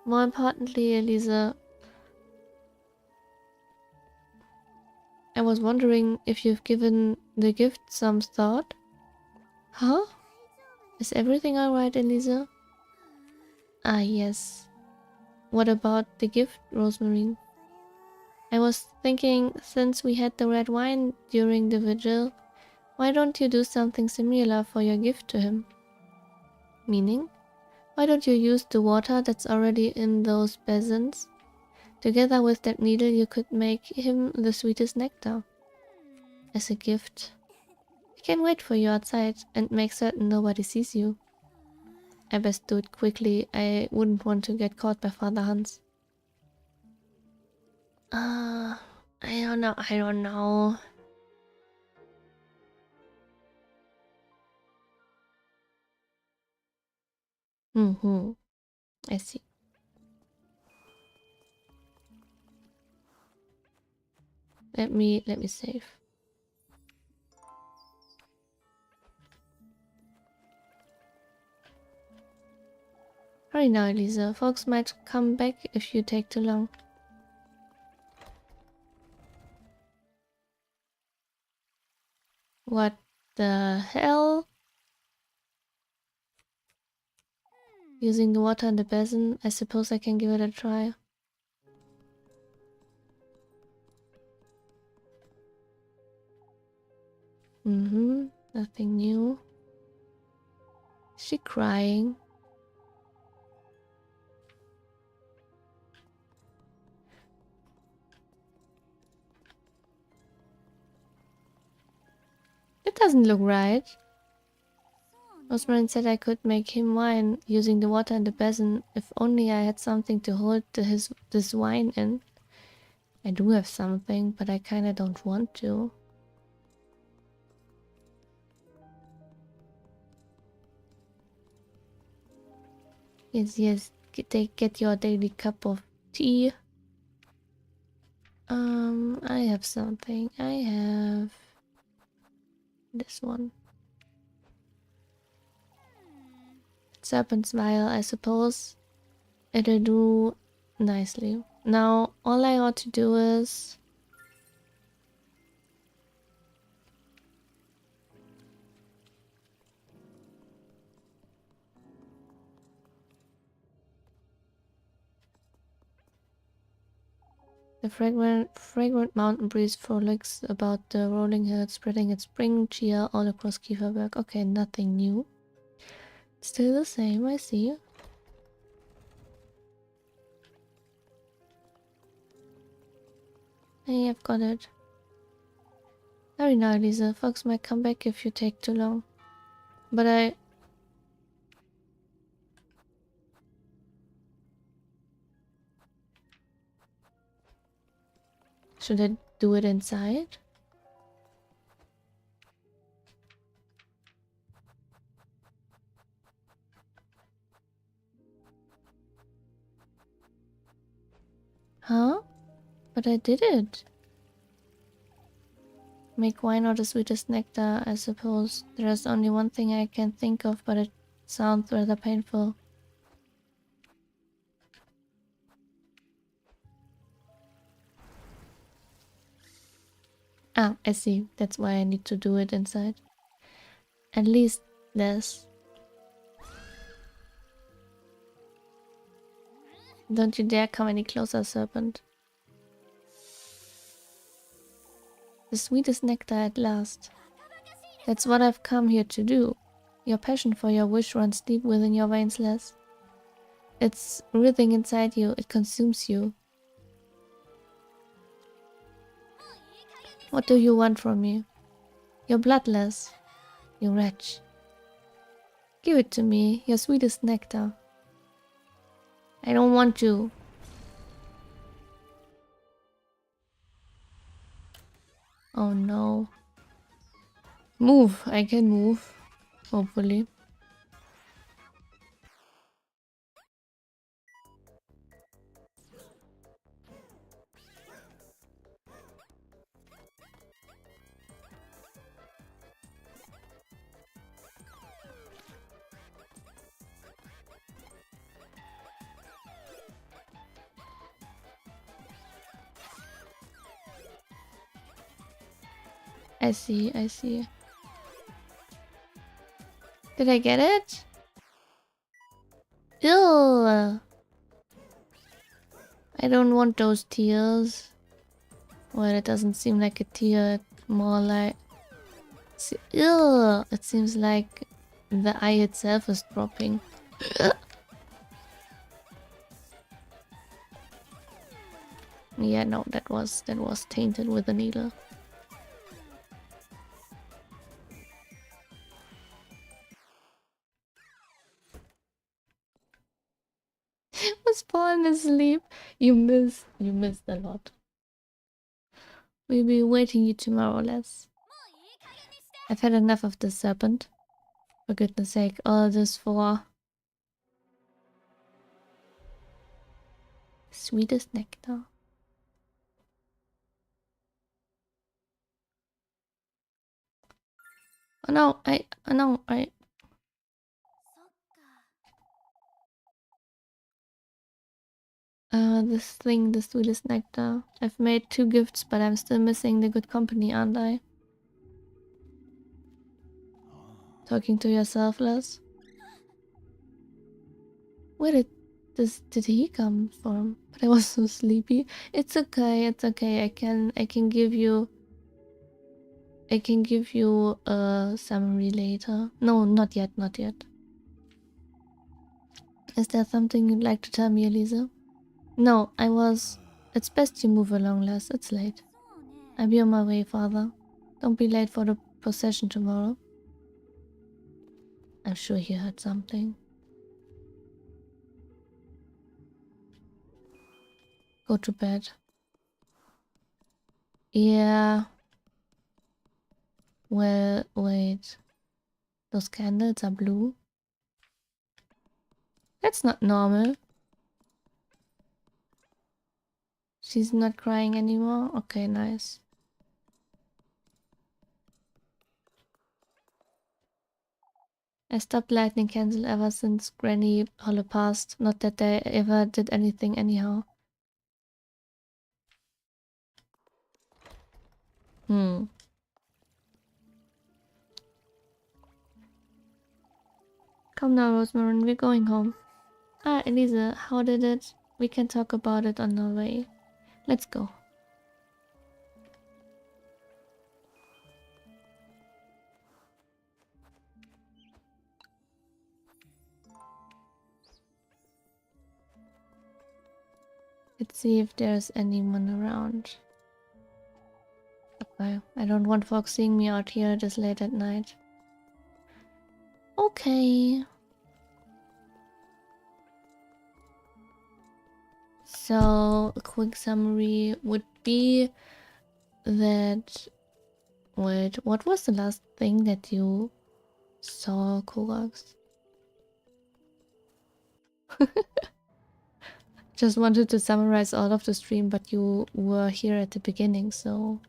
More importantly, Elisa, I was wondering if you've given the gift some thought. Huh? Is everything alright, Elisa? Ah, yes. What about the gift, Rosemary? I was thinking, since we had the red wine during the vigil, why don't you do something similar for your gift to him? Meaning? Why don't you use the water that's already in those basins? Together with that needle you could make him the sweetest nectar. As a gift. I can't wait for you outside and make certain nobody sees you. I best do it quickly, I wouldn't want to get caught by Father Hans. I don't know. I see. Let me save. Hurry now, Elisa. Folks might come back if you take too long. What the hell? Using the water in the basin, I suppose I can give it a try. Nothing new. Is she crying? It doesn't look right. Osmarin said I could make him wine using the water in the basin. If only I had something to hold this wine in. I do have something, but I kinda don't want to. Yes, get your daily cup of tea. I have something. I have this one. Serpent's vial, I suppose. It'll do nicely. Now, all I ought to do is... The fragrant mountain breeze frolics about the rolling hills, spreading its spring cheer all across Kieferberg. Okay, nothing new. Still the same, I see. Hey, I've got it. Hurry now, Lisa. Fox might come back if you take too long. But I... Should I do it inside? Huh? But I did it. Make wine or the sweetest nectar, I suppose. There's only one thing I can think of, but it sounds rather painful. Ah, I see. That's why I need to do it inside. At least this. Don't you dare come any closer, serpent. The sweetest nectar at last. That's what I've come here to do. Your passion for your wish runs deep within your veins, Les. It's writhing inside you, it consumes you. What do you want from me? Your blood, Les. You wretch. Give it to me, your sweetest nectar. I don't want to. Oh no. Move, I can move. Hopefully. I see, I see. Did I get it? Ew! I don't want those tears. Well, it doesn't seem like a tear, more like... Ew! It seems like the eye itself is dropping. Yeah, no, that was tainted with a needle. Was falling asleep. You missed a lot. We'll be waiting you tomorrow, Les. I've had enough of this serpent. For goodness sake, all this for... Sweetest nectar. Oh no, this thing, the sweetest nectar. I've made 2 gifts, but I'm still missing the good company, aren't I? Talking to yourself, Les? Where did he come from? But I was so sleepy. It's okay, it's okay. I can give you a summary later. No, not yet, not yet. Is there something you'd like to tell me, Elisa? No, it's best you move along, Les. It's late. I'll be on my way, Father. Don't be late for the procession tomorrow. I'm sure he heard something. Go to bed. Yeah. Well, wait. Those candles are blue? That's not normal. She's not crying anymore? Okay, nice. I stopped lighting candles ever since Granny Hollow passed. Not that they ever did anything anyhow. Come now, Rosemarin, we're going home. Ah, Elisa, how did it? We can talk about it on our way. Let's go. Let's see if there's anyone around. Okay, I don't want folks seeing me out here this late at night. Okay. So, a quick summary would be that... Wait, what was the last thing that you saw, Korax? Just wanted to summarize all of the stream, but you were here at the beginning, so...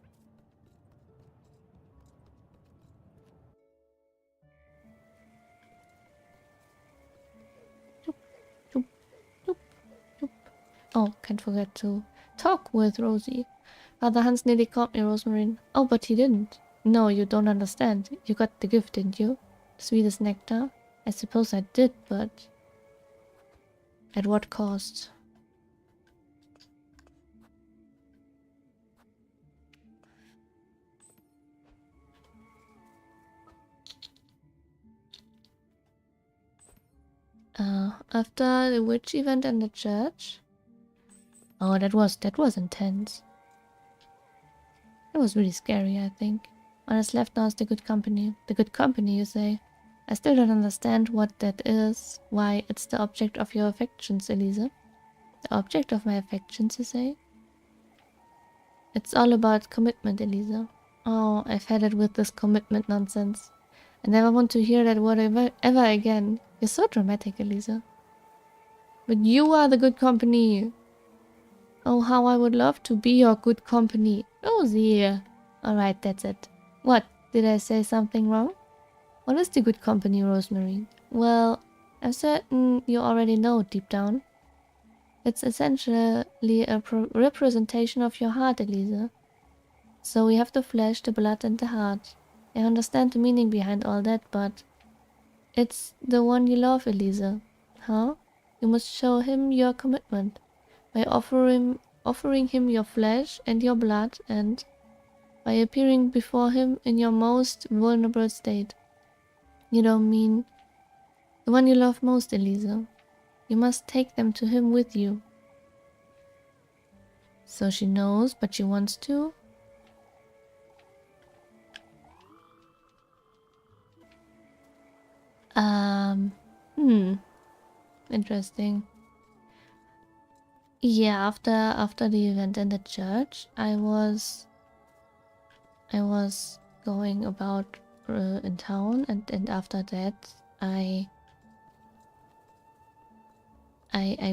Oh, can't forget to talk with Rosie. Father Hans nearly caught me, Rosemary. Oh, but he didn't. No, you don't understand. You got the gift, didn't you? Sweetest nectar? I suppose I did, but... at what cost? After the witch event in the church? Oh, that was intense. It was really scary, I think. What is left now is the good company. The good company, you say? I still don't understand what that is. Why, it's the object of your affections, Elisa. The object of my affections, you say? It's all about commitment, Elisa. Oh, I've had it with this commitment nonsense. I never want to hear that word ever again. You're so dramatic, Elisa. But you are the good company. Oh, how I would love to be your good company. Oh, dear. Alright, that's it. What? Did I say something wrong? What is the good company, Rosemary? Well, I'm certain you already know deep down. It's essentially a representation of your heart, Elisa. So we have the flesh, the blood, and the heart. I understand the meaning behind all that, but... it's the one you love, Elisa. Huh? You must show him your commitment. By offering him your flesh and your blood, and by appearing before him in your most vulnerable state. You don't mean the one you love most, Elisa. You must take them to him with you. So she knows, but she wants to. Interesting. Yeah, after the event in the church, I was going about in town, and after that, I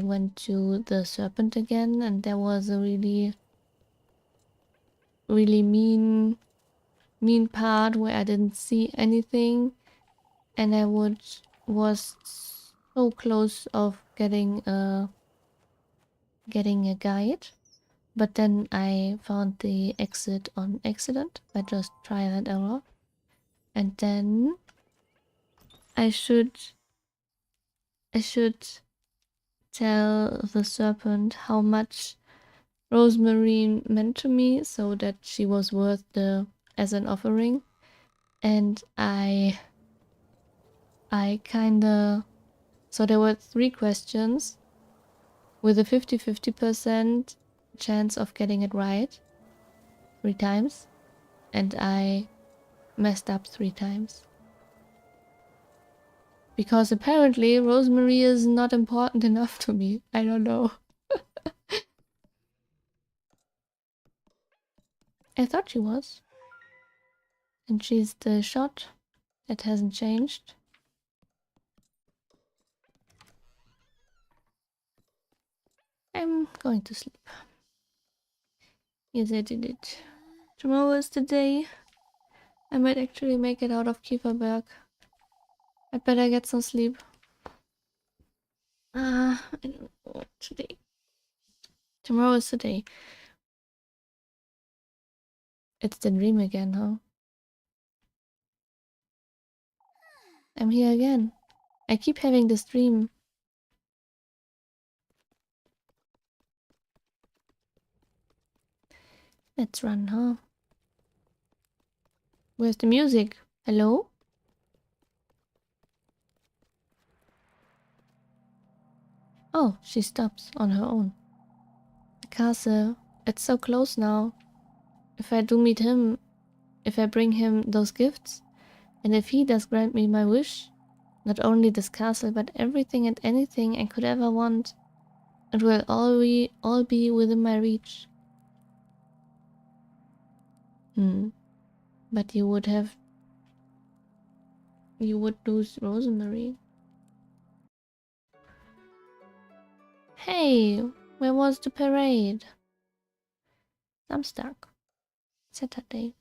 went to the serpent again, and there was a really mean part where I didn't see anything, and I was so close of getting a guide, but then I found the exit on accident by just trial and error, and then I should tell the serpent how much Rosemary meant to me, so that she was worth as an offering. And I kinda... so there were 3 questions with a 50-50% chance of getting it right 3 times, and I messed up 3 times. Because apparently Rosemary is not important enough to me. I don't know. I thought she was. And she's the shot. That hasn't changed. I'm going to sleep. Yes, I did it. Tomorrow is the day. I might actually make it out of Kieferberg. I better get some sleep. I don't know. Today. Tomorrow is the day. It's the dream again, huh? I'm here again. I keep having this dream. Let's run, huh? Where's the music? Hello? Oh, she stops on her own. The castle. It's so close now. If I do meet him, if I bring him those gifts, and if he does grant me my wish, not only this castle, but everything and anything I could ever want, it will all be within my reach. But you would lose Rosemary. Hey, where was the parade? Samstag. Saturday.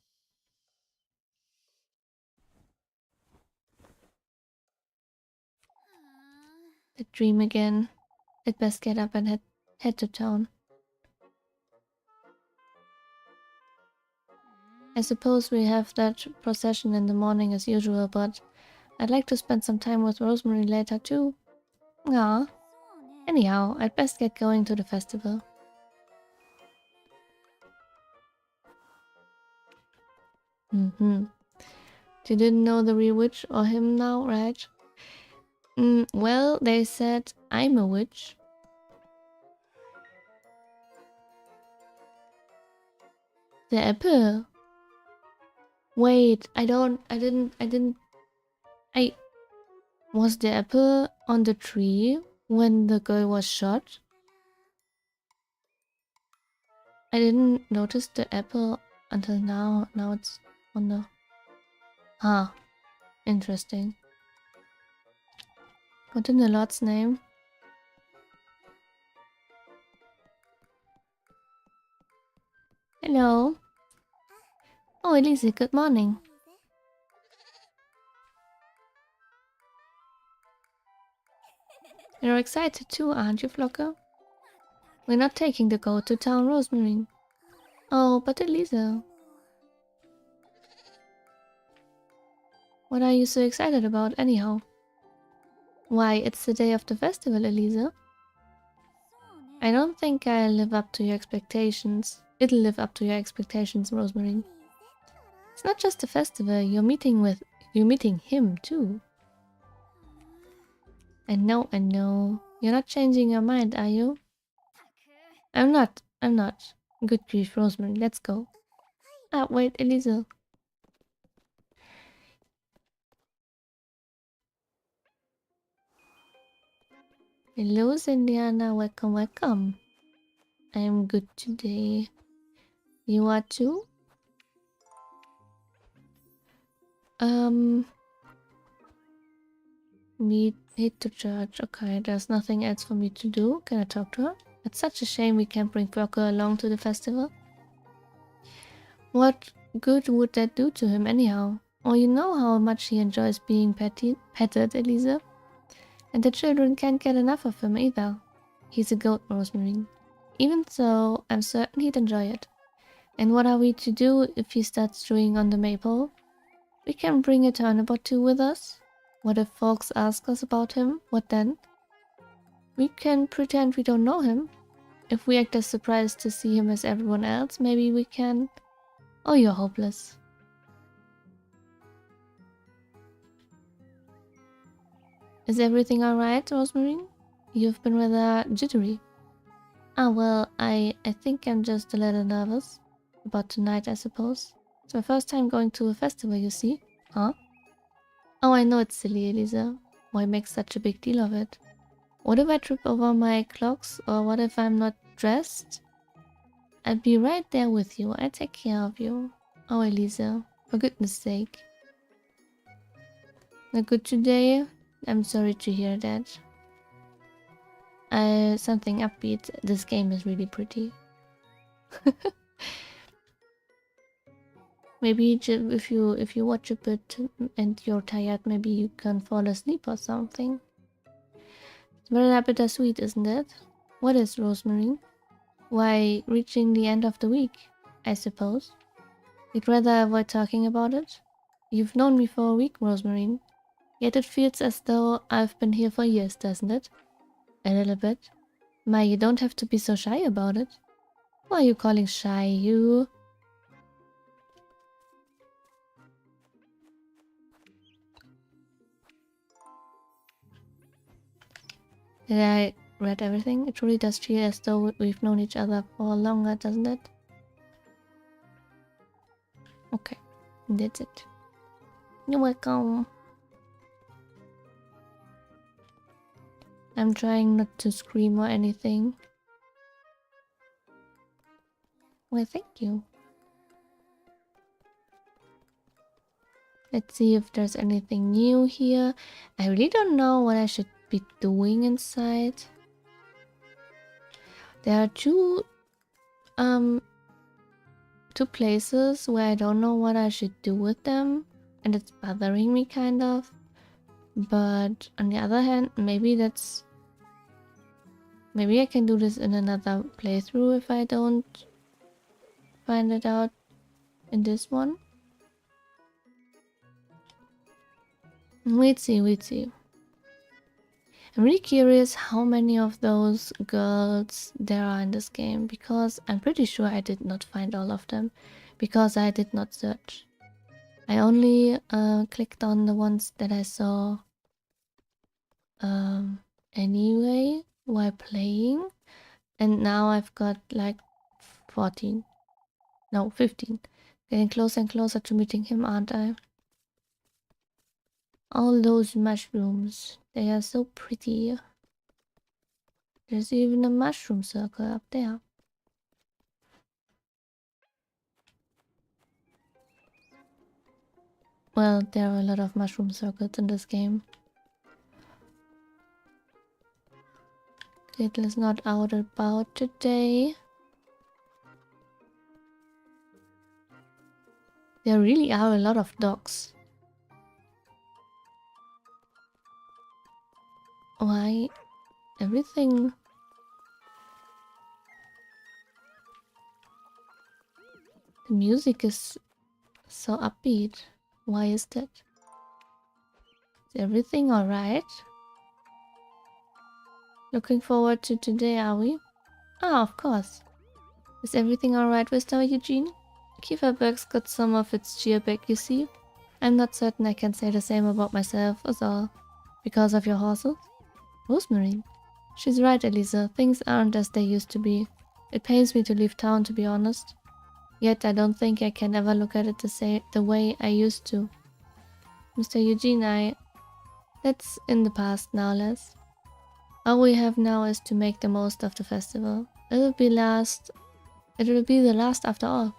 The dream again. I'd best get up and head head to town. I suppose we have that procession in the morning as usual, but I'd like to spend some time with Rosemary later too. Ah. Anyhow, I'd best get going to the festival. You didn't know the real witch or him now, right? Well, they said I'm a witch. The apple. Wait, was the apple on the tree when the girl was shot? I didn't notice the apple until now. Now it's on the... Huh. Interesting. What in the Lord's name? Hello. Oh, Elise, good morning. You're excited too, aren't you, Flocker? We're not taking the goat to town, Rosemary. Oh, but Elisa. What are you so excited about, anyhow? Why, it's the day of the festival, Elisa. I don't think I'll live up to your expectations. It'll live up to your expectations, Rosemary. It's not just a festival, you're meeting him too. I know. You're not changing your mind, are you? I'm not. Good grief, Rosemary, let's go. Ah, wait, Elisa. Hello, Indiana. Welcome. I am good today. You are too? Head to church. Okay, there's nothing else for me to do. Can I talk to her? It's such a shame we can't bring Flocker along to the festival. What good would that do to him anyhow? Oh, you know how much he enjoys being petted, Elisa. And the children can't get enough of him either. He's a goat, Rosemary. Even so, I'm certain he'd enjoy it. And what are we to do if he starts chewing on the maple? We can bring a turnip or two with us. What if folks ask us about him? What then? We can pretend we don't know him. If we act as surprised to see him as everyone else, maybe we can... Oh, you're hopeless. Is everything alright, Rosemary? You've been rather jittery. Ah, well, I think I'm just a little nervous. About tonight, I suppose. It's my first time going to a festival, you see. Huh? Oh, I know it's silly, Elisa. Why make such a big deal of it? What if I trip over my clocks? Or what if I'm not dressed? I'd be right there with you. I'd take care of you. Oh, Elisa. For goodness sake. Not good today? I'm sorry to hear that. Something upbeat. This game is really pretty. Maybe if you watch a bit and you're tired, maybe you can fall asleep or something. It's very bittersweet, isn't it? What is, Rosemary? Why, reaching the end of the week, I suppose. You'd rather avoid talking about it? You've known me for a week, Rosemary. Yet it feels as though I've been here for years, doesn't it? A little bit. My, you don't have to be so shy about it. Who are you calling shy, you? Did I read everything? It really does feel as though we've known each other for longer, doesn't it? Okay, that's it. You're welcome. I'm trying not to scream or anything. Well, thank you. Let's see if there's anything new here. I really don't know what I should be doing inside. There are two places where I don't know what I should do with them, and it's bothering me kind of. But on the other hand, maybe that's Maybe I can do this in another playthrough if I don't find it out in this one. We'd see, we'd see. I'm really curious how many of those girls there are in this game, because I'm pretty sure I did not find all of them, because I did not search. I only clicked on the ones that I saw anyway while playing, and now I've got like 14. No, 15. Getting closer and closer to meeting him, aren't I? All those mushrooms, they are so pretty. There's even a mushroom circle up there. Well, there are a lot of mushroom circles in this game. Little is not out about today. There really are a lot of dogs. Why? Everything... The music is so upbeat. Why is that? Is everything alright? Looking forward to today, are we? Ah, of course. Is everything alright with our Eugene? Kieferberg's got some of its cheer back, you see. I'm not certain I can say the same about myself as all. Because of your horses? Rosemary. She's right, Elisa. Things aren't as they used to be. It pains me to leave town, to be honest. Yet I don't think I can ever look at it the way I used to. Mr. Eugene, that's in the past now, Les. All we have now is to make the most of the festival. It will be the last after all.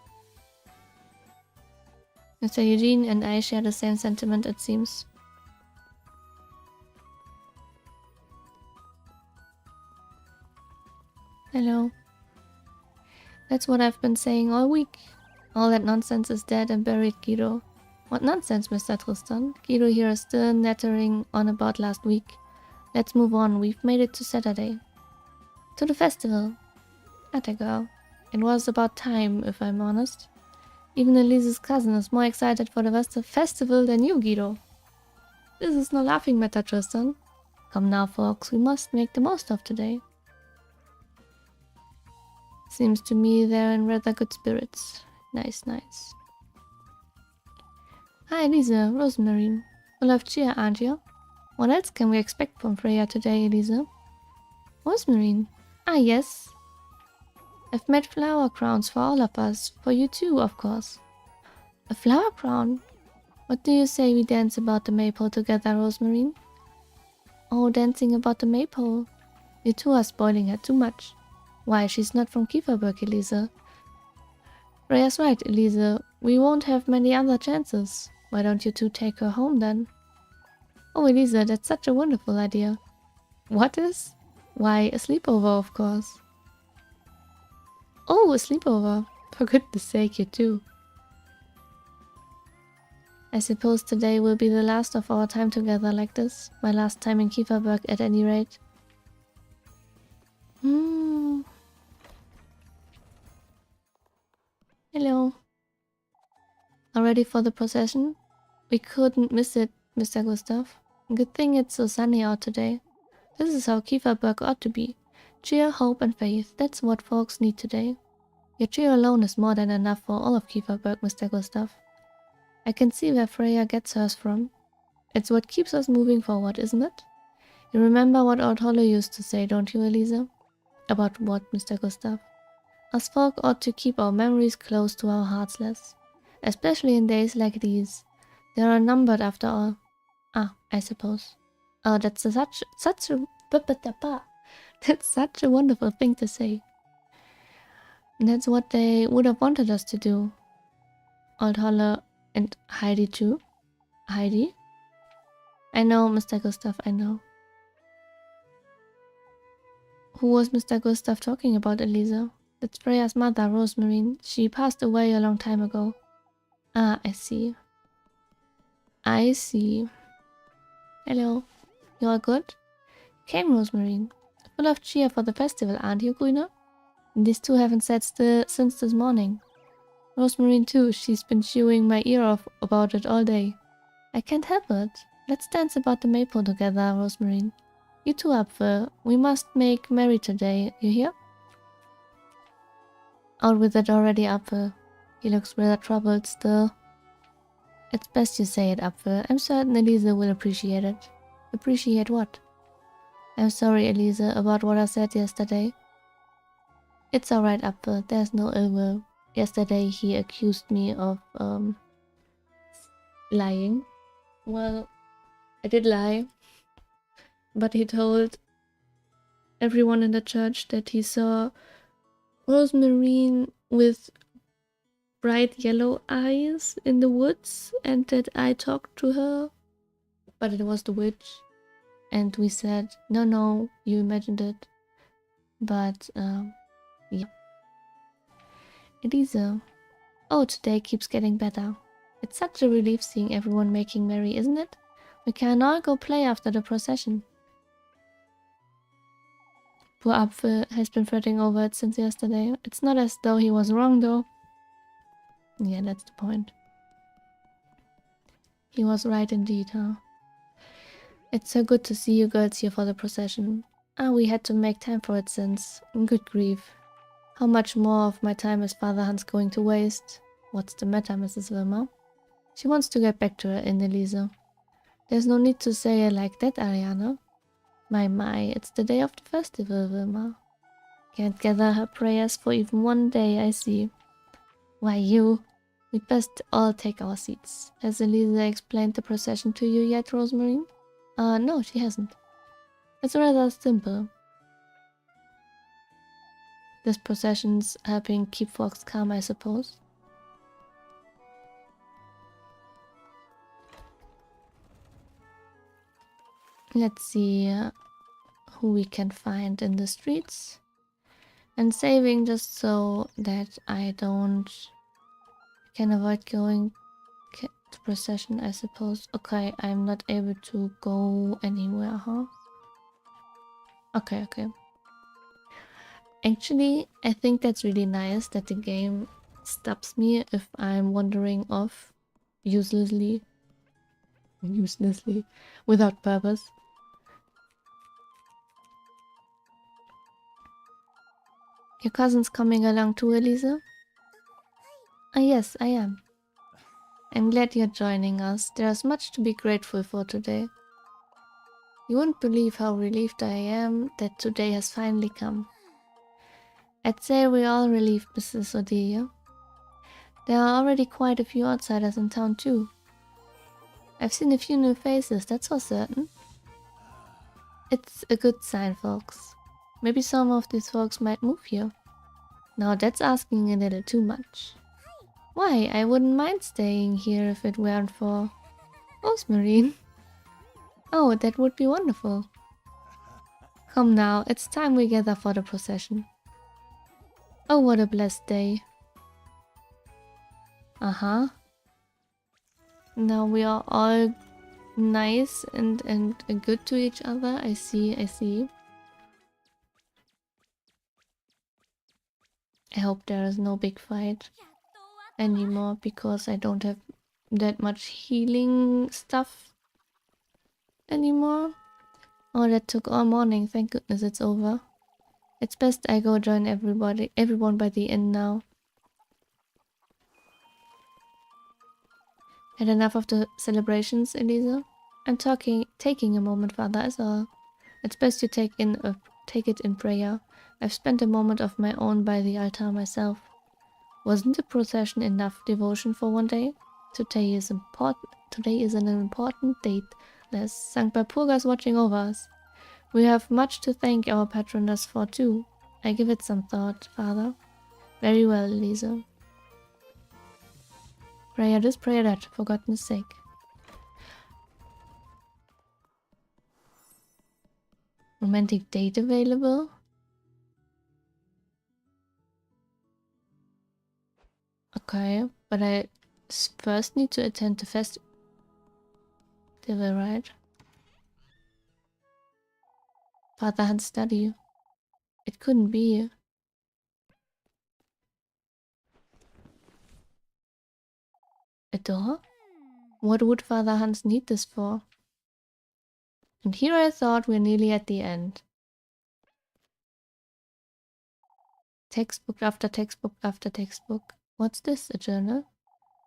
Mr. Eugene and I share the same sentiment, it seems. Hello. That's what I've been saying all week. All that nonsense is dead and buried, Guido. What nonsense, Mr. Tristan? Guido here is still nattering on about last week. Let's move on, we've made it to Saturday. To the festival. Atta girl. It was about time, if I'm honest. Even Elise's cousin is more excited for the festival than you, Guido. This is no laughing matter, Tristan. Come now, folks, we must make the most of today. Seems to me they're in rather good spirits. Nice, nice. Hi, Elisa, Rosemary. Full of cheer, aren't you? What else can we expect from Freya today, Elisa? Rosemary. Ah, yes. I've made flower crowns for all of us. For you too, of course. A flower crown? What do you say we dance about the maypole together, Rosemary? Oh, dancing about the maypole. You two are spoiling her too much. Why, she's not from Kieferberg, Elisa. Freya's right, Elisa. We won't have many other chances. Why don't you two take her home then? Oh, Elisa, that's such a wonderful idea. What is? Why, a sleepover, of course. Oh, a sleepover. For goodness sake, you too. I suppose today will be the last of our time together like this. My last time in Kieferberg, at any rate. Hello. All ready for the procession? We couldn't miss it, Mr. Gustav. Good thing it's so sunny out today. This is how Kieferberg ought to be. Cheer, hope and faith. That's what folks need today. Your cheer alone is more than enough for all of Kieferberg, Mr. Gustav. I can see where Freya gets hers from. It's what keeps us moving forward, isn't it? You remember what old Hollow used to say, don't you, Elisa? About what, Mr. Gustav? Us folk ought to keep our memories close to our hearts, Les. Especially in days like these. They are numbered after all. Ah, I suppose. Oh, that's such a that's such a wonderful thing to say. That's what they would have wanted us to do. Old Holler and Heidi too. Heidi? I know, Mr. Gustav, I know. Who was Mr. Gustav talking about, Elisa? That's Freya's mother, Rosemary. She passed away a long time ago. Ah, I see. I see. Hello. You all good? Came, Rosemary. Full of cheer for the festival, aren't you, Grüner? These two haven't sat still since this morning. Rosemary too, she's been chewing my ear off about it all day. I can't help it. Let's dance about the maypole together, Rosemary. You too, Apfel. We must make merry today, you hear? Out with it already, Apfel. He looks rather troubled still. It's best you say it, Apfel. I'm certain Elisa will appreciate it. Appreciate what? I'm sorry, Elisa, about what I said yesterday. It's alright, Apfel. There's no ill will. Yesterday he accused me of, lying. Well, I did lie. But he told everyone in the church that he saw Rosemary with bright yellow eyes in the woods and that I talked to her. But it was the witch. And we said, no, you imagined it. But, yeah. Elisa. Oh, today keeps getting better. It's such a relief seeing everyone making merry, isn't it? We can all go play after the procession. Poor Apfel has been fretting over it since yesterday. It's not as though he was wrong, though. Yeah, that's the point. He was right indeed, huh? It's so good to see you girls here for the procession. Ah, we had to make time for it since... Good grief. How much more of my time is Father Hans going to waste? What's the matter, Mrs. Wilmer? She wants to get back to her in Elisa. There's no need to say it like that, Ariana. My, it's the day of the festival, Wilma. Can't gather her prayers for even one day, I see. Why, we'd best all take our seats. Has Elisa explained the procession to you yet, Rosemary? No, she hasn't. It's rather simple. This procession's helping keep folks calm, I suppose. Let's see who we can find in the streets. And saving just so that I can avoid going to procession, I suppose. Okay, I'm not able to go anywhere, huh? Okay. Actually, I think that's really nice that the game stops me if I'm wandering off uselessly, without purpose. Your cousin's coming along too, Elisa? Ah, yes, I am. I'm glad you're joining us. There's much to be grateful for today. You won't believe how relieved I am that today has finally come. I'd say we're all relieved, Mrs. Odelia. There are already quite a few outsiders in town too. I've seen a few new faces, that's for certain. It's a good sign, folks. Maybe some of these folks might move here. Now that's asking a little too much. Why, I wouldn't mind staying here if it weren't for... Rosemary. Oh, that would be wonderful. Come now, it's time we gather for the procession. Oh, what a blessed day. Now we are all nice and good to each other. I see. I hope there is no big fight anymore because I don't have that much healing stuff anymore. Oh, that took all morning. Thank goodness it's over. It's best I go join everyone by the inn now. Had enough of the celebrations, Elisa? I'm taking a moment, Father, is all. It's best you take it in prayer. I've spent a moment of my own by the altar myself. Wasn't the procession enough devotion for one day? Today is an important date. There's St. Walpurgis watching over us. We have much to thank our patroness for too. I give it some thought, Father. Very well, Elisa. Prayer this, prayer that, for goodness sake. Romantic date available? Okay, but I first need to attend the festival, right? Father Hans study. It couldn't be. A door? What would Father Hans need this for? And here I thought we're nearly at the end. Textbook after textbook after textbook. What's this, a journal?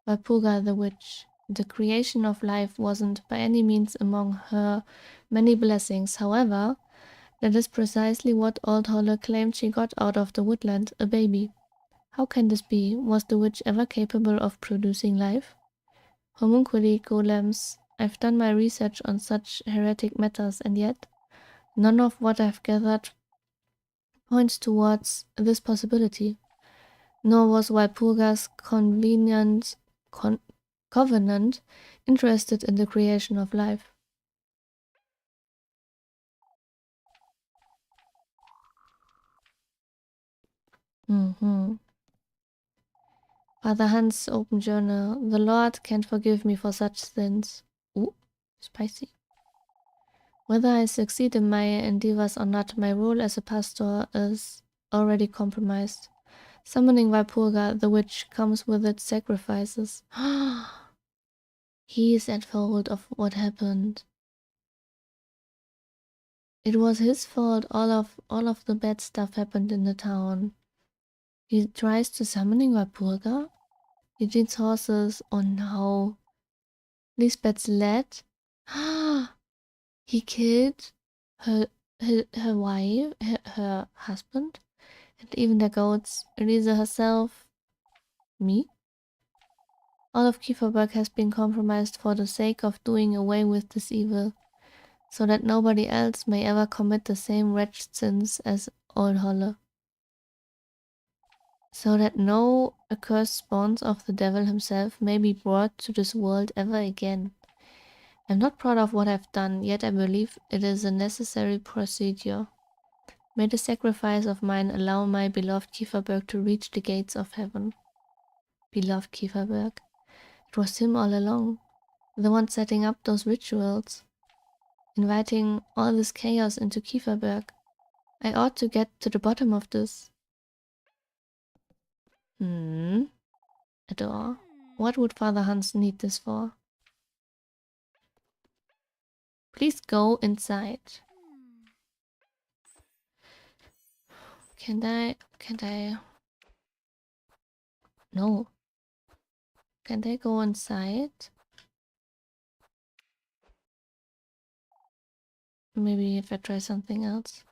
Walpurga the witch. The creation of life wasn't by any means among her many blessings. However, that is precisely what Old Holle claimed she got out of the woodland, a baby. How can this be? Was the witch ever capable of producing life? Homunculi, golems. I've done my research on such heretic matters, and yet none of what I've gathered points towards this possibility. Nor was Walpurga's covenant interested in the creation of life. Father Hans' open journal. The Lord can't forgive me for such sins. Ooh, spicy. Whether I succeed in my endeavors or not, my role as a pastor is already compromised. Summoning Walpurga, the witch, comes with its sacrifices. He is at fault of what happened. It was his fault. All of the bad stuff happened in the town. He tries to summoning Walpurga. Eugene's horses. Oh no. Lisbeth's lad. He killed her wife, her husband, and even the goats. Elisa herself. Me? All of Kieferberg has been compromised for the sake of doing away with this evil, so that nobody else may ever commit the same wretched sins as Old Holle. So that no accursed spawns of the devil himself may be brought to this world ever again. I'm not proud of what I've done, yet I believe it is a necessary procedure. May the sacrifice of mine allow my beloved Kieferberg to reach the gates of heaven. Beloved Kieferberg. It was him all along, the one setting up those rituals, inviting all this chaos into Kieferberg. I ought to get to the bottom of this. A door? What would Father Hans need this for? Please go inside. Can't I? No. Can't I go inside? Maybe if I try something else.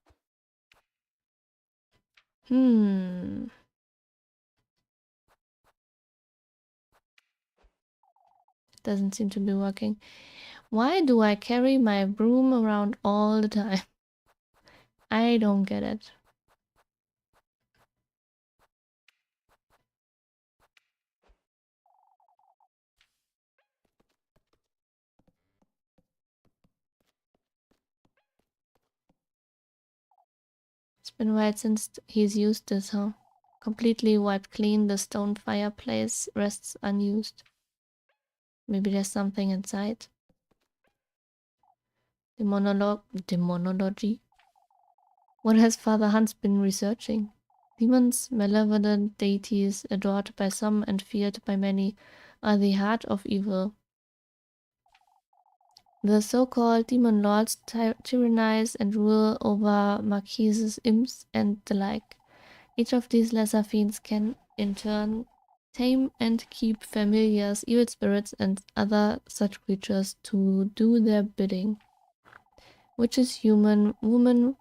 Doesn't seem to be working. Why do I carry my broom around all the time? I don't get it. It's been a while since he's used this, huh? Completely wiped clean, the stone fireplace rests unused. Maybe there's something inside. Demonology? What has Father Hans been researching? Demons, malevolent deities, adored by some and feared by many, are the heart of evil. The so-called demon lords tyrannize and rule over marquises, imps, and the like. Each of these lesser fiends can, in turn, tame and keep familiars, evil spirits, and other such creatures to do their bidding. Which is human woman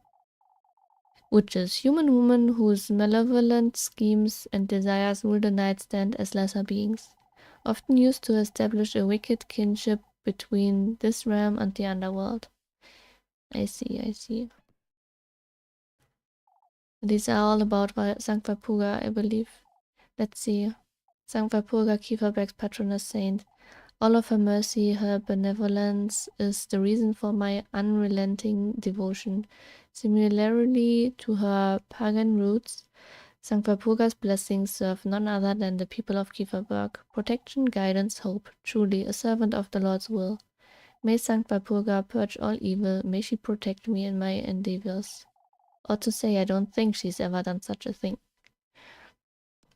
whose malevolent schemes and desires rule the nightstand as lesser beings, often used to establish a wicked kinship between this realm and the underworld. I see. These are all about Sankt Walpurga, I believe. Let's see. Sankt Walpurga, Kieferberg's patroness saint. All of her mercy, her benevolence is the reason for my unrelenting devotion. Similarly to her pagan roots, Sankt Walpurga's blessings serve none other than the people of Kieferberg. Protection, guidance, hope. Truly, a servant of the Lord's will. May Sankt Walpurga purge all evil. May she protect me in my endeavors. Or to say I don't think she's ever done such a thing.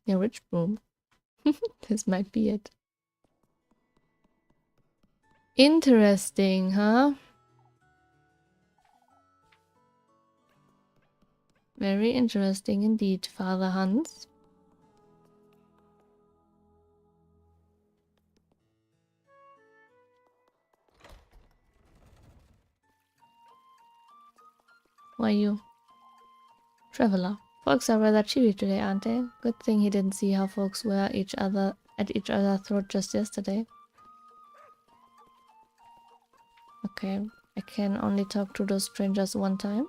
A rich broom. This might be it. Interesting, huh? Very interesting indeed, Father Hans. Why you? Traveler. Folks are rather cheery today, aren't they? Good thing he didn't see how folks were at each other's throat just yesterday. Okay, I can only talk to those strangers one time.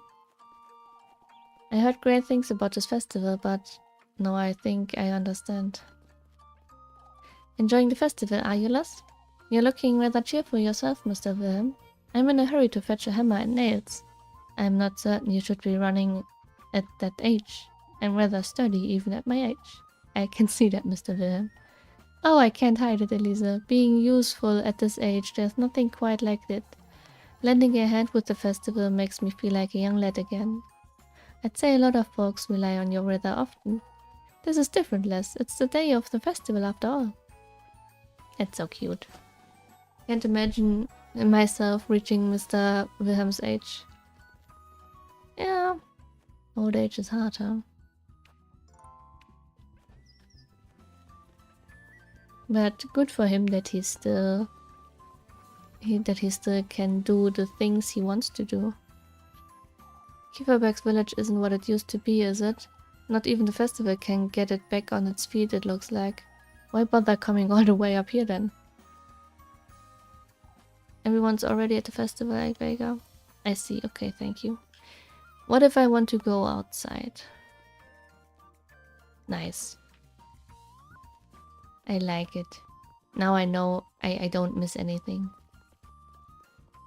I heard great things about this festival, but now I think I understand. Enjoying the festival, are you, lass? You're looking rather cheerful yourself, Mr. Wilhelm. I'm in a hurry to fetch a hammer and nails. I'm not certain you should be running at that age. I'm rather sturdy even at my age. I can see that, Mr. Wilhelm. Oh, I can't hide it, Elisa. Being useful at this age, there's nothing quite like it. Lending a hand with the festival makes me feel like a young lad again. I'd say a lot of folks rely on you rather often. This is different, Les. It's the day of the festival after all. It's so cute. Can't imagine myself reaching Mr. Wilhelm's age. Yeah, old age is hard, huh? But good for him that he still can do the things he wants to do. Kieferberg's village isn't what it used to be, is it? Not even the festival can get it back on its feet, it looks like. Why bother coming all the way up here then? Everyone's already at the festival, Vega. I see, okay, thank you. What if I want to go outside? Nice. I like it. Now I know I don't miss anything.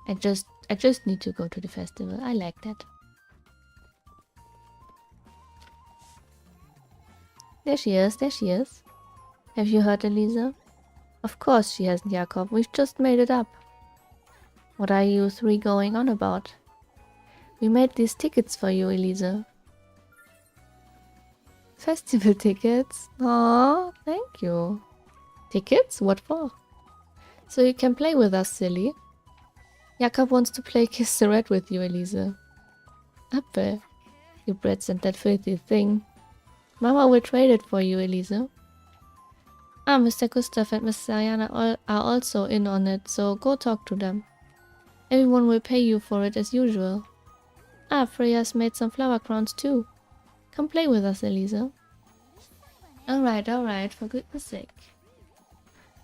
I just need to go to the festival. I like that. There she is, there she is. Have you heard Elisa? Of course she hasn't, Jakob. We've just made it up. What are you three going on about? We made these tickets for you, Elisa. Festival tickets? Aww, thank you. Tickets? What for? So you can play with us, silly. Jakob wants to play Kiss the Rat with you, Elisa. Apple. You brats and that filthy thing. Mama will trade it for you, Elisa. Ah, Mr. Gustav and Miss Diana are also in on it, so go talk to them. Everyone will pay you for it as usual. Ah, Freya's made some flower crowns too. Come play with us, Elisa. Alright, for goodness sake.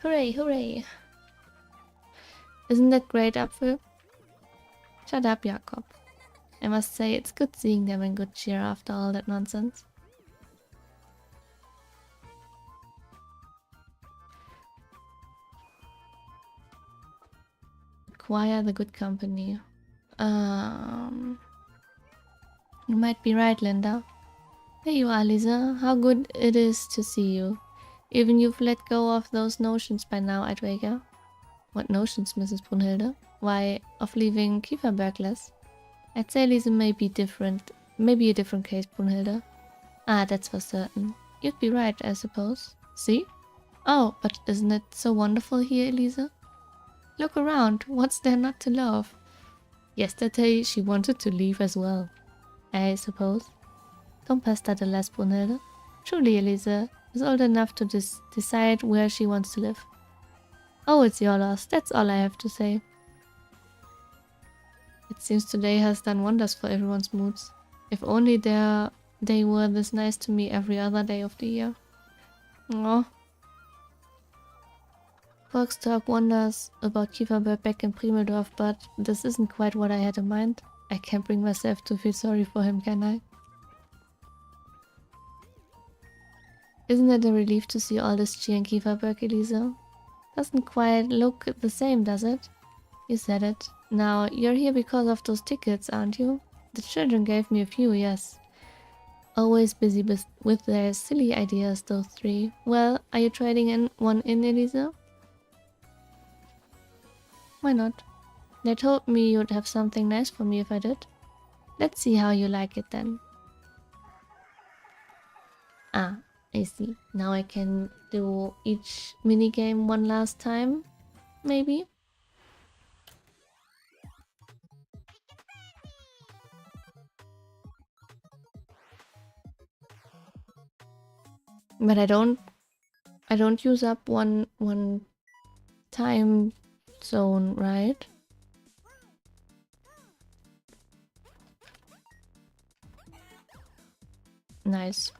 Hooray, hooray. Isn't that great, Apfel? Shut up, Jakob. I must say, it's good seeing them in good cheer after all that nonsense. Acquire the good company. You might be right, Linda. There you are, Lisa. How good it is to see you. Even you've let go of those notions by now, Edwega. What notions, Mrs. Brunhilde? Why, of leaving Kieferbergless. I'd say Lisa may be different. Maybe a different case, Brunhilde. Ah, that's for certain. You'd be right, I suppose. See? Oh, but isn't it so wonderful here, Elisa? Look around, what's there not to love? Yesterday she wanted to leave as well, I suppose. Don't pester the lass, Brunhilde. Truly, Elisa is old enough to decide where she wants to live. Oh, it's your loss, that's all I have to say. It seems today has done wonders for everyone's moods. If only they were this nice to me every other day of the year. Oh. Folks talk wonders about Kieferberg back in Primeldorf, but this isn't quite what I had in mind. I can't bring myself to feel sorry for him, can I? Isn't it a relief to see all this cheer in Kieferberg, Elisa? Doesn't quite look the same, does it? You said it. Now, you're here because of those tickets, aren't you? The children gave me a few, yes. Always busy with their silly ideas, those three. Well, are you trading one in, Elisa? Why not? They told me you'd have something nice for me if I did. Let's see how you like it then. Ah, I see. Now I can do each minigame one last time, maybe? But I don't use up one time zone, right? Nice.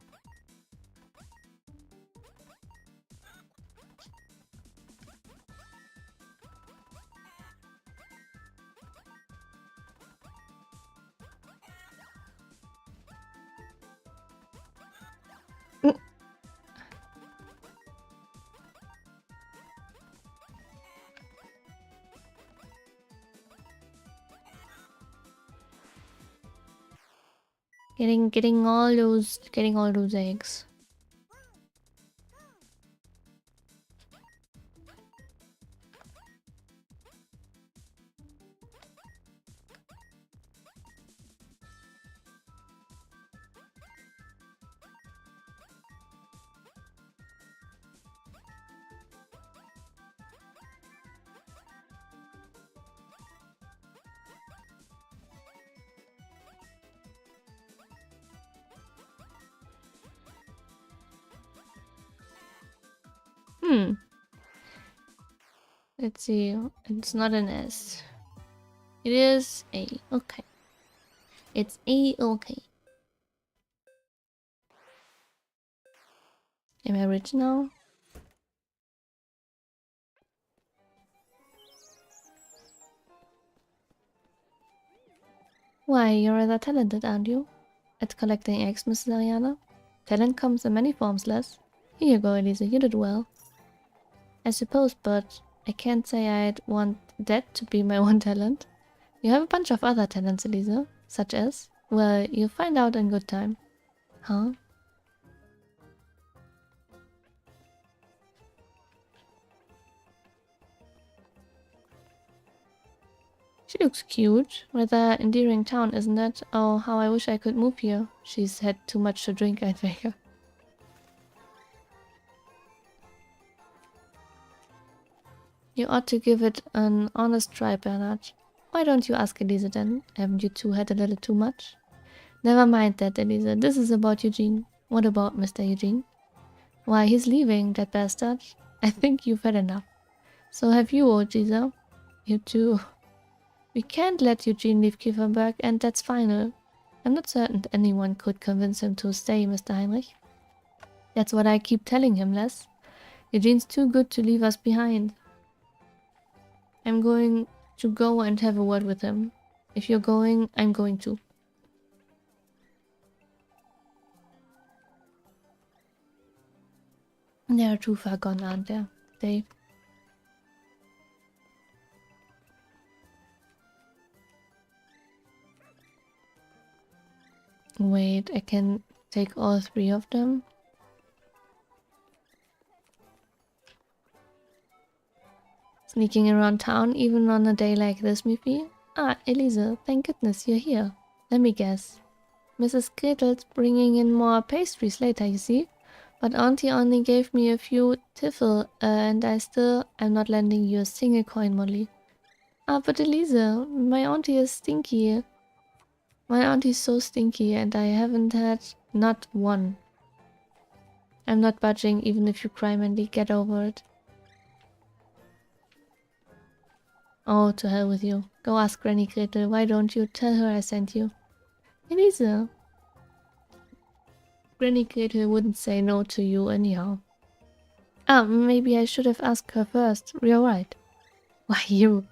Getting all those eggs. Let's see. It's not an S. It is A. Okay. It's A. Okay. Am I rich now? Why, you're rather talented, aren't you? At collecting eggs, Mrs. Ariana? Talent comes in many forms, Les. Here you go, Elisa. You did well. I suppose, but I can't say I'd want that to be my one talent. You have a bunch of other talents, Elisa. Such as? Well, you'll find out in good time. Huh? She looks cute. Rather endearing town, isn't it? Oh, how I wish I could move here. She's had too much to drink, I figure. You ought to give it an honest try, Bernard. Why don't you ask Elisa then? Haven't you two had a little too much? Never mind that, Elisa. This is about Eugene. What about Mr. Eugene? Why, he's leaving, that bastard. I think you've had enough. So have you, old Giza. You too. We can't let Eugene leave Kieferberg, and that's final. I'm not certain anyone could convince him to stay, Mr. Heinrich. That's what I keep telling him, Les. Eugene's too good to leave us behind. I'm going to go and have a word with him. If you're going, I'm going too. They're too far gone, aren't they? Wait, I can take all three of them? Sneaking around town even on a day like this, Miffy? Ah, Elisa, thank goodness you're here. Let me guess. Mrs. Gretel's bringing in more pastries later, you see? But Auntie only gave me a few tiffel, and I'm not lending you a single coin, Molly. Ah, but Elisa, my auntie is stinky. My auntie's so stinky, and I haven't had not one. I'm not budging, even if you cry, Mandy. Get over it. Oh, to hell with you. Go ask Granny Gretel. Why don't you tell her I sent you? Elisa. Granny Gretel wouldn't say no to you anyhow. Ah, maybe I should have asked her first. You're right. Why you?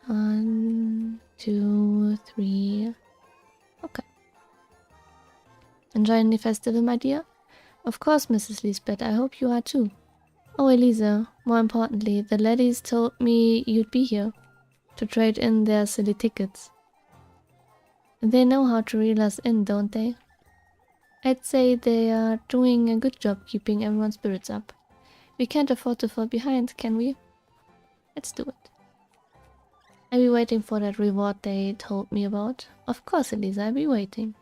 1, 2, 3. Okay. Enjoying the festival, my dear? Of course, Mrs. Lisbeth. I hope you are too. Oh, Elisa, more importantly, the ladies told me you'd be here to trade in their silly tickets. They know how to reel us in, don't they? I'd say they are doing a good job keeping everyone's spirits up. We can't afford to fall behind, can we? Let's do it. I'll be waiting for that reward they told me about. Of course, Elisa, I'll be waiting.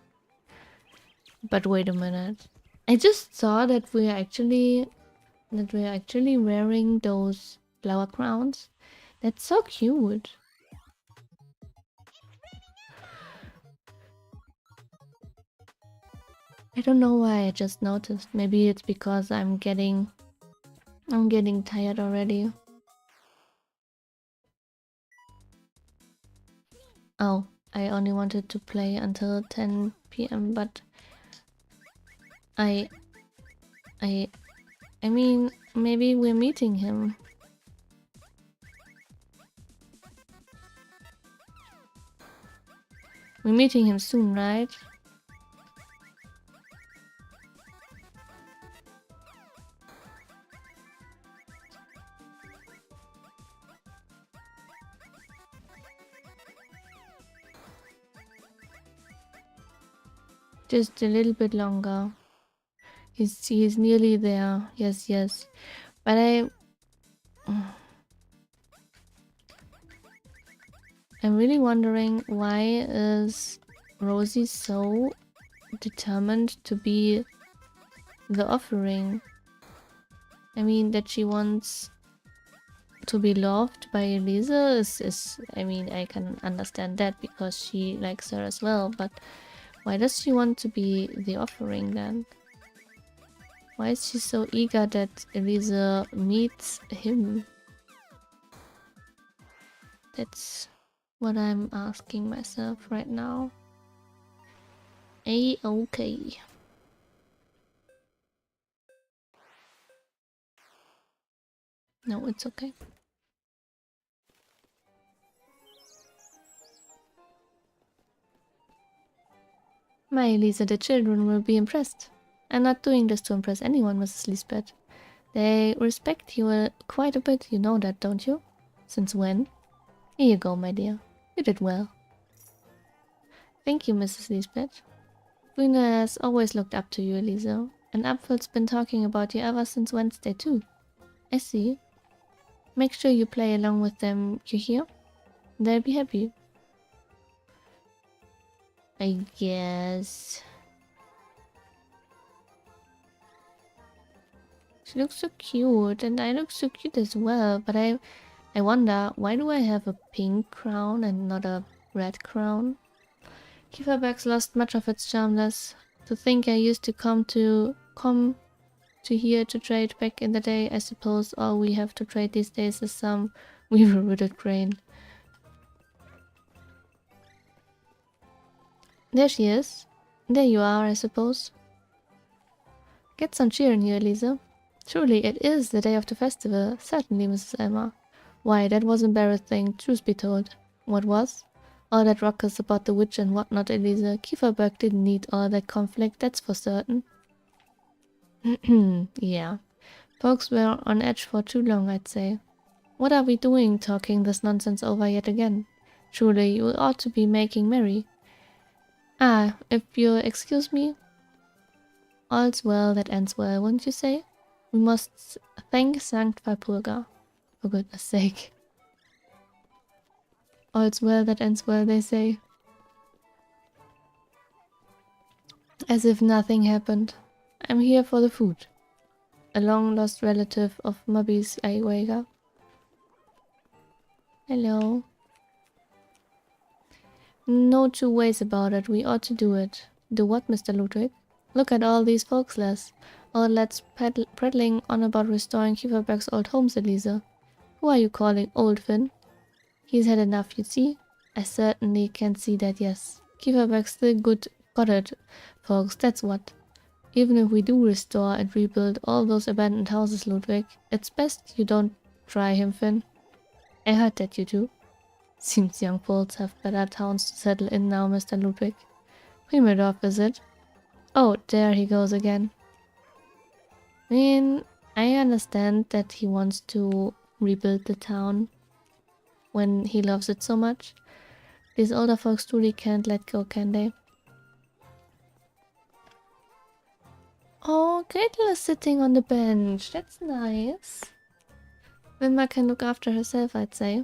But wait a minute. I just saw that we're actually wearing those flower crowns. That's so cute. I don't know why I just noticed. Maybe it's because I'm getting tired already. Oh, I only wanted to play until 10 p.m. but I mean, maybe we're meeting him. We're meeting him soon, right? Just a little bit longer. He's nearly there. Yes. But I'm really wondering, why is Rosie so determined to be the offering? I mean, that she wants to be loved by Elisa is I mean, I can understand that because she likes her as well, but why does she want to be the offering then? Why is she so eager that Elisa meets him? That's what I'm asking myself right now. A-okay. No, it's okay. My Elisa, the children will be impressed. I'm not doing this to impress anyone, Mrs. Lisbeth. They respect you quite a bit, you know that, don't you? Since when? Here you go, my dear. You did well. Thank you, Mrs. Lisbeth. Bruna has always looked up to you, Elisa. And Apfel's been talking about you ever since Wednesday, too. I see. Make sure you play along with them, you hear? They'll be happy. I guess. She looks so cute, and I look so cute as well, but I wonder, why do I have a pink crown and not a red crown? Kieferberg's lost much of its charmness. To think I used to come to here to trade back in the day. I suppose all we have to trade these days is some weaver-rooted grain. There she is. There you are, I suppose. Get some cheer in here, Lisa. Surely it is the day of the festival. Certainly, Mrs. Elmer. Why, that was embarrassing, truth be told. What was? All that ruckus about the witch and whatnot, Elisa. Kieferberg didn't need all that conflict, that's for certain. Yeah. Folks were on edge for too long, I'd say. What are we doing talking this nonsense over yet again? Surely you ought to be making merry. Ah, if you'll excuse me. All's well that ends well, wouldn't you say? We must thank Sankt Walpurga. For goodness sake. All's well that ends well, they say. As if nothing happened. I'm here for the food. A long-lost relative of Mubby's Aiwaga. Hello. No two ways about it, we ought to do it. Do what, Mr. Ludwig? Look at all these folks, lass. All lads prattling on about restoring Kieferberg's old homes, Elisa. Who are you calling old, Finn? He's had enough, you see? I certainly can see that, yes. Kieferberg's still got it, folks, that's what. Even if we do restore and rebuild all those abandoned houses, Ludwig, it's best you don't try him, Finn. I heard that you do. Seems young folks have better towns to settle in now, Mr. Ludwig. Primadorf, is it? Oh, there he goes again. I mean, I understand that he wants to rebuild the town when he loves it so much. These older folks truly can't let go, can they? Oh, Gretel is sitting on the bench. That's nice. Wilma can look after herself, I'd say.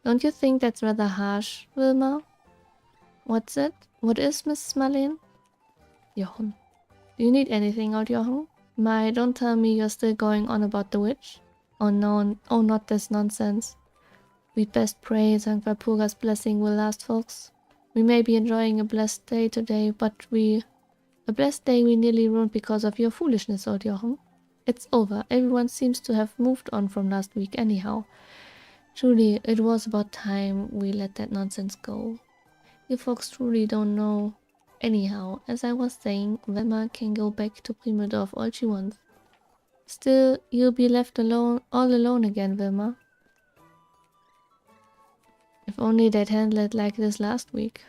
Don't you think that's rather harsh, Wilma? What's it? What is Mrs. Marlene? Jochen. Do you need anything out, Jochen? My, don't tell me you're still going on about the witch. Oh no, oh not this nonsense. We'd best pray St. Walpurga's blessing will last, folks. We may be enjoying a blessed day today, but a blessed day we nearly ruined because of your foolishness, old Jochen. It's over. Everyone seems to have moved on from last week anyhow. Truly, it was about time we let that nonsense go. You folks truly don't know. Anyhow, as I was saying, Velma can go back to Primadorf all she wants. Still, you'll be left alone, all alone again, Vilma. If only they'd handled it like this last week.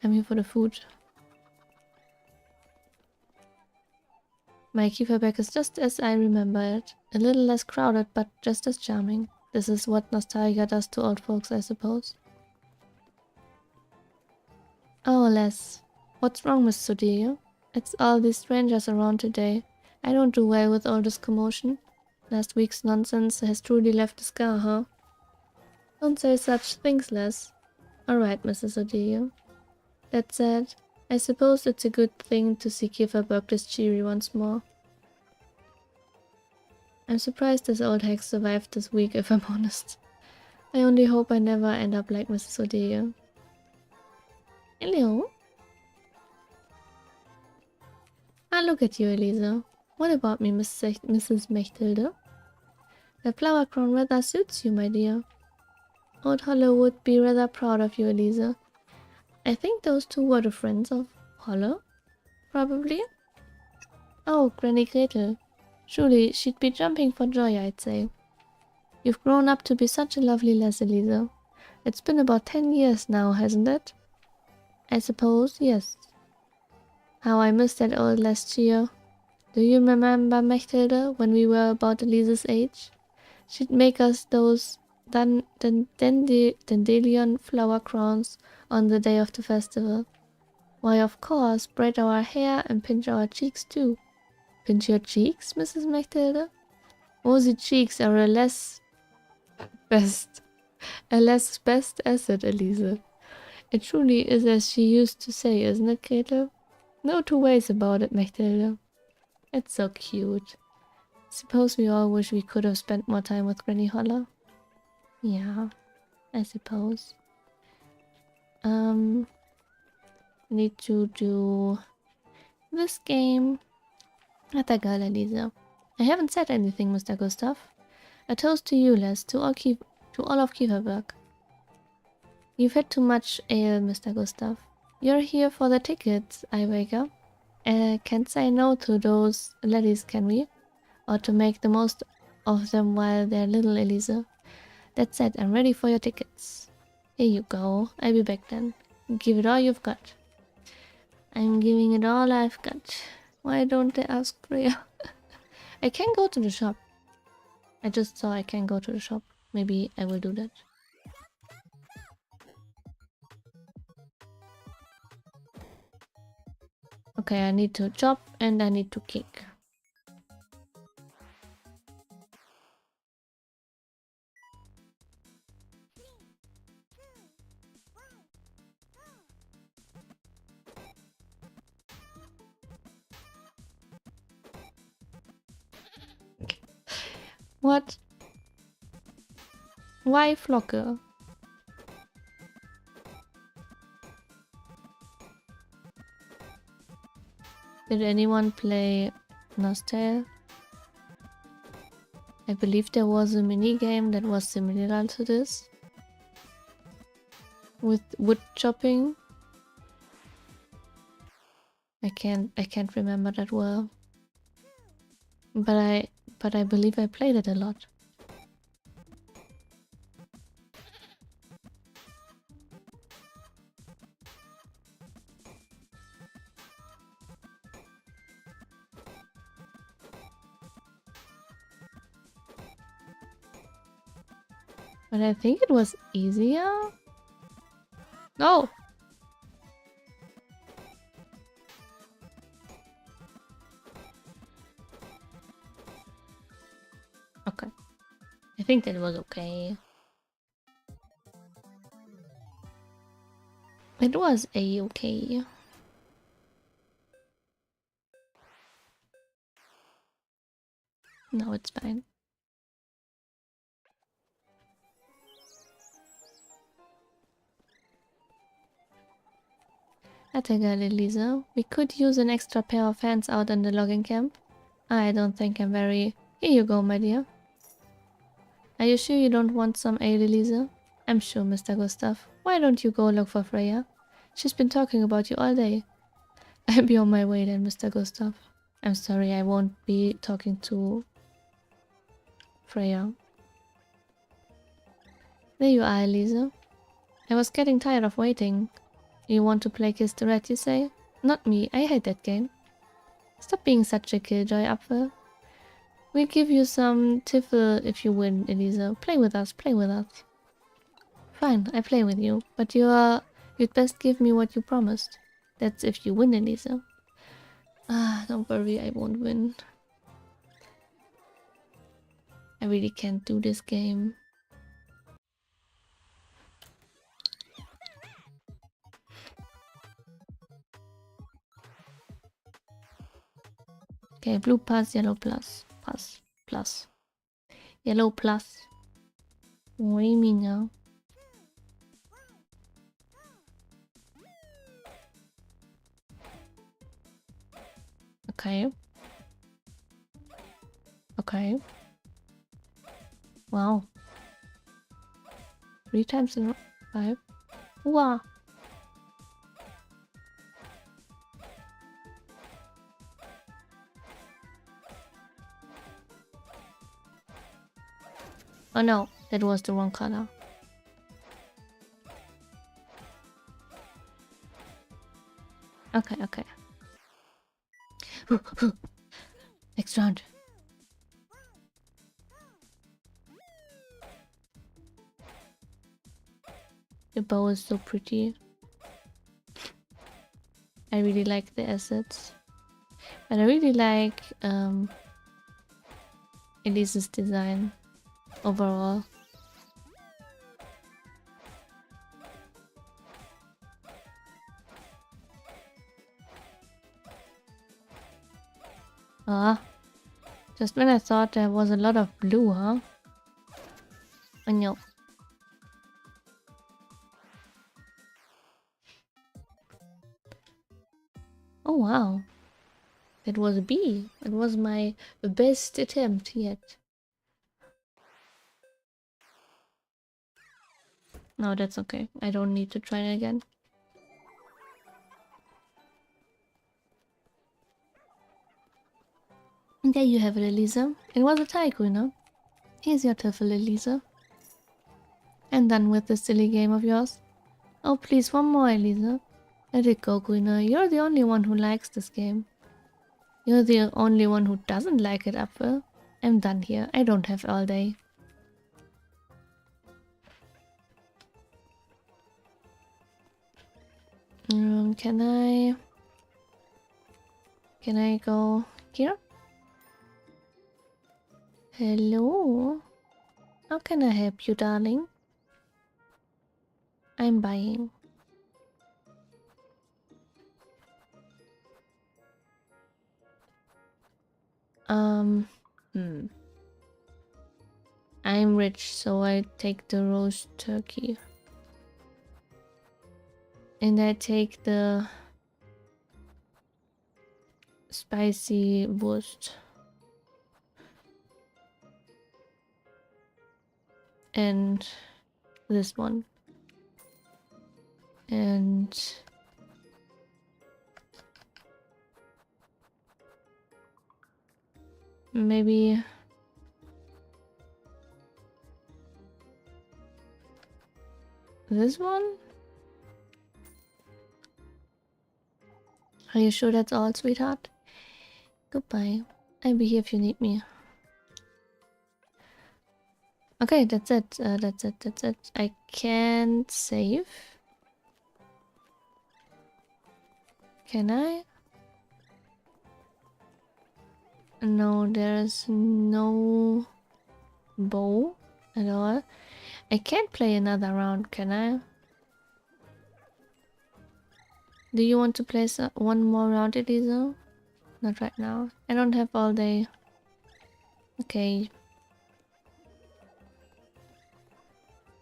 I'm here for the food. My Kieferberg is just as I remember it. A little less crowded, but just as charming. This is what nostalgia does to old folks, I suppose. Oh, Les. What's wrong, Miss Sodelia? It's all these strangers around today. I don't do well with all this commotion. Last week's nonsense has truly left a scar, huh? Don't say such things, Les. Alright, Mrs. Odelia. That said, I suppose it's a good thing to see Kieferberg this cheery once more. I'm surprised this old hag survived this week, if I'm honest. I only hope I never end up like Mrs. Odelia. Hello? Ah, look at you, Elisa. What about me, Mrs. Mechtilde? The flower crown rather suits you, my dear. Old Hollow would be rather proud of you, Elisa. I think those two were the friends of Hollow? Probably? Oh, Granny Gretel. Surely she'd be jumping for joy, I'd say. You've grown up to be such a lovely lass, Elisa. It's been about 10 years now, hasn't it? I suppose, yes. How I missed that old last year. Do you remember, Mechtilde, when we were about Elise's age? She'd make us those dandelion flower crowns on the day of the festival. Why, of course, braid our hair and pinch our cheeks too. Pinch your cheeks, Mrs. Mechtilde? Rosy cheeks are a less best asset, Elise. It truly is as she used to say, isn't it, Gretel? No two ways about it, Mechtilde. It's so cute. Suppose we all wish we could have spent more time with Granny Holler. Yeah, I suppose. Need to do this game. Atta girl, Elisa. I haven't said anything, Mr. Gustav. A toast to you, Les, to all of Kieferberg. You've had too much ale, Mr. Gustav. You're here for the tickets, I wager. Can't say no to those ladies, can we? Or to make the most of them while they're little, Elisa. That said, I'm ready for your tickets. Here you go. I'll be back then. Give it all you've got. I'm giving it all I've got. Why don't they ask Freya? I can go to the shop. I just saw I can go to the shop. Maybe I will do that. Okay, I need to chop and I need to kick. What? Why Flocke? Did anyone play Nostale? I believe there was a mini game that was similar to this. With wood chopping. I can't remember that well. But I believe I played it a lot. But I think it was easier. No! Okay. I think that was okay. It was a-okay. No, it's fine. Atagale, Lisa. We could use an extra pair of hands out in the logging camp. I don't think I'm very... Here you go, my dear. Are you sure you don't want some ale, Lisa? I'm sure, Mr. Gustav. Why don't you go look for Freya? She's been talking about you all day. I'll be on my way then, Mr. Gustav. I'm sorry, I won't be talking to Freya. There you are, Elisa. I was getting tired of waiting. You want to play Kiss the Rat, you say? Not me, I hate that game. Stop being such a killjoy, Apfel. We'll give you some tiffle if you win, Elisa. Play with us, play with us. Fine, I play with you, but you'd best give me what you promised. That's if you win, Elisa. Ah, don't worry, I won't win. I really can't do this game. Okay, blue pass, yellow plus. Pass. Plus. Yellow plus. What do you mean now? Okay. Okay. Wow. 3 times in 5. Wow. Oh no, that was the wrong color. Okay, okay. Next round. The bow is so pretty. I really like the assets. But I really like Elise's design overall. Ah, just when I thought there was a lot of blue, huh? Oh no. Oh wow. That was a B. It was my best attempt yet. No, that's okay. I don't need to try it again. And there you have it, Elisa. It was a tycoon, you know? Here's your tiffle, Elisa. And done with this silly game of yours. Oh, please, one more, Elisa. Let it go, Guina. You're the only one who likes this game. You're the only one who doesn't like it, Apfel. I'm done here. I don't have all day. Can I go here? Hello? How can I help you, darling? I'm buying. I'm rich, so I take the roast turkey. And I take the spicy wurst. And this one. And maybe this one? Are you sure that's all, sweetheart? Goodbye. I'll be here if you need me. Okay, that's it. That's it. I can't save. Can I? No, there's no bow. at all. I can't play another round, can I? Do you want to play one more round, Elisa? Not right now. I don't have all day. Okay.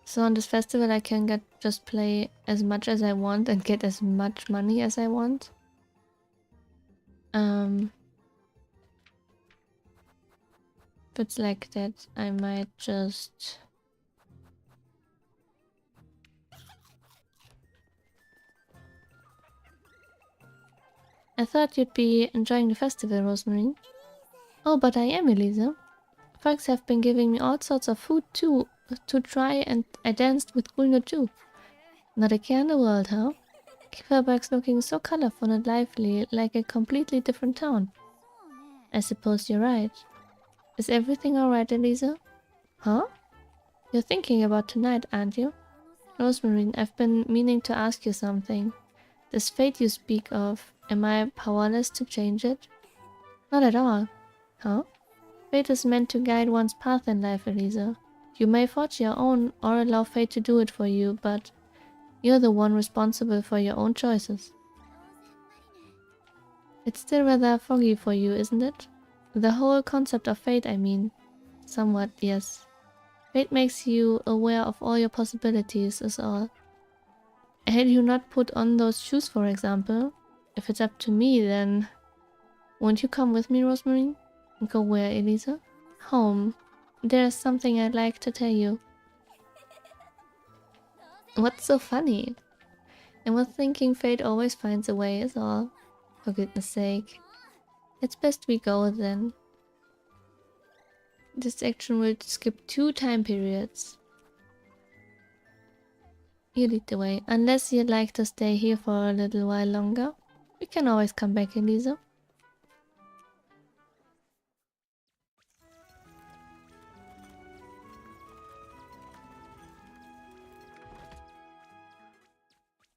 So on this festival I can just play as much as I want and get as much money as I want. If it's like that, I might just... I thought you'd be enjoying the festival, Rosemary. Oh, but I am, Elisa. Folks have been giving me all sorts of food too, to try, and I danced with Goody too. Not a care in the world, huh? Kieferberg's looking so colorful and lively, like a completely different town. I suppose you're right. Is everything alright, Elisa? Huh? You're thinking about tonight, aren't you? Rosemary, I've been meaning to ask you something. This fate you speak of, am I powerless to change it? Not at all. Huh? Fate is meant to guide one's path in life, Elisa. You may forge your own or allow fate to do it for you, but you're the one responsible for your own choices. It's still rather foggy for you, isn't it? The whole concept of fate, I mean. Somewhat, yes. Fate makes you aware of all your possibilities, is all. Had you not put on those shoes, for example, if it's up to me, then... Won't you come with me, Rosemary? Go where, Elisa? Home. There's something I'd like to tell you. What's so funny? I was thinking fate always finds a way, is all. For goodness sake. It's best we go, then. This action will skip 2 time periods. You lead the way. Unless you'd like to stay here for a little while longer. We can always come back, Elisa.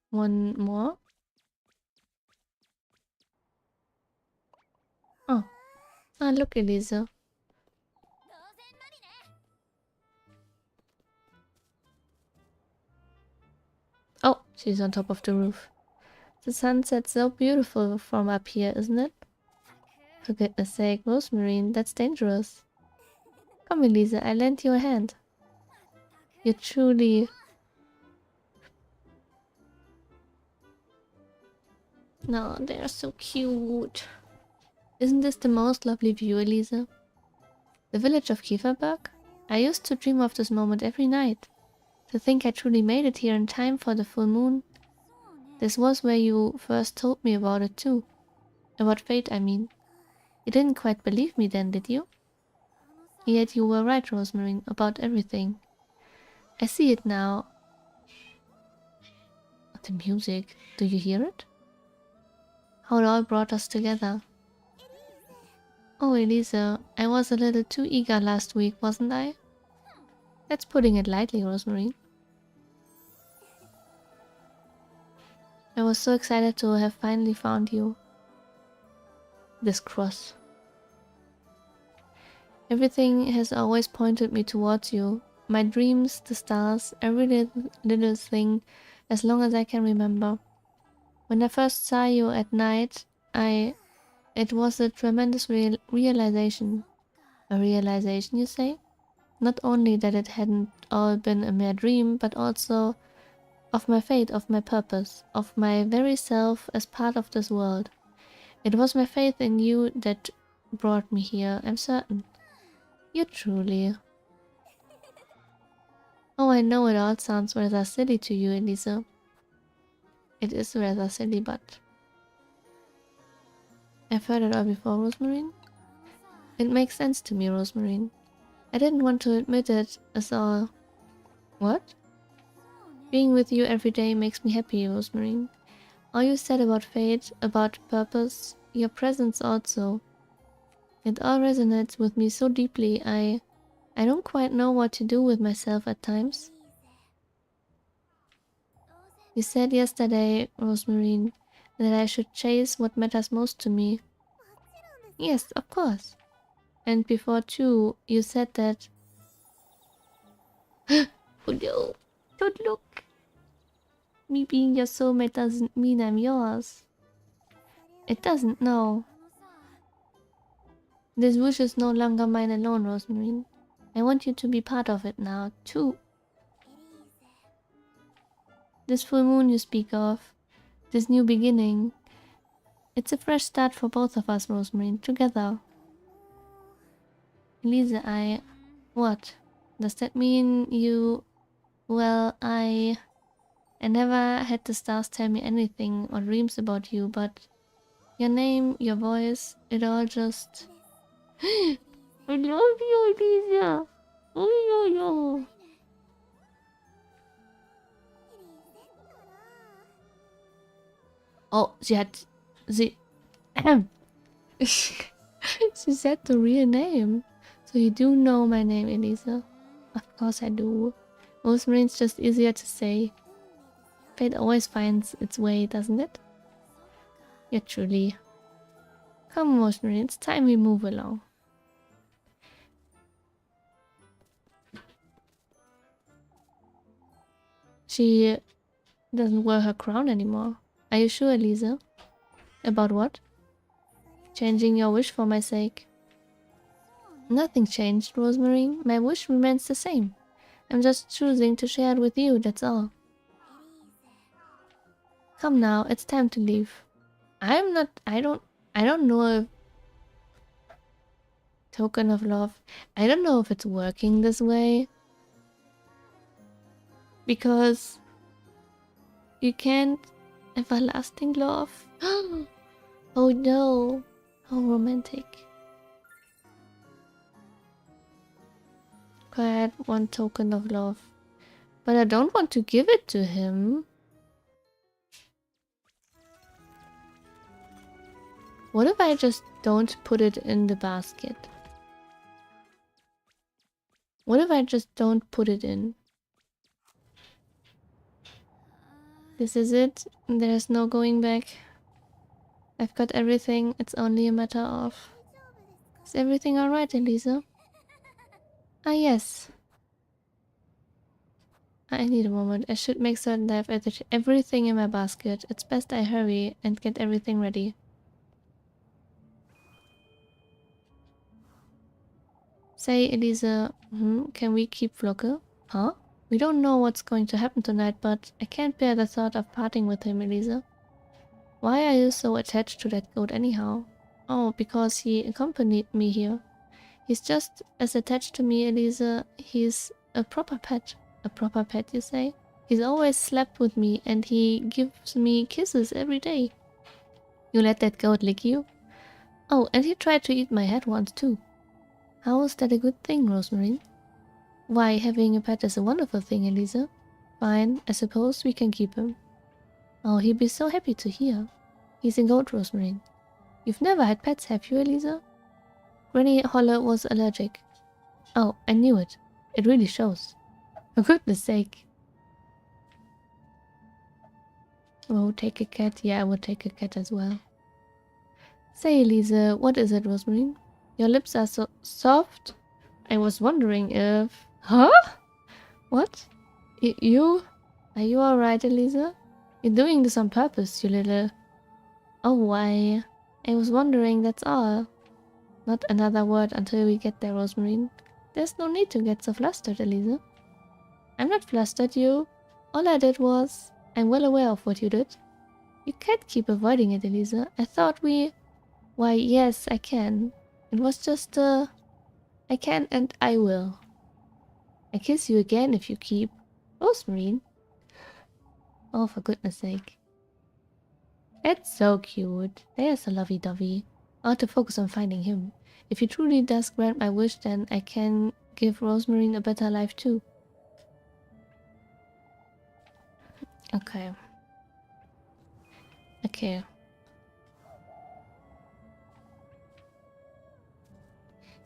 One more. Oh. Ah, look, Elisa. Oh, she's on top of the roof. The sunset's so beautiful from up here, isn't it? For goodness sake, Rosemary, that's dangerous. Come, Elisa, I lend you a hand. You're truly... No, they're so cute. Isn't this the most lovely view, Elisa? The village of Kieferberg? I used to dream of this moment every night. To think I truly made it here in time for the full moon. This was where you first told me about it too. About fate, I mean. You didn't quite believe me then, did you? Yet you were right, Rosemary, about everything. I see it now. The music, do you hear it? How it all brought us together. Oh, Elisa, I was a little too eager last week, wasn't I? That's putting it lightly, Rosemary. I was so excited to have finally found you. This cross. Everything has always pointed me towards you. My dreams, the stars, every little thing, as long as I can remember. When I first saw you at night, it was a tremendous realization. A realization, you say? Not only that it hadn't all been a mere dream, but also of my fate, of my purpose, of my very self as part of this world. It was my faith in you that brought me here, I'm certain. You truly... Oh, I know it all sounds rather silly to you, Elisa. It is rather silly, but... I've heard it all before, Rosemary. It makes sense to me, Rosemary. I didn't want to admit it as all... What? Being with you every day makes me happy, Rosemary. All you said about fate, about purpose, your presence also. It all resonates with me so deeply, I don't quite know what to do with myself at times. You said yesterday, Rosemary, that I should chase what matters most to me. Yes, of course. And before too, you said that... Oh no. Don't look. Me being your soulmate doesn't mean I'm yours. It doesn't, no. This wish is no longer mine alone, Rosemary. I want you to be part of it now, too. This full moon you speak of, this new beginning, it's a fresh start for both of us, Rosemary, together. Elisa, What? Does that mean you... Well, I never had the stars tell me anything or dreams about you, but... Your name, your voice, it all just... I love you, Elisa! Oh, no. Oh, she said the real name. So you do know my name, Elisa. Of course I do. Rosemary's just easier to say. Fate always finds its way, doesn't it? Yeah, truly. Come, Rosemary, it's time we move along. She doesn't wear her crown anymore. Are you sure, Elisa? About what? Changing your wish for my sake. Nothing changed, Rosemary. My wish remains the same. I'm just choosing to share it with you, that's all. Come now, it's time to leave. I don't know if... Token of love. I don't know if it's working this way. Because... You can't... Everlasting love. Oh no. How romantic. I had one token of love. But I don't want to give it to him. What if I just don't put it in the basket? What if I just don't put it in? This is it. There's no going back. I've got everything. It's only a matter of... Is everything alright, Elisa? Ah, yes. I need a moment. I should make certain that I've added everything in my basket. It's best I hurry and get everything ready. Say, Elisa, can we keep Flocke? Huh? We don't know what's going to happen tonight, but I can't bear the thought of parting with him, Elisa. Why are you so attached to that goat anyhow? Oh, because he accompanied me here. He's just as attached to me, Elisa. He's a proper pet. A proper pet, you say? He's always slept with me and he gives me kisses every day. You let that goat lick you? Oh, and he tried to eat my head once too. How is that a good thing, Rosemary? Why, having a pet is a wonderful thing, Elisa. Fine, I suppose we can keep him. Oh, he'd be so happy to hear. He's a goat, Rosemary. You've never had pets, have you, Elisa? Granny Holler was allergic. Oh, I knew it. It really shows. For goodness sake. Oh, take a cat? Yeah, I would take a cat as well. Say, Elisa, what is it, Rosemary? Your lips are so soft. I was wondering if... Huh? What? You? Are you alright, Elisa? You're doing this on purpose, you little... Oh, why? I was wondering, that's all. Not another word until we get there, Rosemary. There's no need to get so flustered, Elisa. I'm not flustered, you. All I did was... I'm well aware of what you did. You can't keep avoiding it, Elisa. I thought we... Why, yes, I can. It was just, I can and I will. I kiss you again if you keep... Rosemary. Oh, for goodness sake. It's so cute. There's a lovey-dovey. I ought to focus on finding him. If he truly does grant my wish, then I can give Rosemary a better life too. Okay. Okay.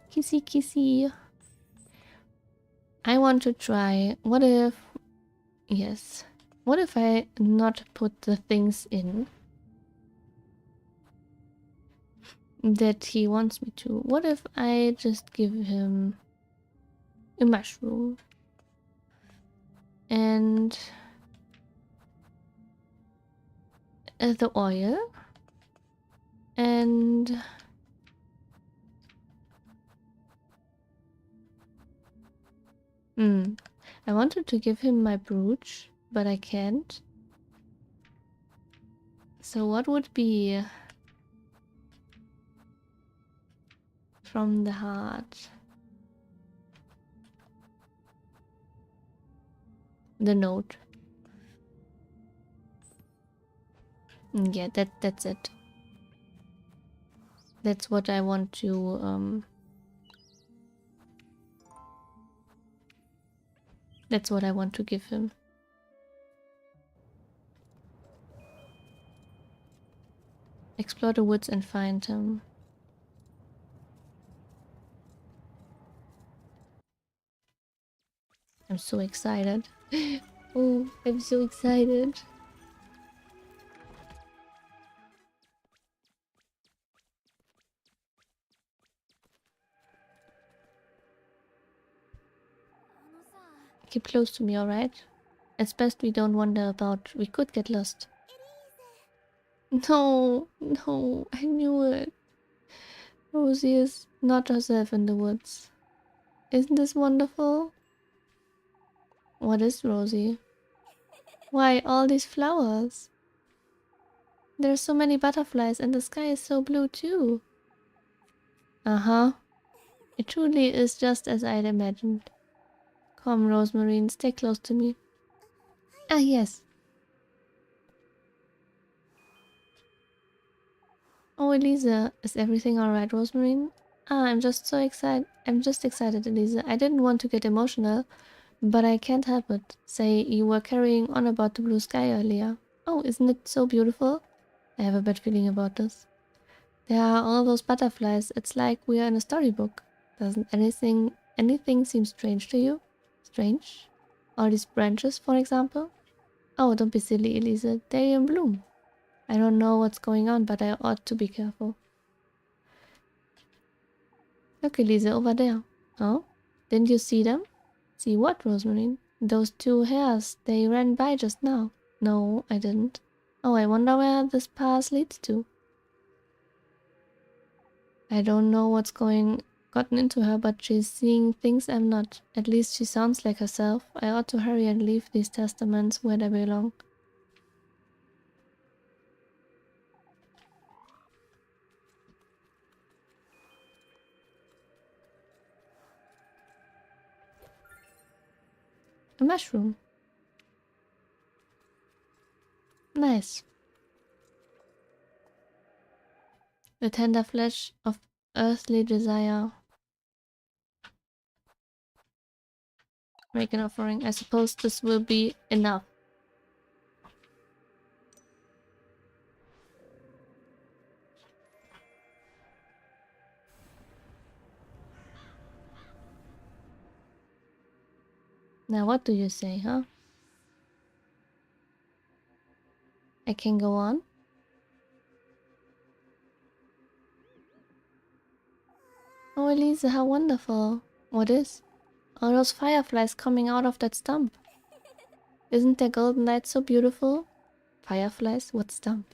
Kissy kissy. I want to try. What if... Yes. What if I not put the things in that he wants me to? What if I just give him a mushroom? And the oil. And I wanted to give him my brooch, but I can't. So what would be from the heart? The note. Yeah, that's it. That's what I want to that's what I want to give him. Explore the woods and find him. I'm so excited. Oh, I'm so excited. Keep close to me, alright? It's best we don't wander about. We could get lost. No, no, I knew it. Rosie is not herself in the woods. Isn't this wonderful? What is Rosie? Why all these flowers? There are so many butterflies and the sky is so blue too. Uh-huh. It truly is just as I'd imagined. Come, Rosemarine, stay close to me. Ah, yes. Oh, Elisa, is everything alright, Rosemarine? Ah, I'm just so excited. I'm just excited, Elisa. I didn't want to get emotional, but I can't help it. Say, you were carrying on about the blue sky earlier. Oh, isn't it so beautiful? I have a bad feeling about this. There are all those butterflies. It's like we are in a storybook. Doesn't anything seem strange to you? Strange? All these branches, for example? Oh, don't be silly, Elisa. They're in bloom. I don't know what's going on, but I ought to be careful. Look, Elisa, over there. Oh? Didn't you see them? See what, Rosemarine? Those two hares. They ran by just now. No, I didn't. Oh, I wonder where this path leads to. I don't know what's gotten into her, but she's seeing things I'm not. At least she sounds like herself. I ought to hurry and leave these testaments where they belong. A mushroom. Nice. The tender flesh of earthly desire. Make an offering. I suppose this will be enough. Now what do you say, huh? I can go on? Oh, Elisa, how wonderful. What is? All those fireflies coming out of that stump. Isn't their golden light so beautiful? Fireflies? What stump?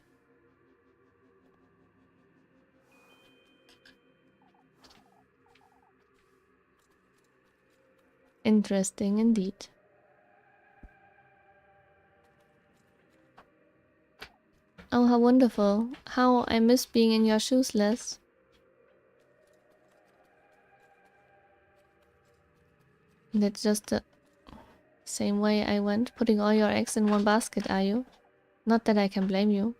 Interesting indeed. Oh, how wonderful. How I miss being in your shoes, Les. That's just the same way I went, putting all your eggs in one basket, are you? Not that I can blame you.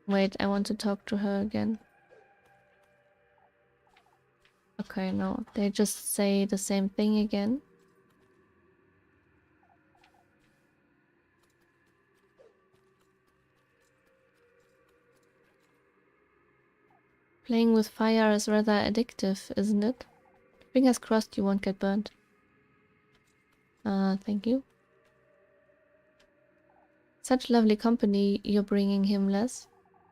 Wait, I want to talk to her again. Okay, no, they just say the same thing again. Playing with fire is rather addictive, isn't it? Fingers crossed you won't get burnt. Thank you. Such lovely company you're bringing him, Les.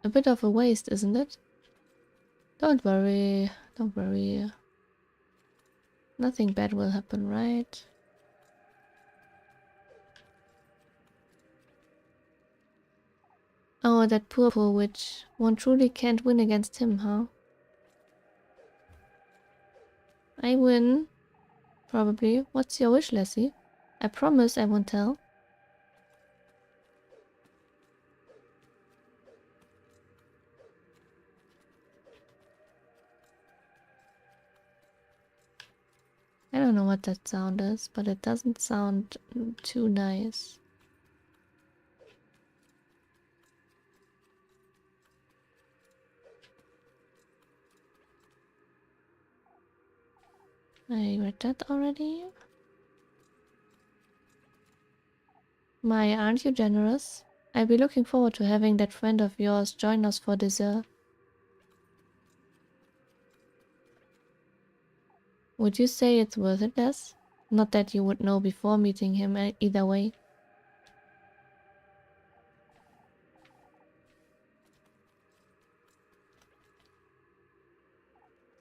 A bit of a waste, isn't it? Don't worry, don't worry. Nothing bad will happen, right? Oh, that poor witch. One truly can't win against him, huh? I win. Probably. What's your wish, Lassie? I promise I won't tell. I don't know what that sound is, but it doesn't sound too nice. I read that already. Maya, aren't you generous? I'll be looking forward to having that friend of yours join us for dessert. Would you say it's worth it, Les? Not that you would know before meeting him either way.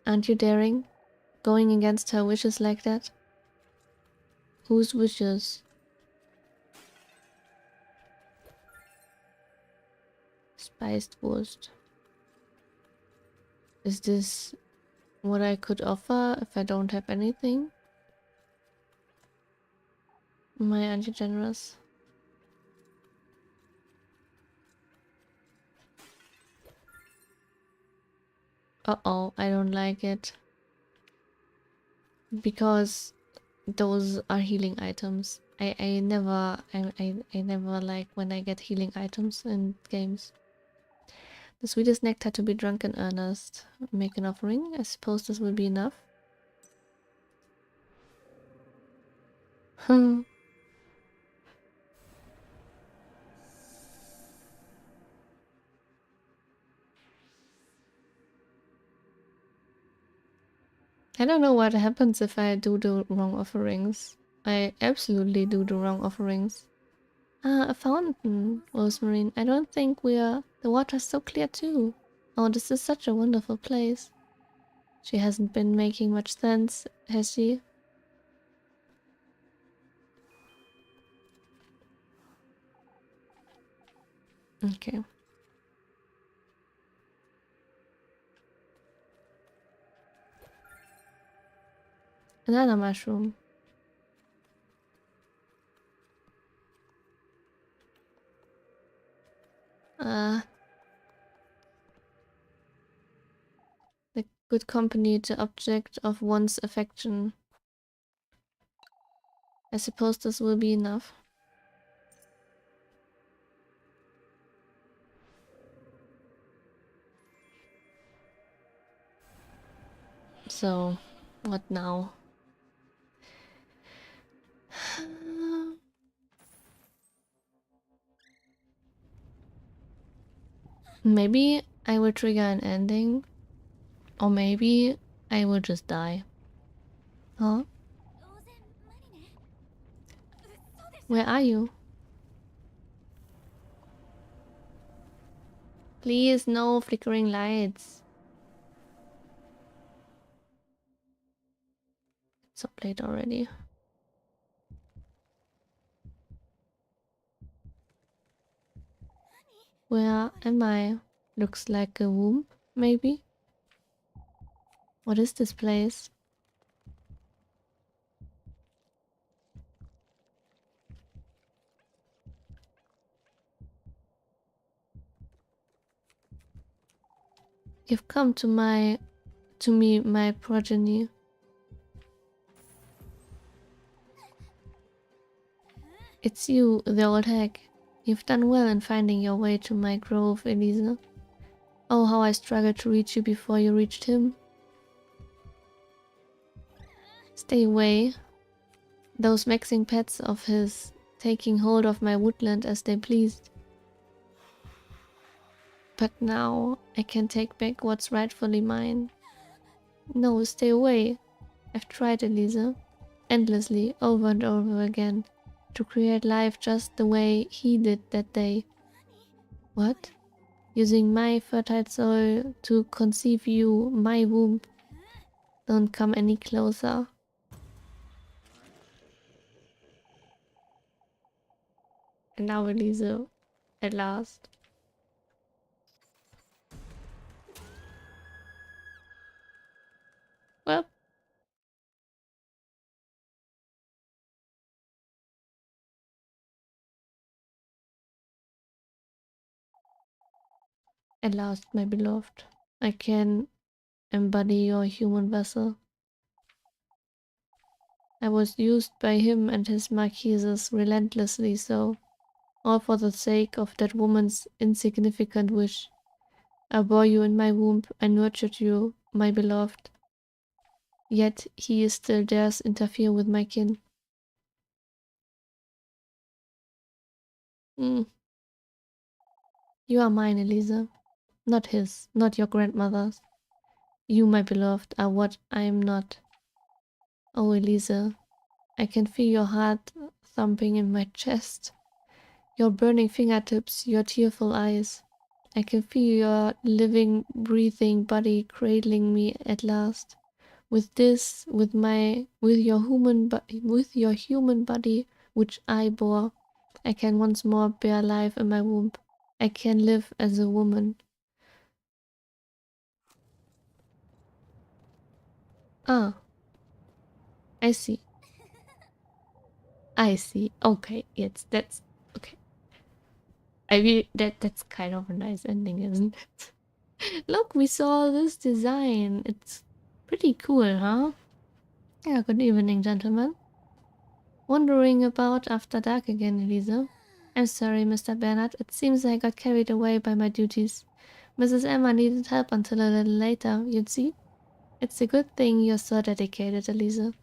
Aren't you daring? Going against her wishes like that? Whose wishes? Spiced Wurst. Is this what I could offer if I don't have anything? My aren't you generous? Uh-oh, I don't like it. Because those are healing items. I never like when I get healing items in games. The sweetest nectar to be drunk in earnest. Make an offering. I suppose this will be enough. Hmm. I don't know what happens if I do the wrong offerings. I absolutely do the wrong offerings. Ah, a fountain, Rosemary. I don't think we are... The water's so clear too. Oh, this is such a wonderful place. She hasn't been making much sense, has she? Okay. Another mushroom. The good company, the object of one's affection. I suppose this will be enough. So, what now? Maybe I will trigger an ending. Or maybe I will just die. Huh? Where are you? Please, no flickering lights. It's so late already. Where am I? Looks like a womb, maybe? What is this place? You've come to me, my progeny. It's you, the old hag. You've done well in finding your way to my grove, Elisa. Oh, how I struggled to reach you before you reached him. Stay away. Those maxing pets of his, taking hold of my woodland as they pleased. But now I can take back what's rightfully mine. No, stay away. I've tried, Elisa, endlessly, over and over again, to create life just the way he did that day. What? Using my fertile soil to conceive you, my womb. Don't come any closer. And now Elise, at last. Well. At last, my beloved. I can embody your human vessel. I was used by him and his marquises relentlessly so, all for the sake of that woman's insignificant wish. I bore you in my womb, I nurtured you, my beloved. Yet he still dares interfere with my kin. Mm. You are mine, Elisa. Not his, not your grandmother's. You, my beloved, are what I am not. Oh, Elisa, I can feel your heart thumping in my chest. Your burning fingertips, your tearful eyes. I can feel your living, breathing body cradling me at last. With this, with your human body, which I bore, I can once more bear life in my womb. I can live as a woman. Ah, I see. I see. Okay, yes, that's okay. I mean that's kind of a nice ending, isn't it? Look, we saw this design. It's pretty cool, huh? Yeah, good evening, gentlemen. Wandering about after dark again, Elisa. I'm sorry, Mr. Bernard. It seems I got carried away by my duties. Mrs. Emma needed help until a little later, you'd see. It's a good thing you're so dedicated, Elisa.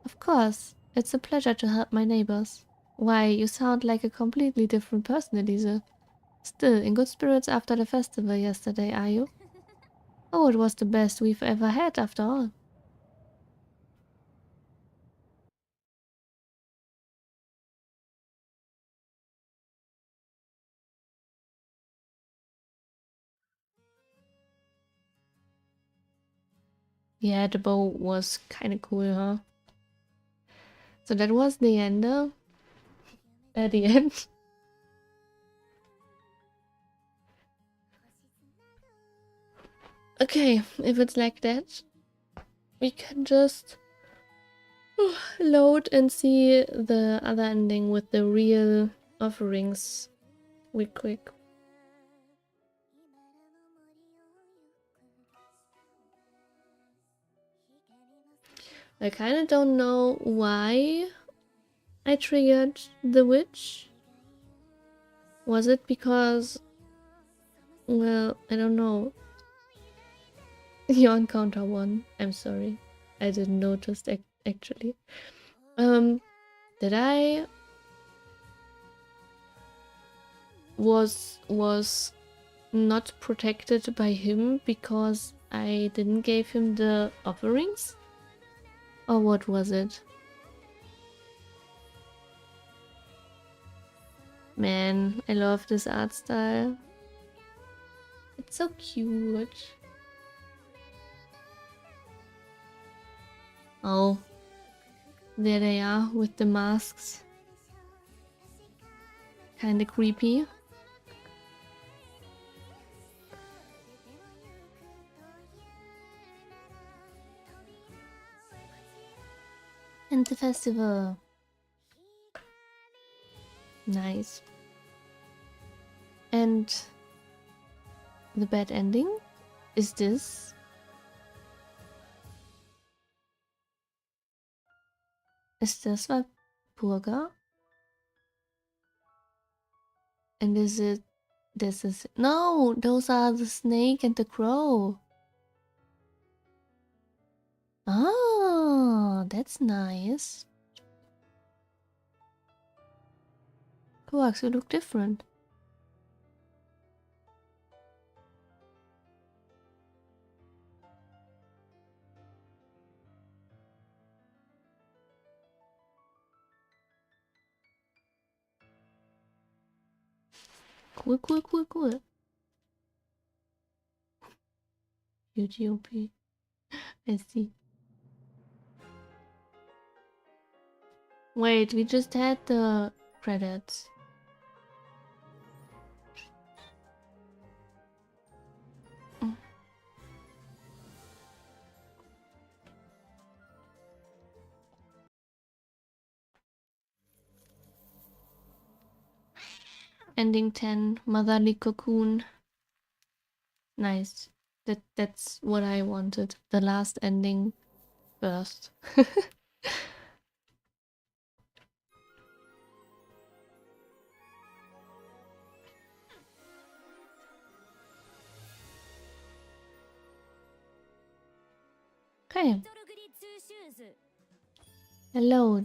Of course. It's a pleasure to help my neighbors. Why, you sound like a completely different person, Elisa. Still, in good spirits after the festival yesterday, are you? Oh, it was the best we've ever had, after all. Yeah, the bow was kinda cool, huh? So that was the end, at the end. Okay, if it's like that, we can just load and see the other ending with the real offerings real quick. I kind of don't know why I triggered the witch. Was it because, well, I don't know. You encounter one. I'm sorry. I didn't notice actually. Did I was not protected by him because I didn't give him the offerings? Or what was it? Man, I love this art style. It's so cute. Oh, there they are with the masks. Kinda creepy. And the festival. Nice. And the bad ending is this. Is this Walpurga? And is it this is no, those are the snake and the crow. Oh, that's nice. Coax, you look different. Cool, cool, cool, cool. UGOP. I see. Wait, we just had the credits. Ending 10, motherly cocoon. Nice. That's what I wanted. The last ending first. Okay. Hello.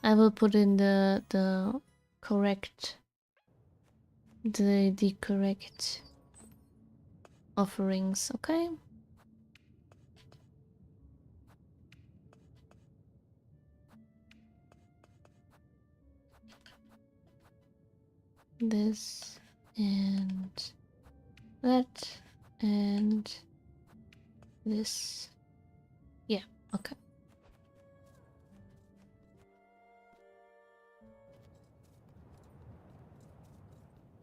I will put in the correct the correct offerings, okay? This and that and this. Yeah, okay.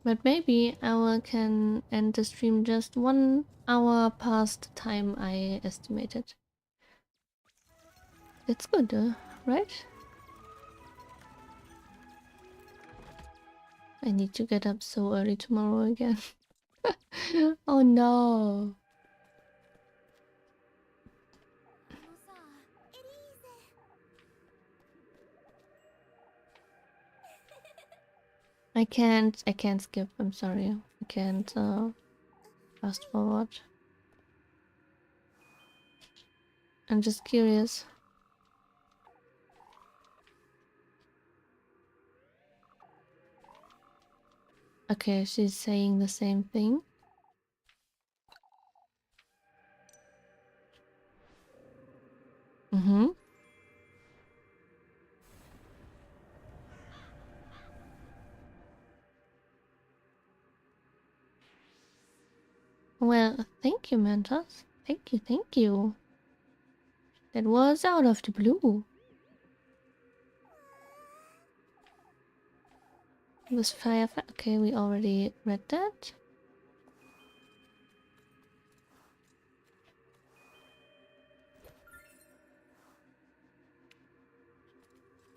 But maybe I can end the stream just 1 hour past the time I estimated. That's good, right? I need to get up so early tomorrow again. Oh no. I can't skip, I'm sorry. I can't fast forward. I'm just curious. Okay, she's saying the same thing. Mm-hmm. Well, thank you, Mentos. Thank you, thank you. That was out of the blue. It was fire. Okay, we already read that.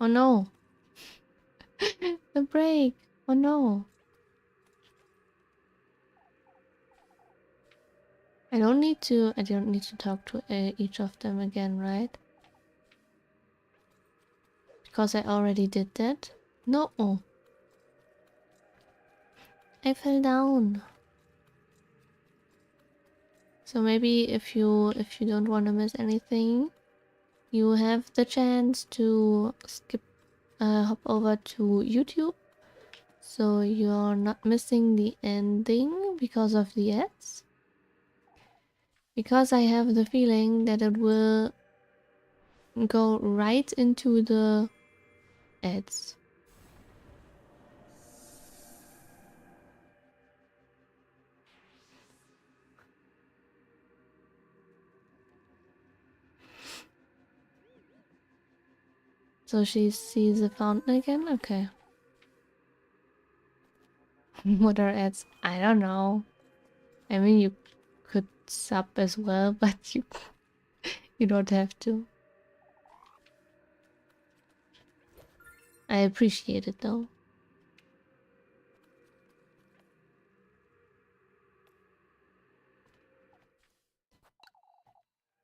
Oh no. The break. Oh no. I don't need to talk to each of them again, right? Because I already did that. No. I fell down. So maybe if you don't want to miss anything, you have the chance to skip hop over to YouTube, so you're not missing the ending because of the ads. Because I have the feeling that it will go right into the ads. So she sees the fountain again? Okay. What are ads? I don't know. I mean, you could sub as well, but you don't have to. I appreciate it though.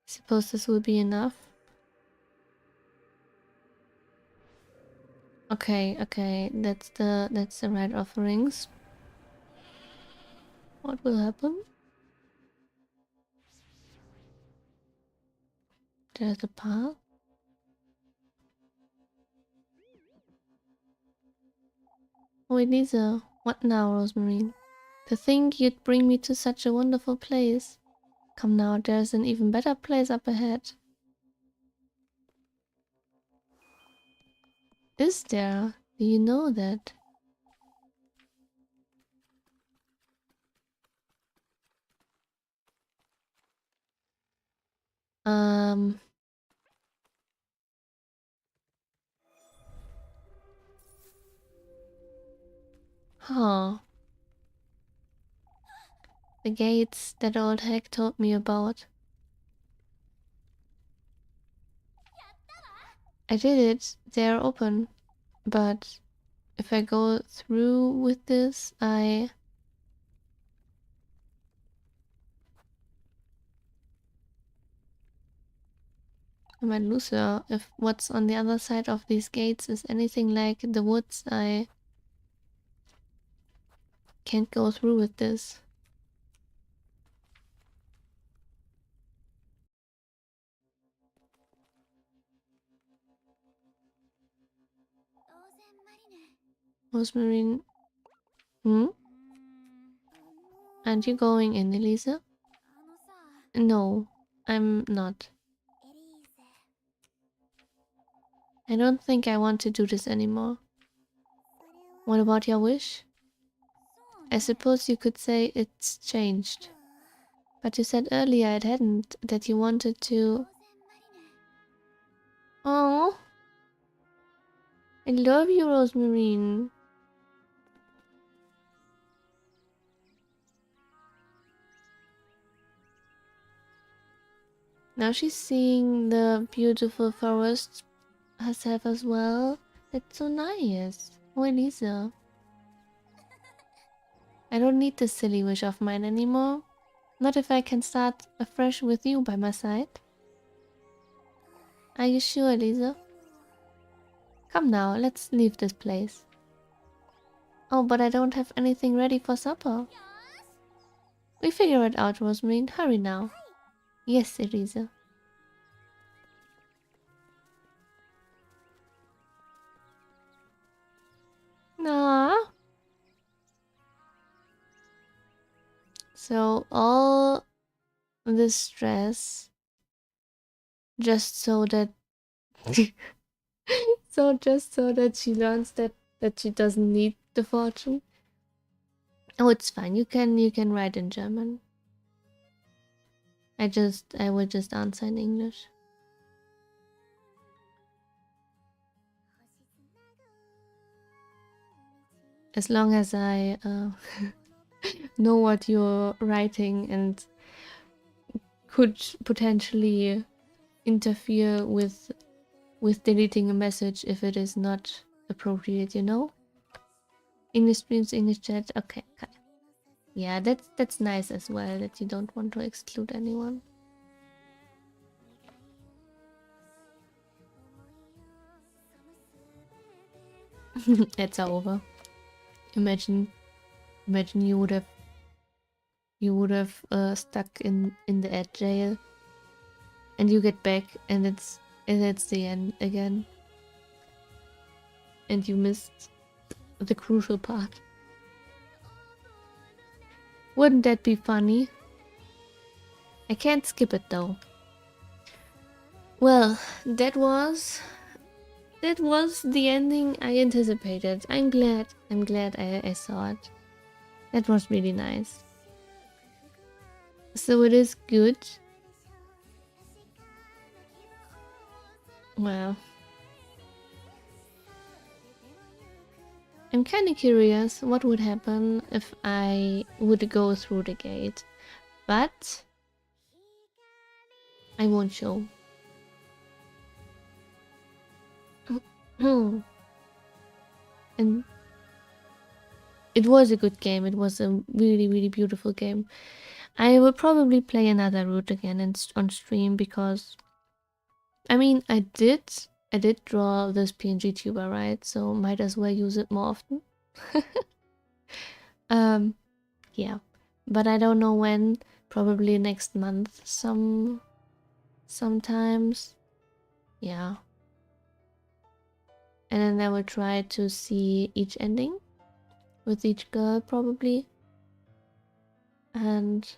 Suppose this will be enough. Okay, that's the right offerings. What will happen? There's a path. Wait, Lisa. What now, Rosemary? To think you'd bring me to such a wonderful place. Come now, there's an even better place up ahead. Is there? Do you know that? Um... Huh. The gates that old hag told me about. I did it. They are open. But if I go through with this, I might lose her. If what's on the other side of these gates is anything like the woods, I can't go through with this. Rosemary. Hmm? Aren't you going in, Elisa? No, I'm not. I don't think I want to do this anymore. What about your wish? I suppose you could say it's changed. But you said earlier it hadn't, that you wanted to... Oh, I love you, Rosemary. Now she's seeing the beautiful forest herself as well. That's so nice. Oh, Elisa. I don't need this silly wish of mine anymore. Not if I can start afresh with you by my side. Are you sure, Elisa? Come now, let's leave this place. Oh, but I don't have anything ready for supper. We figure it out, Rosemary. Hurry now. Yes, Elisa. Nah. So all this stress just so that just so that she learns that she doesn't need the fortune. Oh, it's fine. You can write in German. I will just answer in English. As long as I know what you're writing and could potentially interfere with deleting a message if it is not appropriate, you know? English streams, English chat. Okay, okay. Yeah, that's nice as well, that you don't want to exclude anyone. It's over. Imagine you would have stuck in the ad jail, and you get back, and it's the end again, and you missed the crucial part. Wouldn't that be funny? I can't skip it though. Well, that was the ending I anticipated. I'm glad I saw it. That was really nice. So it is good. Well, I'm kind of curious what would happen if I would go through the gate, but I won't show. And it was a good game. It was a really beautiful game. I will probably play another route again on stream, because I mean I did draw this png-tuber, right? So might as well use it more often. Yeah, but I don't know when. Probably next month sometimes. Yeah. And then I will try to see each ending with each girl probably. And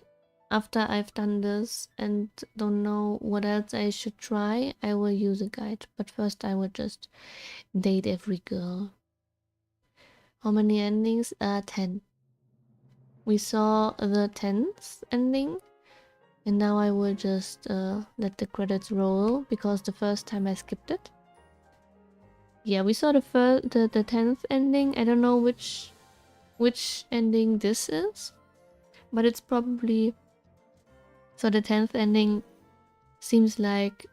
after I've done this and don't know what else I should try, I will use a guide. But first I will just date every girl. How many endings? 10. We saw the 10th ending. And now I will just let the credits roll, because the first time I skipped it. Yeah, we saw the 10th ending. I don't know which which ending this is, but it's probably... So the 10th ending seems like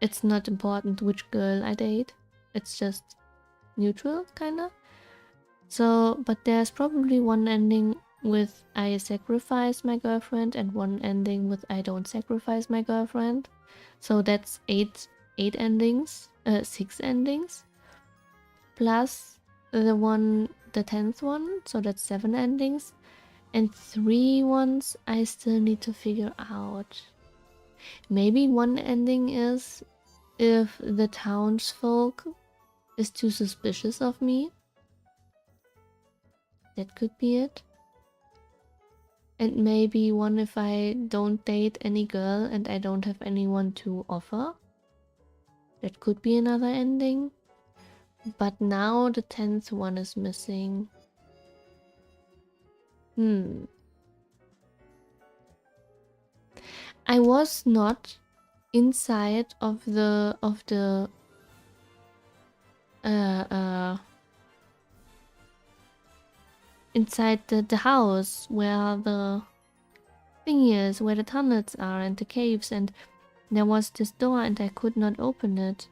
it's not important which girl I date. It's just neutral, kinda. So, but there's probably one ending with I sacrifice my girlfriend and one ending with I don't sacrifice my girlfriend. So that's eight endings, 6 endings. Plus the 10th one, so that's 7 endings. And 3 ones I still need to figure out. Maybe one ending is if the townsfolk is too suspicious of me. That could be it. And maybe one if I don't date any girl and I don't have anyone to offer. That could be another ending. But now the 10th one is missing. I was not inside of the inside the house where the thing is, where the tunnels are and the caves, and there was this door and I could not open it.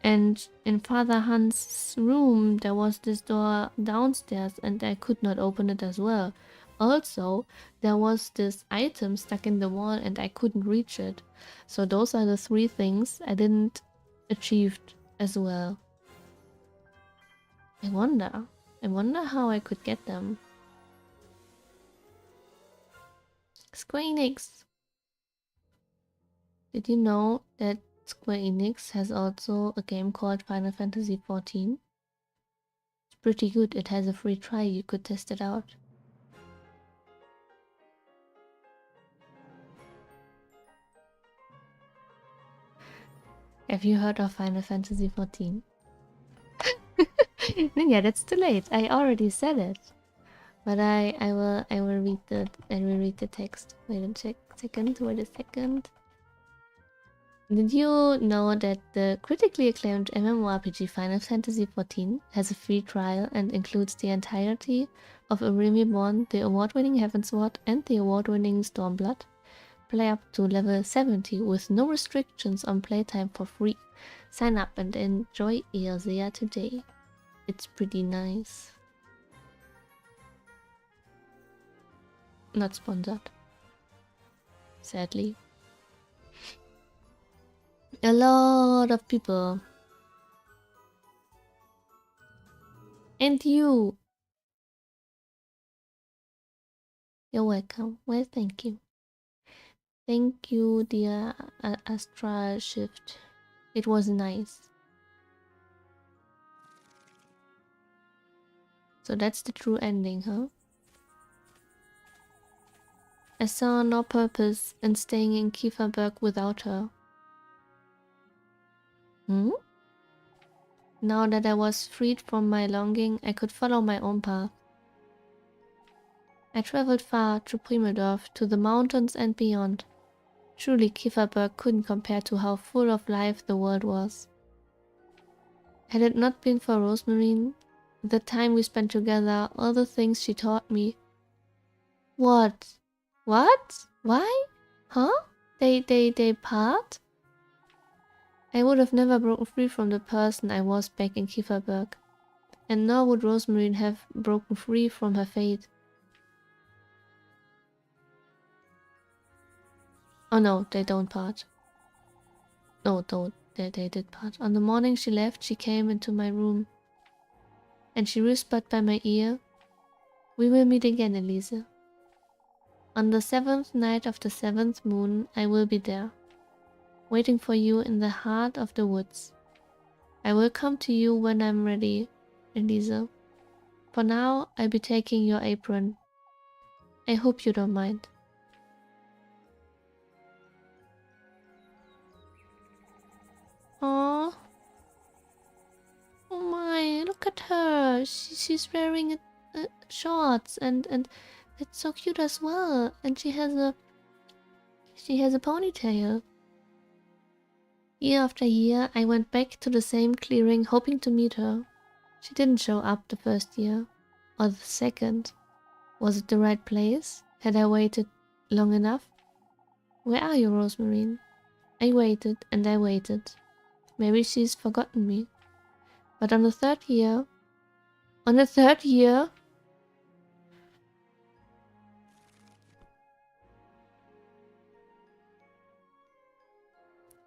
And in Father Hans' room there was this door downstairs and I could not open it as well. Also, there was this item stuck in the wall and I couldn't reach it. So those are the 3 things I didn't achieve as well. I wonder how I could get them. Square Enix. Did you know that Square Enix has also a game called Final Fantasy XIV? It's pretty good. It has a free trial. You could test it out. Have you heard of Final Fantasy XIV? Yeah, that's too late. I already said it. But I will read the text. Wait a second. Did you know that the critically acclaimed MMORPG Final Fantasy XIV has a free trial and includes the entirety of A Realm Reborn, the award-winning Heavensward, and the award-winning Stormblood? Play up to level 70 with no restrictions on playtime for free. Sign up and enjoy Eorzea today. It's pretty nice. Not sponsored. Sadly. A lot of people. And you. You're welcome. Well, thank you. Thank you, dear Astral Shift. It was nice. So that's the true ending, huh? I saw no purpose in staying in Kieferberg without her. Now that I was freed from my longing, I could follow my own path. I traveled far to Primeldorf, to the mountains and beyond. Truly, Kieferberg couldn't compare to how full of life the world was. Had it not been for Rosemarine, the time we spent together, all the things she taught me... What? What? Why? Huh? They part? I would have never broken free from the person I was back in Kieferberg. And nor would Rosemarine have broken free from her fate. Oh no, they don't part. No, don't. They did part. On the morning she left, she came into my room. And she whispered by my ear, "We will meet again, Elise. On the 7th night of the 7th moon, I will be there, waiting for you in the heart of the woods. I will come to you when I'm ready, Elise. For now, I'll be taking your apron. I hope you don't mind." Aww. Oh my, look at her. She's wearing shorts and it's so cute as well. And she has a ponytail. Year after year, I went back to the same clearing hoping to meet her. She didn't show up the first year. Or the second. Was it the right place? Had I waited long enough? Where are you, Rosemary? I waited and I waited. Maybe she's forgotten me. But on the third year... On the third year...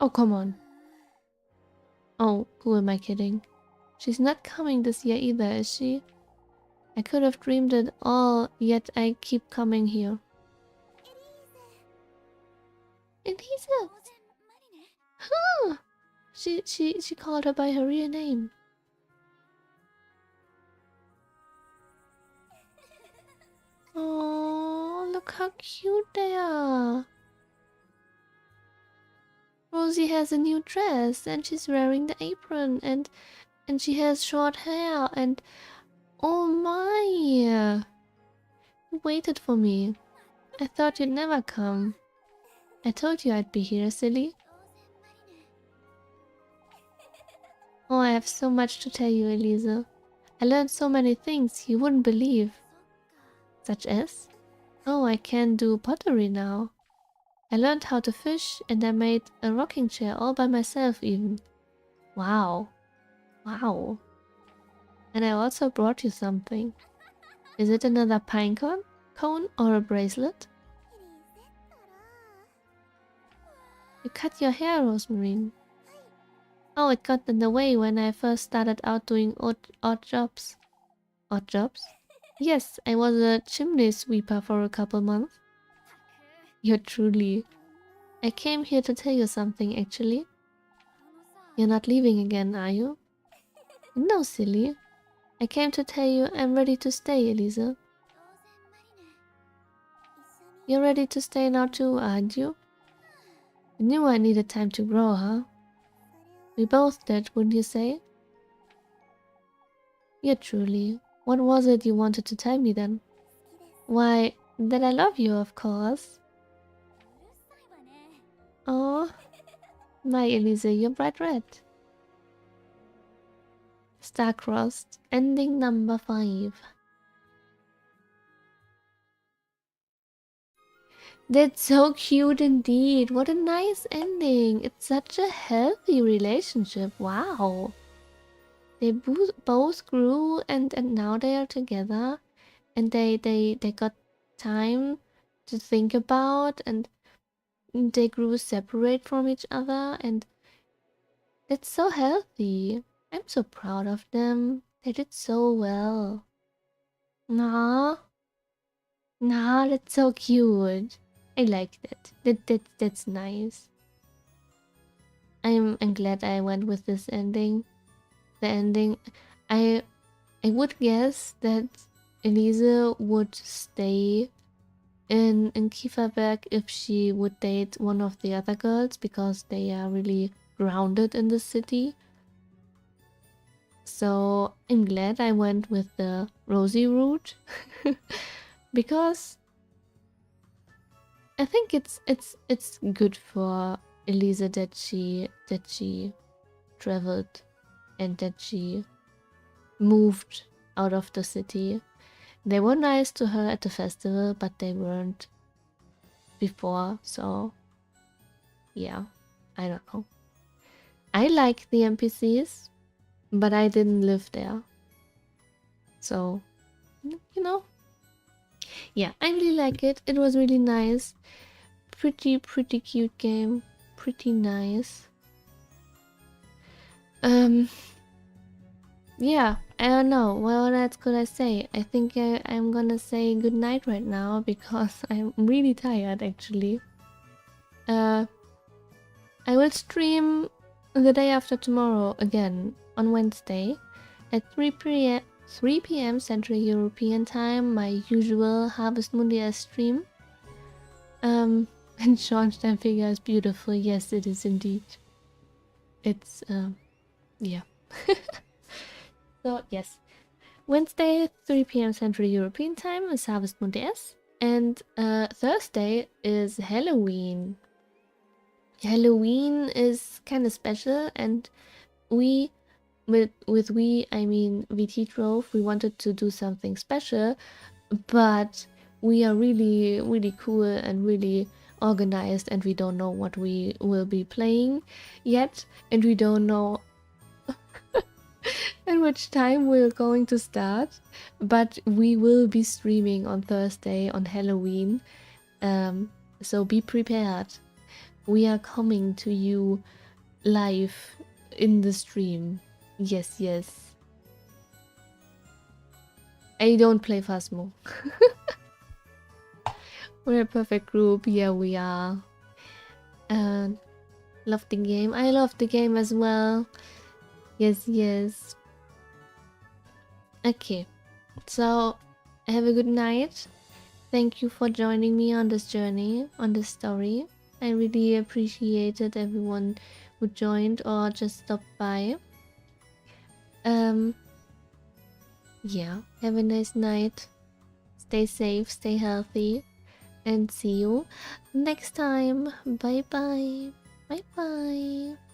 Oh, come on. Oh, who am I kidding? She's not coming this year either, is she? I could have dreamed it all, yet I keep coming here. Elisa! Huh! She called her by her real name. Oh, look how cute they are. Rosie has a new dress and she's wearing the apron and she has short hair and oh my! You waited for me. I thought you'd never come. I told you I'd be here, silly. Oh, I have so much to tell you, Elisa. I learned so many things you wouldn't believe. Such as? Oh, I can do pottery now. I learned how to fish and I made a rocking chair all by myself even. Wow. Wow. And I also brought you something. Is it another pine cone or a bracelet? You cut your hair, Rosemary. Oh, it got in the way when I first started out doing odd jobs. Odd jobs? Yes, I was a chimney sweeper for a couple months. You're truly... I came here to tell you something, actually. You're not leaving again, are you? No, silly. I came to tell you I'm ready to stay, Elisa. You're ready to stay now too, aren't you? You knew I needed time to grow, huh? We both did, wouldn't you say? Yeah, truly. What was it you wanted to tell me then? Why, that I love you, of course. Oh, my Elisa, you're bright red. Star-crossed, ending number 5. That's so cute indeed. What a nice ending. It's such a healthy relationship. Wow. They both grew and now they are together. And they got time to think about and they grew separate from each other and it's so healthy. I'm so proud of them. They did so well. Nah. Nah, that's so cute. I liked it. That's nice. I'm glad I went with this ending. The ending, I would guess that Elise would stay in Kieferberg if she would date one of the other girls because they are really grounded in the city. So I'm glad I went with the Rosie route because I think it's good for Elisa that she traveled and that she moved out of the city. They were nice to her at the festival, but they weren't before, so yeah, I don't know. I like the NPCs, but I didn't live there. So, you know. Yeah, I really like it. It was really nice. Pretty cute game. Pretty nice. Yeah, I don't know. What else could I say? I think I'm gonna say goodnight right now because I'm really tired actually. I will stream the day after tomorrow again on Wednesday at 3 p.m. Central European Time, my usual Harvest Moon DS stream. And Schornstein figure is beautiful. Yes, it is indeed. It's yeah. So yes, Wednesday 3 p.m. Central European Time is Harvest Moon DS, and Thursday is Halloween. Halloween is kind of special, and we with we, I mean VT Trove, we wanted to do something special, but we are really, really cool and really organized, and we don't know what we will be playing yet, and we don't know at which time we're going to start, but we will be streaming on Thursday on Halloween, so be prepared. We are coming to you live in the stream. Yes, yes. I don't play Phasmo. We're a perfect group. Yeah, we are. Love the game. I love the game as well. Yes, yes. Okay. So, have a good night. Thank you for joining me on this journey, on this story. I really appreciated everyone who joined or just stopped by. Yeah, have a nice night. Stay safe, stay healthy, and see you next time. Bye bye. Bye bye.